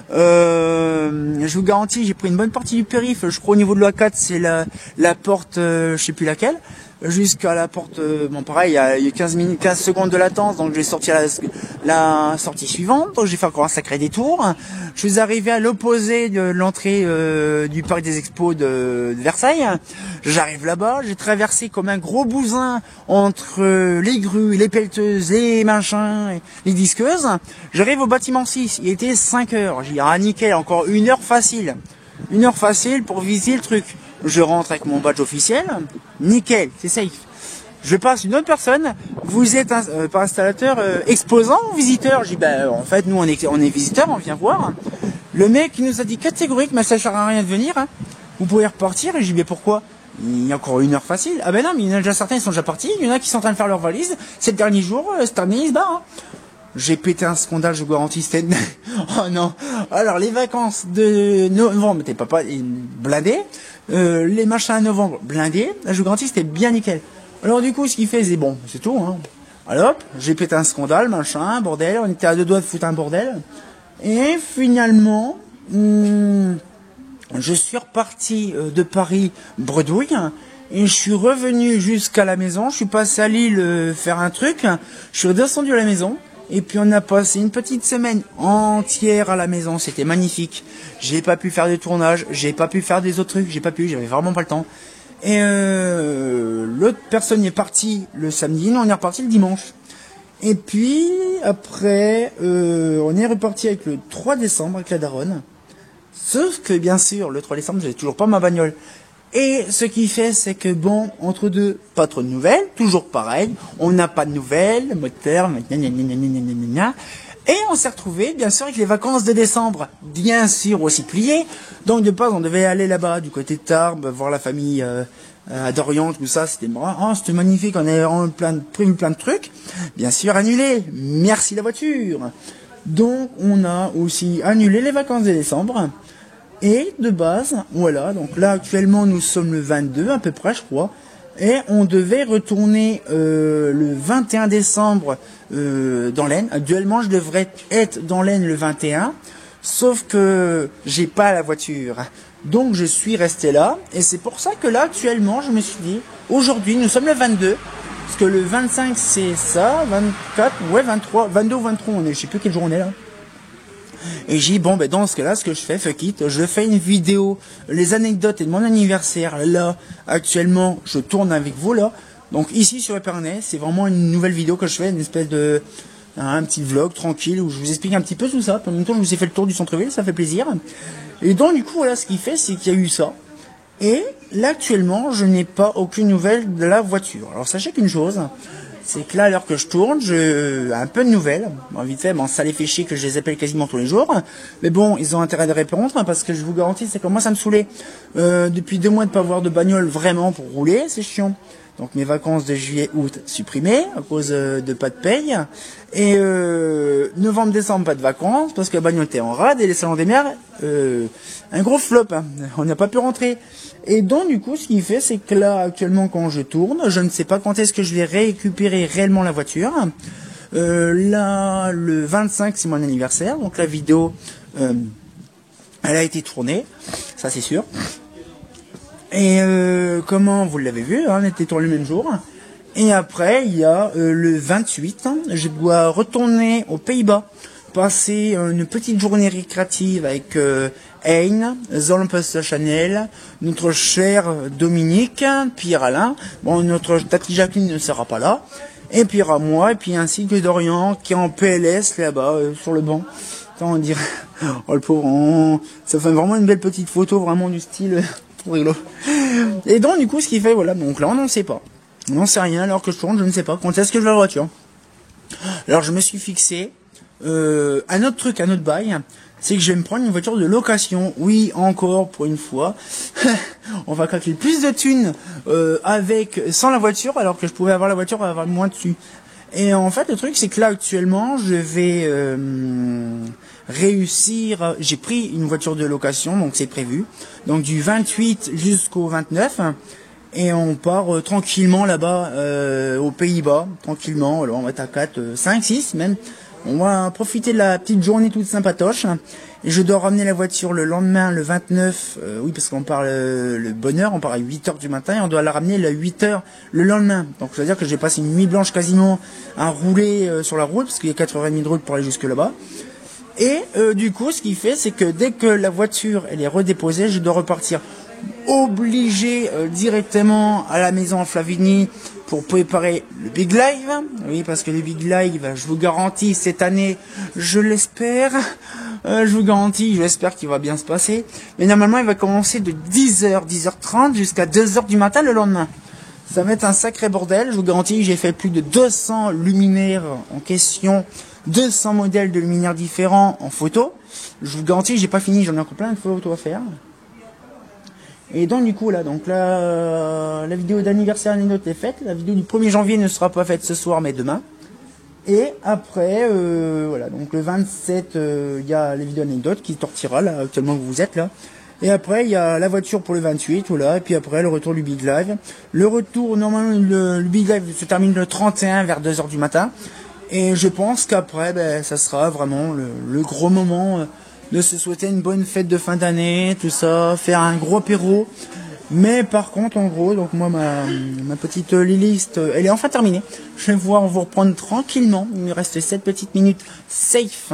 Je vous garantis, j'ai pris une bonne partie du périph'. Je crois au niveau de l'A4, c'est la porte, je sais plus laquelle. Jusqu'à la porte, bon pareil, il y a 15 secondes de latence, donc je vais sortir la sortie suivante, donc j'ai fait encore un sacré détour. Je suis arrivé à l'opposé de l'entrée du parc des expos de Versailles. J'arrive là-bas, j'ai traversé comme un gros bousin entre les grues, les pelleteuses, les machins, les disqueuses. J'arrive au bâtiment 6, il était 5 heures. J'ai dit, ah nickel, encore 1 heure facile. 1 heure facile pour visiter le truc. Je rentre avec mon badge officiel, nickel, c'est safe. Je passe une autre personne, vous êtes pas installateur, exposant ou visiteur? J'ai dit, en fait, nous on est visiteurs, on vient voir. Le mec il nous a dit catégorique, mais ça sert à rien de venir, hein. Vous pouvez repartir. Et j'ai dit, mais pourquoi? Il y a encore 1 heure facile. Ah ben non, mais il y en a déjà certains, ils sont déjà partis, il y en a qui sont en train de faire leur valise, c'est le dernier jour, cette année ils se barrent. Hein. j'ai pété un scandale, je vous garantis, c'était... Oh non. Alors, les vacances de novembre, t'es pas blindé. Les machins à novembre, blindés. Je vous garantis, c'était bien nickel. Alors, du coup, ce qu'il fait, c'est bon, c'est tout, hein. Alors, hop, j'ai pété un scandale, machin, bordel. On était à 2 doigts de foutre un bordel. Et finalement, je suis reparti de Paris bredouille. Et je suis revenu jusqu'à la maison. Je suis passé à Lille faire un truc. Je suis redescendu à la maison. Et puis on a passé une petite semaine entière à la maison, c'était magnifique. J'ai pas pu faire de tournage, j'ai pas pu faire des autres trucs, j'avais vraiment pas le temps. Et l'autre personne est partie le samedi, nous on est reparti le dimanche. Et puis après, on est reparti avec le 3 décembre avec la daronne. Sauf que bien sûr, le 3 décembre, j'avais toujours pas ma bagnole. Et ce qui fait, c'est que bon, entre deux, pas trop de nouvelles, toujours pareil, on n'a pas de nouvelles, moteur, et on s'est retrouvé, bien sûr, avec les vacances de décembre, bien sûr aussi pliées. Donc de base, on devait aller là-bas, du côté de Tarbes, voir la famille à Dorian, tout ça, c'était c'était magnifique, on avait prévu plein de trucs. Bien sûr, annulé, merci la voiture. Donc on a aussi annulé les vacances de décembre. Et de base, voilà, donc là actuellement nous sommes le 22 à peu près je crois, et on devait retourner le 21 décembre dans l'Aisne. Actuellement je devrais être dans l'Aisne le 21, sauf que j'ai pas la voiture, donc je suis resté là, et c'est pour ça que là actuellement je me suis dit, aujourd'hui nous sommes le 22, parce que le 25 c'est ça, 24, ouais 23, 22 ou 23 on est, je sais plus quel jour on est là. Et j'ai dit, bon, ben, dans ce cas-là, ce que je fais, fuck it, je fais une vidéo, les anecdotes et de mon anniversaire, là, actuellement, je tourne avec vous, là. Donc, ici, sur Épernay, c'est vraiment une nouvelle vidéo que je fais, une espèce de, un petit vlog tranquille, où je vous explique un petit peu tout ça. En même temps, je vous ai fait le tour du centre-ville, ça fait plaisir. Et donc, du coup, voilà, ce qu'il fait, c'est qu'il y a eu ça. Et, là, actuellement, je n'ai pas aucune nouvelle de la voiture. Alors, sachez qu'une chose, c'est que là, à l'heure que je tourne, j'ai un peu de nouvelles. Bon, vite fait, ça les fait chier que je les appelle quasiment tous les jours. Mais bon, ils ont intérêt de répondre, parce que je vous garantis, c'est que moi, ça me saoulait. Depuis 2 mois de pas avoir de bagnole vraiment pour rouler, c'est chiant. Donc mes vacances de juillet, août supprimées à cause de pas de paye. Et novembre, décembre, pas de vacances, parce que la bagnole était en rade, et les salons des mers, un gros flop, hein. On n'a pas pu rentrer. Et donc du coup ce qu'il fait c'est que là actuellement quand je tourne, je ne sais pas quand est-ce que je vais récupérer réellement la voiture. Là le 25 c'est mon anniversaire, donc la vidéo elle a été tournée, ça c'est sûr. Et comment vous l'avez vu, hein, on était tourné le même jour. Et après il y a le 28, je dois retourner aux Pays-Bas, passer une petite journée récréative avec Hein, Zolmpus Chanel, notre cher Dominique, Pierre Alain, bon notre Tati Jacqueline ne sera pas là, et puis à moi, et puis ainsi que Dorian qui est en PLS là-bas sur le banc. Attends, on dirait, oh le pauvre, ça fait vraiment une belle petite photo, vraiment du style, trop rigolo. Et donc du coup ce qu'il fait, voilà, donc là on n'en sait pas, on n'en sait rien, alors que je tourne, je ne sais pas quand est-ce que je vais la voiture. Alors je me suis fixé un autre truc, un autre bail, c'est que je vais me prendre une voiture de location. Oui, encore pour une fois, on va calculer plus de thunes sans la voiture, alors que je pouvais avoir la voiture et avoir moins dessus. Et en fait, le truc, c'est que là, actuellement, je vais réussir. J'ai pris une voiture de location, donc c'est prévu. Donc du 28 jusqu'au 29. Et on part tranquillement là-bas, aux Pays-Bas, tranquillement. Alors on va être à 4, 5, 6 même. On va profiter de la petite journée toute sympatoche. Et je dois ramener la voiture le lendemain, le 29. Oui, parce qu'on part le bonheur, on part à 8h du matin et on doit la ramener à 8h le lendemain. Donc, ça veut dire que j'ai passé une nuit blanche quasiment à rouler sur la route, parce qu'il y a 4h30 de route pour aller jusque là-bas. Et du coup, ce qu'il fait, c'est que dès que la voiture elle est redéposée, je dois repartir obligé directement à la maison en Flavigny pour préparer le Big Live. Oui, parce que le Big Live, je vous garantis, cette année, je l'espère, je vous garantis, je l'espère qu'il va bien se passer. Mais normalement, il va commencer de 10h, 10h30 jusqu'à 2h du matin le lendemain. Ça va être un sacré bordel, je vous garantis, j'ai fait plus de 200 luminaires en question, 200 modèles de luminaires différents en photo. Je vous garantis, j'ai pas fini, j'en ai encore plein de photos à faire. Et donc du coup là, la vidéo d'anniversaire anecdote est faite. La vidéo du 1er janvier ne sera pas faite ce soir mais demain. Et après, voilà, donc le 27, il y a les vidéos anecdotes qui sortira là, actuellement que vous êtes là. Et après, il y a la voiture pour le 28, voilà, et puis après, le retour du Big Live. Le retour, normalement, le Big Live se termine le 31 vers 2h du matin. Et je pense qu'après, ben, ça sera vraiment le gros moment de se souhaiter une bonne fête de fin d'année, tout ça, faire un gros apéro. Mais par contre, en gros, donc moi, ma petite liste, elle est enfin terminée. Je vais pouvoir vous reprendre tranquillement. Il me reste 7 petites minutes safe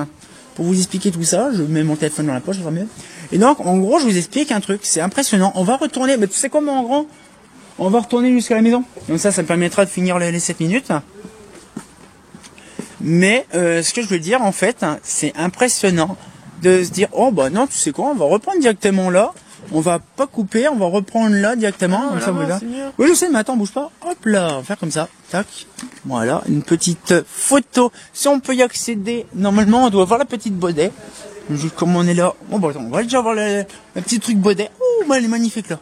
pour vous expliquer tout ça. Je mets mon téléphone dans la poche, ça sera mieux. Et donc, en gros, je vous explique un truc, c'est impressionnant. On va retourner, mais tu sais quoi, moi, en gros, on va retourner jusqu'à la maison. Donc ça me permettra de finir les 7 minutes. Mais ce que je veux dire, en fait, c'est impressionnant de se dire, oh bah non, tu sais quoi, on va reprendre directement là. On va pas couper, on va reprendre là directement. Comme ça, voilà. Oui, je sais, mais attends, bouge pas. Hop là, on va faire comme ça. Tac. Voilà, une petite photo. Si on peut y accéder, normalement, on doit voir la petite Baudet. Juste comme on est là. Bon, bah, on va déjà voir le petit truc Baudet. Oh, bah, elle est magnifique là.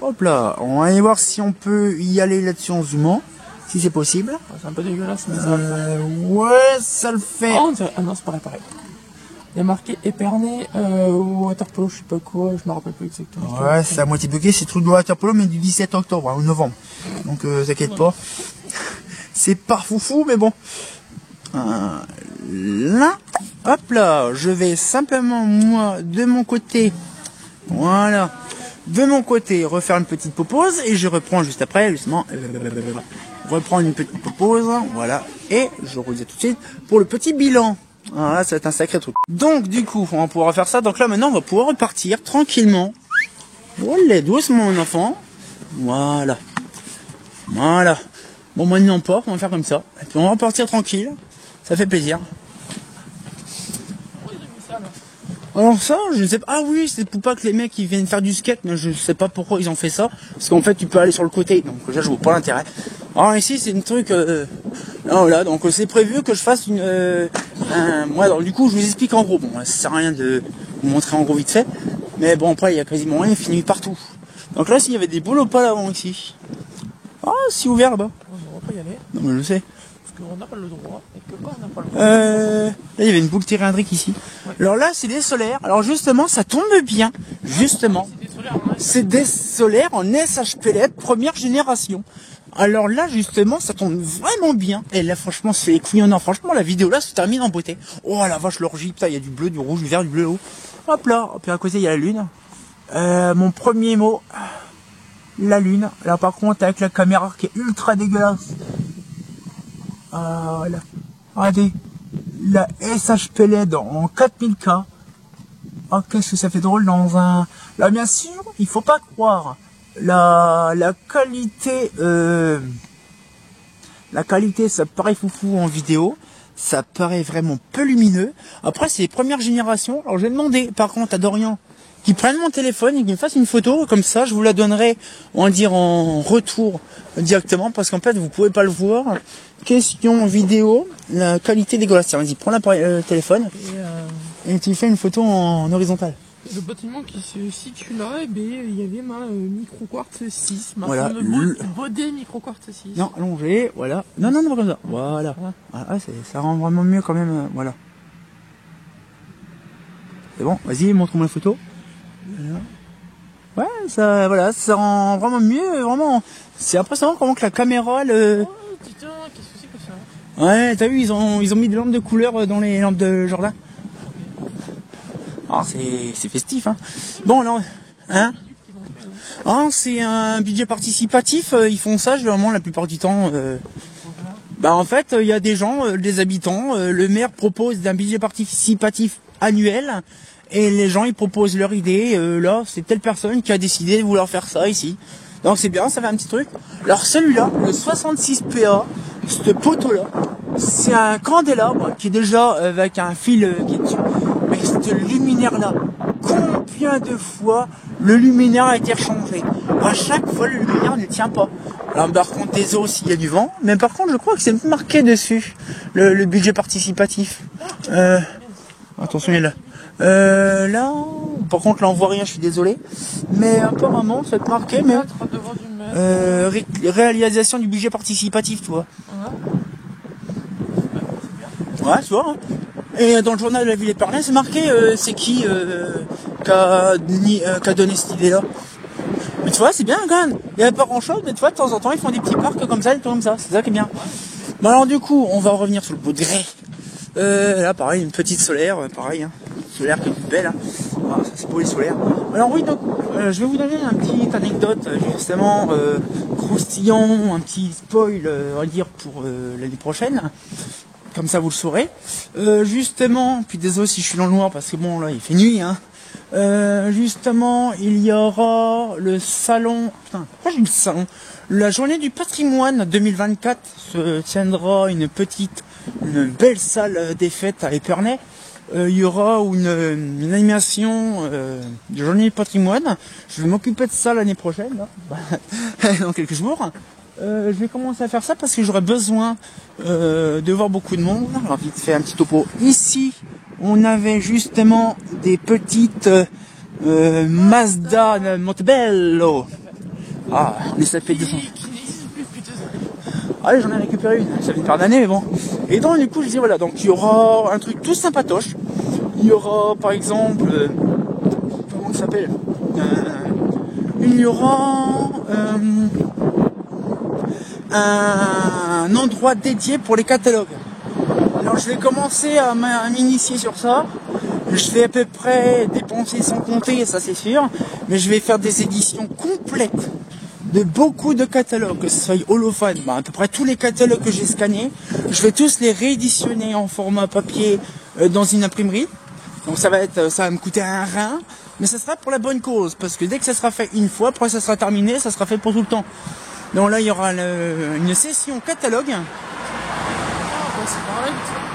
Hop là, on va aller voir si on peut y aller là-dessus en zoomant. Si c'est possible. C'est un peu dégueulasse, mais ouais, ça le fait. Ah non, c'est pareil. Il y a marqué Épernay Waterpolo, je sais pas quoi, je me rappelle plus exactement. Ouais, c'est à moitié bloqué, c'est le truc de Waterpolo, mais du 17 octobre, ou novembre. Donc, t'inquiète pas. C'est pas foufou, mais bon. Là, hop là, je vais simplement, moi, de mon côté, voilà, de mon côté, refaire une petite pause, et je reprends juste après, justement, reprendre une petite pause, voilà, et je redis tout de suite pour le petit bilan. Voilà, ça va être un sacré truc. Donc, du coup, on va pouvoir faire ça. Donc là, maintenant, on va pouvoir repartir tranquillement. Olé, doucement, mon enfant. Voilà. Voilà. Bon, maintenant, on va faire comme ça. Et puis, on va repartir tranquille. Ça fait plaisir. Alors ça, je ne sais pas. Ah oui, c'est pour pas que les mecs ils viennent faire du skate, mais je sais pas pourquoi ils ont fait ça. Parce qu'en fait, tu peux aller sur le côté. Donc là, je vois pas l'intérêt. Alors ici, c'est une truc. Voilà, donc c'est prévu que je fasse une. Moi, alors du coup, je vous explique en gros. Bon, ça sert à rien de vous montrer en gros vite fait. Mais bon, après, il y a quasiment rien fini partout. Donc là, s'il y avait des boulots pas là-bas ici. Ah, c'est ouvert là-bas. On va pas y aller. Non, mais je sais. On n'a pas le droit, et que pas, on n'a pas le droit. Là, il y avait une boule cylindrique ici. Ouais. Alors là, c'est des solaires. Alors justement, ça tombe bien. Justement, c'est des solaires en SHPLED première génération. Alors là, justement, ça tombe vraiment bien. Et là, franchement, c'est couillonnant. Franchement, la vidéo là se termine en beauté. Oh la vache, l'orgie. Putain, il y a du bleu, du rouge, du vert, du bleu haut. Hop là. Puis à côté, il y a la lune. Mon premier mot, la lune. Là, par contre, avec la caméra qui est ultra dégueulasse. Voilà. Regardez, la SHPLED en 4000K. Oh, qu'est-ce que ça fait drôle dans un... Là, bien sûr, il faut pas croire. La qualité, ça paraît foufou en vidéo. Ça paraît vraiment peu lumineux. Après, c'est les premières générations. Alors, je vais demander, par contre, à Dorian, qu'il prenne mon téléphone et qu'il me fasse une photo. Comme ça, je vous la donnerai, on va dire, en retour directement. Parce qu'en fait, vous pouvez pas le voir. Question vidéo, la qualité dégueulasse. Tiens, vas-y, prends le téléphone et tu fais une photo en horizontale. Le bâtiment qui se situe là, il y avait ma micro-quartz 6, ma voilà, Baudet micro-quartz 6. Non, allongé, voilà. Non, pas comme ça. Voilà. Ah, ça rend vraiment mieux quand même, voilà. C'est bon, vas-y, montre-moi la photo. Voilà. Ouais, ça rend vraiment mieux, vraiment. C'est impressionnant comment que la caméra, Oh, putain, qu'est-ce que c'est que ça? Ouais, t'as vu, ils ont mis des lampes de couleur dans les lampes de jardin. Ah, c'est festif, hein. Bon, alors, hein. Ah, c'est un budget participatif, ils font ça, généralement, la plupart du temps. Bah, en fait, il y a des gens, des habitants, le maire propose d'un budget participatif annuel, et les gens, ils proposent leur idée, là, c'est telle personne qui a décidé de vouloir faire ça ici. Donc c'est bien, ça fait un petit truc. Alors celui-là, le 66PA, ce poteau-là, c'est un candélabre qui est déjà avec un fil qui est dessus. Mais ce luminaire-là, combien de fois le luminaire a été rechangé? À chaque fois, le luminaire ne tient pas. Alors par contre, désolé s'il y a du vent, mais par contre, je crois que c'est marqué dessus, le budget participatif. Attention, il est là. Là, par contre, là on voit rien, je suis désolé. Mais apparemment, ça va être marqué, mais réalisation du budget participatif, tu vois. Ouais, tu vois. Hein. Et dans le journal de la ville épargnée, c'est marqué c'est qui a donné cette idée-là. Mais tu vois, c'est bien quand même. Il n'y a pas grand-chose, mais tu vois, de temps en temps, ils font des petits parcs comme ça, des trucs comme ça. C'est ça qui est bien. Bon alors du coup, on va revenir sur le beau grès. Là, pareil, une petite solaire, pareil. Hein. Solaire qui est toute belle. Hein. Ah, ça c'est beau les solaires. Alors oui, donc, je vais vous donner une petite anecdote, justement, croustillant, un petit spoil, on va dire, pour l'année prochaine. Comme ça, vous le saurez. Justement, puis désolé si je suis dans le noir, parce que bon, là, il fait nuit, hein. Justement, il y aura le salon... Putain, pourquoi j'ai dit le salon ? La journée du patrimoine 2024 se tiendra une belle salle des fêtes à Épernay. Il y aura une animation de journée du patrimoine. Je vais m'occuper de ça l'année prochaine, là. Dans quelques jours. Je vais commencer à faire ça parce que j'aurai besoin de voir beaucoup de monde. Alors vite fait un petit topo. Ici, on avait justement des petites Mazda Montebello. Ah, les SAP 200. Allez, j'en ai récupéré une. Ça fait une paire d'années, mais bon. Et donc, du coup, je dis voilà, donc il y aura un truc tout sympatoche. Il y aura, par exemple, comment ça s'appelle il y aura un endroit dédié pour les catalogues. Alors je vais commencer à m'initier sur ça. Je vais à peu près dépenser sans compter, ça c'est sûr, mais je vais faire des éditions complètes de beaucoup de catalogues, que ce soit holophone, à peu près tous les catalogues que j'ai scannés, je vais tous les rééditionner en format papier dans une imprimerie. Donc ça va me coûter un rein, mais ça sera pour la bonne cause, parce que dès que ça sera fait une fois, après ça sera terminé, ça sera fait pour tout le temps. Donc là il y aura une session catalogue.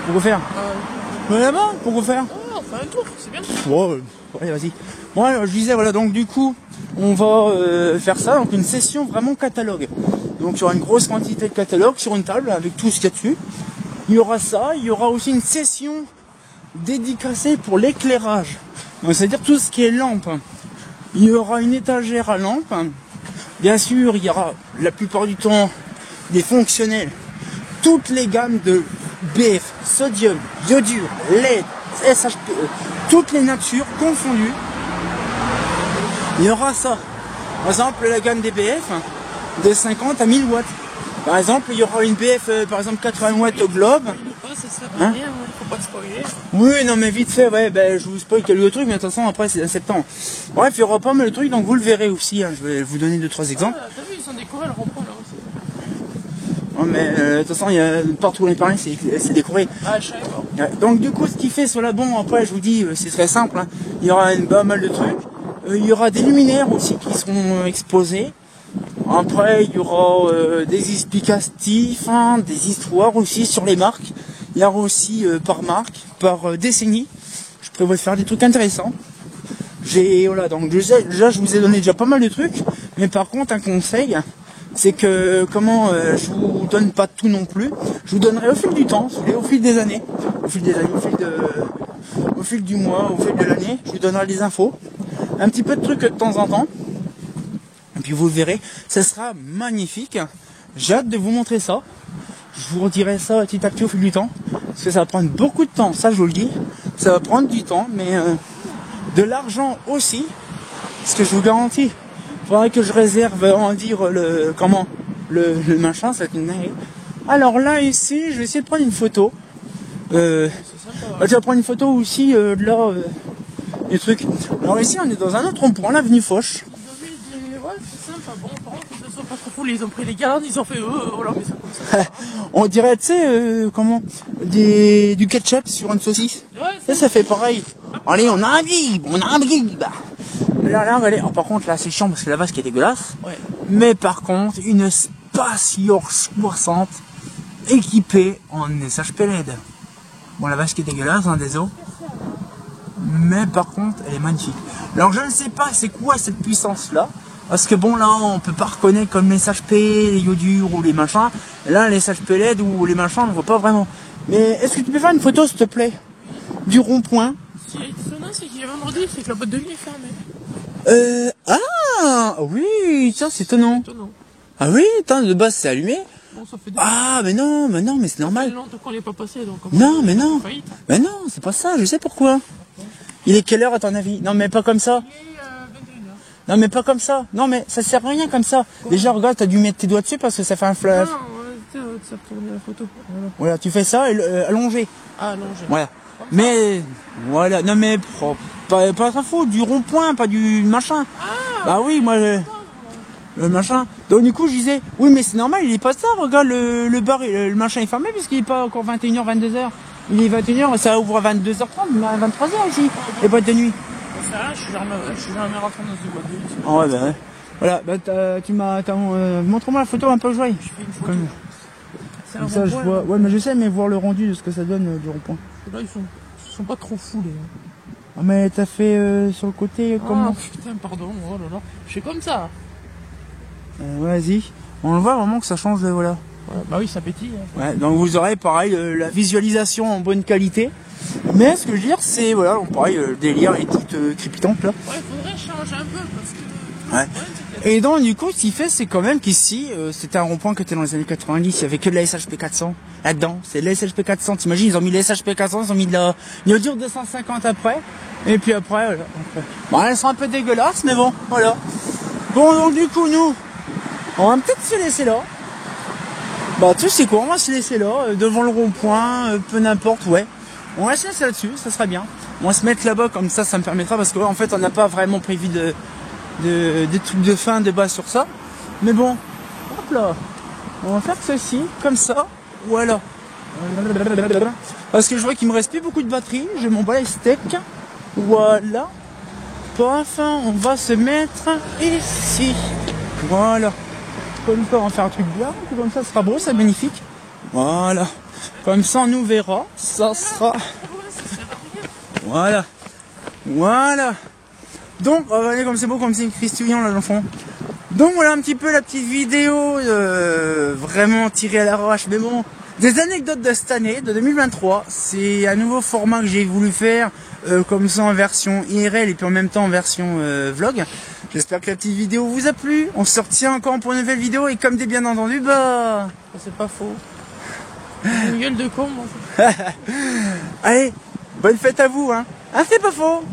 Pour refaire là-bas, pour refaire. Oh, on fait un tour, c'est bien. Ouais, vas-y. Bon, alors, je disais, voilà, donc du coup, on va faire ça, donc une session vraiment catalogue. Donc il y aura une grosse quantité de catalogues sur une table avec tout ce qu'il y a dessus. Il y aura ça, il y aura aussi une session dédicacée pour l'éclairage. Donc c'est-à-dire tout ce qui est lampe. Il y aura une étagère à lampe. Bien sûr, il y aura la plupart du temps des fonctionnels. Toutes les gammes de BF, sodium, iodure, LED, SHPE, toutes les natures confondues. Il y aura ça. Par exemple, la gamme des BF de 50 à 1000 watts. Par exemple, il y aura une BF, par exemple 80 watts au globe. Hein? Faut pas te spoiler. Oui, non mais vite fait, ouais, je vous spoil quelques trucs, mais de toute façon après c'est en septembre. Bref, il y aura pas mal de trucs, donc vous le verrez aussi, hein. Je vais vous donner 2-3 exemples. Ah, t'as vu, ils sont décorés le rond-point là aussi. Ouais, mais de toute façon, il y a partout où on est parlé, c'est décoré. Ah, je savais pas. Ouais, donc du coup, ce qui fait cela, bon, après je vous dis, c'est très simple, hein. Il y aura pas mal de trucs. Il y aura des luminaires aussi qui seront exposés. Après, il y aura des explicatifs, hein, des histoires aussi sur les marques. Il y aura aussi par marque, par décennie. Je prévois faire des trucs intéressants. Voilà, donc déjà, je vous ai donné déjà pas mal de trucs. Mais par contre, un conseil, c'est que je vous donne pas tout non plus. Je vous donnerai au fil du temps, au fil des années, au fil du mois, au fil de l'année, je vous donnerai des infos. Un petit peu de trucs de temps en temps. Et puis vous le verrez, ça sera magnifique. J'ai hâte de vous montrer ça. Je vous redirai ça petit à petit au fil du temps. Parce que ça va prendre beaucoup de temps, ça je vous le dis. Ça va prendre du temps, mais de l'argent aussi. Parce que je vous garantis, il faudrait que je réserve, on va dire, le machin, ça va être une dinguerie. Alors là, ici, je vais essayer de prendre une photo. Je vais prendre une photo aussi de là, des trucs. Alors ici, on est dans un autre rond-point, l'avenue Foch. Ouais, c'est sympa. Bon, par contre, que ce soit pas trop fou, ils ont pris les gardes, ils ont fait on leur met ça comme ça. On dirait, tu sais, du ketchup sur une saucisse. Ouais, Ça fait pareil. Allez, on a un vibe. Là, regardez. Oh, par contre, là, c'est chiant parce que la vasque est dégueulasse. Ouais. Mais par contre, une Spacior 60 équipée en SHP LED. Bon, la vasque est dégueulasse, hein, désolé. Mais par contre, elle est magnifique. Alors, je ne sais pas c'est quoi cette puissance-là. Parce que bon, là, on peut pas reconnaître comme les SHP, les iodures ou les machins. Là, les SHP LED ou les machins, on ne voit pas vraiment. Mais est-ce que tu peux faire une photo, s'il te plaît, du rond-point? Ce qui est étonnant, c'est qu'il y a vendredi, c'est que la boîte de nuit est fermée. Ah oui, tiens, c'est étonnant. Ah oui, attends, de base, c'est allumé. Bon, ça fait des Ah, mais non, mais c'est normal. longtemps qu'on n'est pas passé, donc... Non, mais non. Faillite. Mais non, c'est pas ça, je sais pourquoi. Il est quelle heure à ton avis? Non, mais pas comme ça. Il est 21h. Non, mais pas comme ça. Non, mais ça sert à rien comme ça. Déjà, regarde, t'as dû mettre tes doigts dessus parce que ça fait un flash. Non, tu as retourné la photo. Voilà. Voilà, tu fais ça et allongé. Ah, allongé. Voilà. Mais, voilà, non, mais pas trop fou, du rond-point, pas du machin. Bah oui, moi, le machin. Donc, du coup, je disais, oui, mais c'est normal, il est pas ça. Regarde, le bar, le machin est fermé puisqu'il est pas encore 21h, 22h. Il est 21h, ça ouvre à 22h30, mais à 23h ici. Les boîtes de nuit. Ça, je suis jamais rentré dans une boîte de nuit. Ah ouais, bah ouais. Voilà, bah montre-moi la photo un peu joyeuse. Je fais une photo. Comme, C'est un comme ça, je rond-point, vois. là. Ouais, mais je sais, mais voir le rendu de ce que ça donne du rond-point. Là, ils sont pas trop foulés. Ah, mais t'as fait sur le côté comment? Ah, putain, pardon, oh là là. Je fais comme ça. Vas-y. On le voit vraiment que ça change, voilà. Ouais, bah oui, ça pétille. Hein. Ouais, donc vous aurez pareil la visualisation en bonne qualité. Mais ce que je veux dire, c'est voilà, donc pareil, le délire est tout crépitant là. Ouais, il faudrait changer un peu parce que. Ouais. Et donc du coup, ce qu'il fait, c'est quand même qu'ici, c'était un rond-point qui était dans les années 90, il y avait que de la SHP 400 là-dedans. C'est de la SHP 400, t'imagines, ils ont mis la SHP 400, ils ont mis de la Niodure 250 après. Et puis après, voilà. Bon, elles sont un peu dégueulasses, mais bon, voilà. Bon, donc du coup, nous, on va peut-être se laisser là. Bah tu sais quoi, on va se laisser là, devant le rond-point, peu n'importe, ouais. On va se laisser là-dessus, ça sera bien. On va se mettre là-bas, comme ça me permettra, parce qu'en fait on n'a pas vraiment prévu des trucs de fin, de base sur ça. Mais bon, hop là, on va faire ceci, comme ça, voilà. Parce que je vois qu'il me reste plus beaucoup de batterie, je m'en bats les steaks, voilà. Enfin, on va se mettre ici, voilà. Comme ça, on va faire un truc bien, comme ça, ce sera beau, c'est magnifique. Voilà. Comme ça, on nous verra. Ça sera... Voilà. Voilà. Donc, regardez comme c'est beau, comme c'est cristouillant, là, dans le fond. Donc, voilà un petit peu la petite vidéo vraiment tirée à l'arrache. Mais bon, des anecdotes de cette année, de 2023. C'est un nouveau format que j'ai voulu faire, comme ça en version IRL et puis en même temps en version vlog. J'espère que la petite vidéo vous a plu. On se retient encore pour une nouvelle vidéo et comme des bien entendu, bah... C'est pas faux. Une gueule de con, moi. Allez, bonne fête à vous, hein. Ah, c'est pas faux.